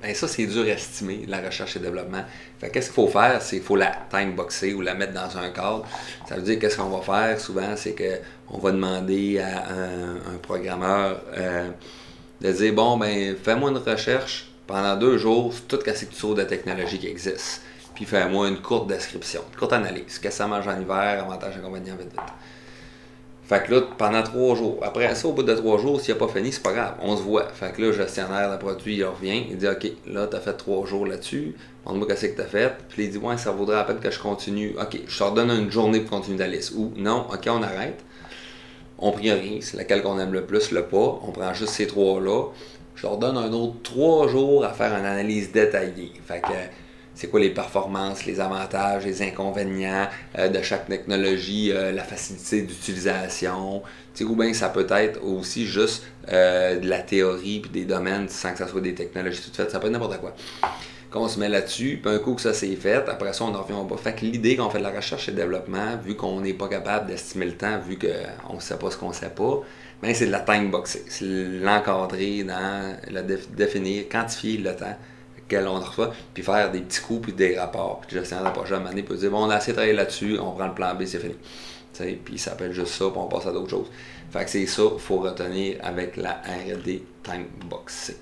Ben ça, c'est dur à estimer, la recherche et développement. Fait qu'est-ce qu'il faut faire? C'est qu'il faut la timeboxer ou la mettre dans un cadre. Ça veut dire qu'est-ce qu'on va faire souvent, c'est qu'on va demander à un programmeur de dire bon, ben fais-moi une recherche pendant 2 jours sur toute la secteur de technologie qui existe. Puis fais-moi une courte description, une courte analyse. Qu'est-ce que ça mange en hiver, avantages, inconvénients, vite. Fait que là, pendant 3 jours. Après ça, au bout de 3 jours, s'il n'a pas fini, c'est pas grave. On se voit. Fait que là, le gestionnaire de produit, il revient. Il dit, OK, là, t'as fait 3 jours là-dessus. Montre-moi qu'est-ce que t'as fait. Puis il dit, ouais, ça vaudrait la peine que je continue. OK, je te redonne une journée pour continuer la liste. Ou non, OK, on arrête. On priorise. Laquelle qu'on aime le plus, le pas. On prend juste ces 3-là. Je leur donne un autre 3 jours à faire une analyse détaillée. Fait que c'est quoi les performances, les avantages, les inconvénients de chaque technologie, la facilité d'utilisation. Ou bien ça peut être aussi juste de la théorie puis des domaines sans que ça soit des technologies toutes faites. Ça peut être n'importe quoi. Quand on se met là-dessus, puis un coup que ça c'est fait, après ça on en revient au bas. Fait que l'idée qu'on fait de la recherche et développement, vu qu'on n'est pas capable d'estimer le temps, vu qu'on ne sait pas ce qu'on ne sait pas, ben c'est de la timeboxer. C'est l'encadrer dans définir, quantifier le temps qu'elle on reçoit, puis faire des petits coups, puis des rapports. Puis le gestionnaire de projet à un moment donné peut dire bon, on a assez travaillé là-dessus, on prend le plan B, c'est fini. T'sais, puis ça s'appelle juste ça, puis on passe à d'autres choses. Fait que c'est ça qu'il faut retenir avec la R&D Timeboxing.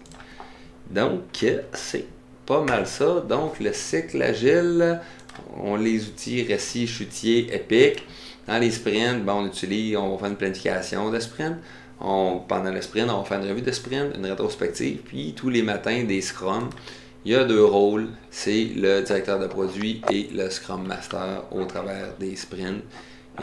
Donc, c'est pas mal ça. Donc, le cycle agile, on les outils récits, chutiers, épiques. Dans les sprints, ben, on va faire une planification de sprint. Pendant le sprint, on va faire une revue de sprint, une rétrospective, puis tous les matins des scrums. Il y a 2 rôles, c'est le directeur de produit et le Scrum Master au travers des sprints.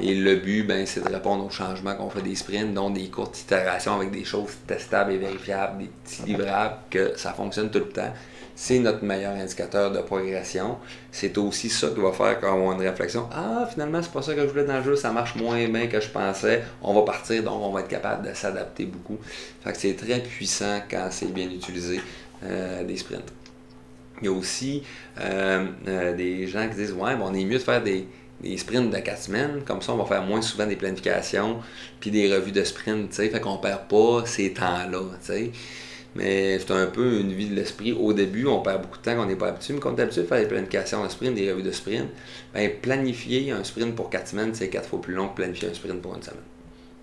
Et le but, ben, c'est de répondre aux changements qu'on fait des sprints, dont des courtes itérations avec des choses testables et vérifiables, des petits livrables, que ça fonctionne tout le temps. C'est notre meilleur indicateur de progression. C'est aussi ça qui va faire quand on a une réflexion. Ah, finalement, c'est pas ça que je voulais dans le jeu, ça marche moins bien que je pensais. On va partir, donc on va être capable de s'adapter beaucoup. Fait que c'est très puissant quand c'est bien utilisé, des sprints. Il y a aussi des gens qui disent ouais, bon, on est mieux de faire des sprints de 4 semaines, comme ça on va faire moins souvent des planifications puis des revues de sprint, tu sais, fait qu'on perd pas ces temps-là, tu sais. Mais c'est un peu une vie de l'esprit. Au début, on perd beaucoup de temps qu'on n'est pas habitué, mais quand on est habitué de faire des planifications de sprint, des revues de sprint, ben planifier un sprint pour 4 semaines, c'est 4 fois plus long que planifier un sprint pour une semaine.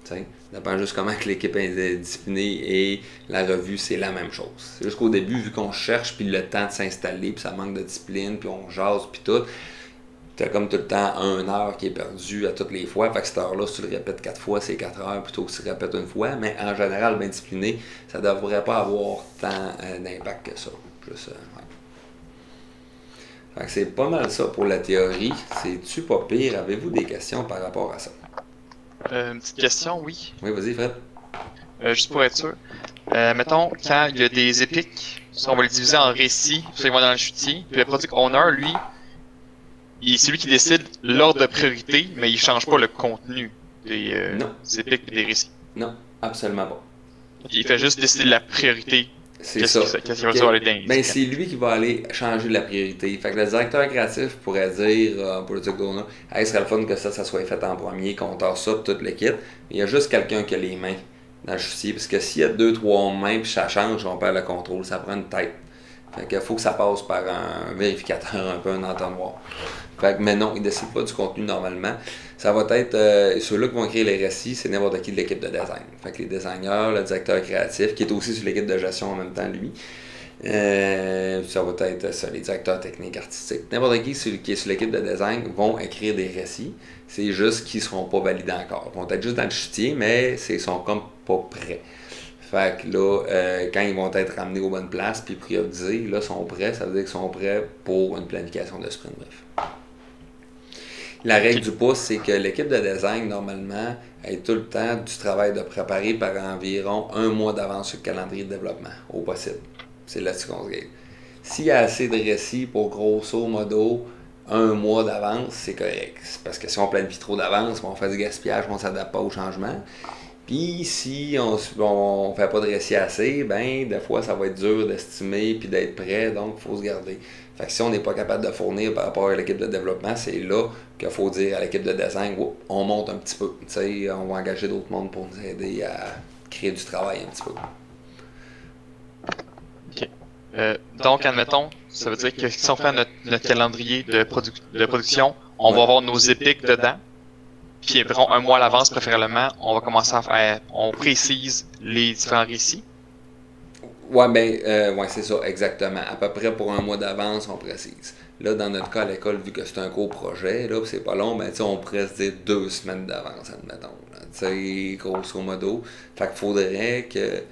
Ça dépend juste comment que l'équipe est disciplinée et la revue, c'est la même chose. C'est juste qu'au début, vu qu'on cherche, puis le temps de s'installer, puis ça manque de discipline, puis on jase, puis tout, t'as comme tout le temps 1 heure qui est perdue à toutes les fois. Fait que cette heure-là, si tu le répètes 4 fois, c'est 4 heures plutôt que si tu le répètes une fois. Mais en général, bien discipliné, ça devrait pas avoir tant d'impact que ça. Juste, ouais. Fait que c'est pas mal ça pour la théorie. C'est-tu pas pire? Avez-vous des questions par rapport à ça? Une petite question, oui. Oui, vas-y, Fred. Juste pour être sûr. Mettons, quand il y a des épiques, on va les diviser en récits, ça ils vont dans le chutier. Puis le product owner, lui, c'est lui qui décide l'ordre de priorité, mais il change pas le contenu des épiques et des récits. Non, absolument pas. Il fait juste décider de la priorité. C'est ça. Qu'est-ce qu'il va faire les dingues. Ben, c'est lui qui va aller changer la priorité. Fait que le directeur créatif pourrait dire, Project Owner, hey, ce serait le fun que ça soit fait en premier, qu'on tasse ça, toute l'équipe. Il y a juste quelqu'un qui a les mains dans le chutier. Parce que s'il y a 2-3 mains puis ça change, on perd le contrôle. Ça prend une tête. Fait qu'il faut que ça passe par un vérificateur, un peu un entonnoir. Fait que, mais non, il ne décide pas du contenu normalement. Ça va être ceux-là qui vont écrire les récits, c'est n'importe qui de l'équipe de design. Fait que les designers, le directeur créatif, qui est aussi sur l'équipe de gestion en même temps, lui. Ça va être ça, les directeurs techniques, artistiques. N'importe qui est sur l'équipe de design vont écrire des récits. C'est juste qu'ils ne seront pas validés encore. Ils vont être juste dans le chutier, mais ils sont comme pas prêts. Fait que là, quand ils vont être ramenés aux bonnes places puis priorisés, là, ils sont prêts. Ça veut dire qu'ils sont prêts pour une planification de sprint, bref. La règle du pouce, c'est que l'équipe de design, normalement, a tout le temps du travail de préparer par environ 1 mois d'avance sur le calendrier de développement, au possible. C'est là-dessus qu'on se gagne. S'il y a assez de récits pour grosso modo 1 mois d'avance, c'est correct. Parce que si on planifie trop d'avance, on fait du gaspillage, on ne s'adapte pas au changement. Puis si on fait pas de récit assez, ben des fois ça va être dur d'estimer puis d'être prêt, donc il faut se garder. Fait que si on n'est pas capable de fournir par rapport à l'équipe de développement, c'est là qu'il faut dire à l'équipe de design, on monte un petit peu. T'sais, on va engager d'autres mondes pour nous aider à créer du travail un petit peu. OK. Donc, admettons, ça veut dire que si on fait notre calendrier de production, on va avoir nos épiques dedans. Puis environ 1 mois à l'avance, préférablement, on va commencer à faire, on précise les différents récits. Ouais, ouais, c'est ça, exactement. À peu près pour 1 mois d'avance, on précise. Là, dans notre cas à l'école, vu que c'est un gros projet, là, c'est pas long, ben, on pourrait se dire 2 semaines d'avance, admettons. Tu sais, grosso modo. Fait qu'il faudrait que,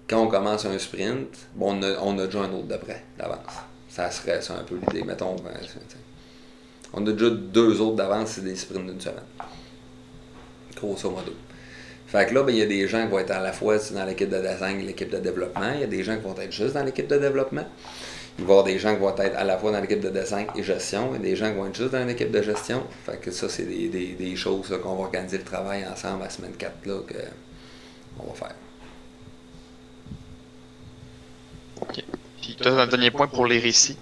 quand on commence un sprint, bon, on a déjà un autre d'après, d'avance. Ça serait ça un peu l'idée, mettons. On a déjà 2 autres d'avance, c'est des sprints d'1 semaine. Grosso modo. Fait que là, ben, il y a des gens qui vont être à la fois dans l'équipe de design et l'équipe de développement. Il y a des gens qui vont être juste dans l'équipe de développement. Il va y avoir des gens qui vont être à la fois dans l'équipe de design et gestion. Il y a des gens qui vont être juste dans l'équipe de gestion. Fait que ça, c'est des choses qu'on va organiser le travail ensemble à la semaine 4 là, qu'on va faire. OK. Puis toi, un dernier point pour les récits.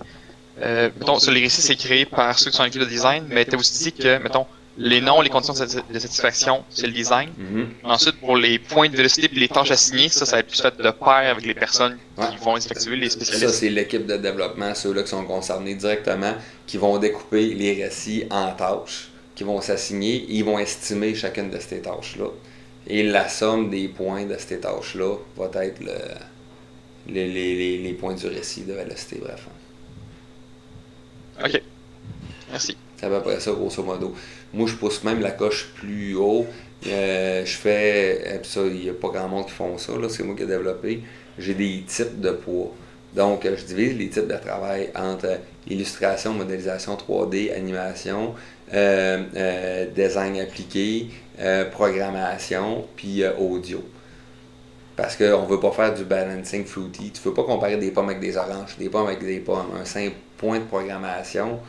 Mettons, sur les récits, c'est créé par ceux qui sont dans l'équipe de design, mais tu as aussi dit que, mettons, les noms, les conditions de satisfaction, c'est le design. Ensuite, pour les points de vélocité et les tâches assignées, ça va être plus fait de pair avec les personnes qui vont effectuer les spécialistes. Ça, c'est l'équipe de développement, ceux-là qui sont concernés directement, qui vont découper les récits en tâches, qui vont s'assigner, ils vont estimer chacune de ces tâches-là. Et la somme des points de ces tâches-là va être les points du récit de vélocité, bref. OK. Merci. C'est à peu près ça, grosso modo. Moi, je pousse même la coche plus haut. Je fais, ça, il n'y a pas grand monde qui font ça, là, c'est moi qui ai développé. J'ai des types de poids. Donc, je divise les types de travail entre illustration, modélisation 3D, animation, design appliqué, programmation, puis audio. Parce qu'on ne veut pas faire du balancing fruity. Tu ne veux pas comparer des pommes avec des oranges, des pommes avec des pommes. Un 5 points de programmation,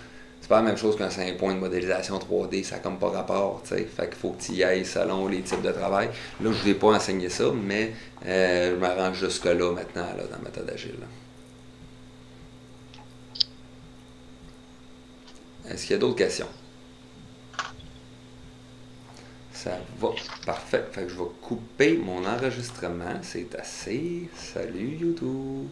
c'est pas la même chose qu'un 5 points de modélisation 3D, ça n'a comme pas rapport, tu sais. Fait qu'il faut que tu y ailles selon les types de travail. Là, je ne vous ai pas enseigné ça, mais je m'arrange jusque-là maintenant, là, dans la méthode agile. Est-ce qu'il y a d'autres questions? Ça va. Parfait. Fait que je vais couper mon enregistrement. C'est assez. Salut YouTube!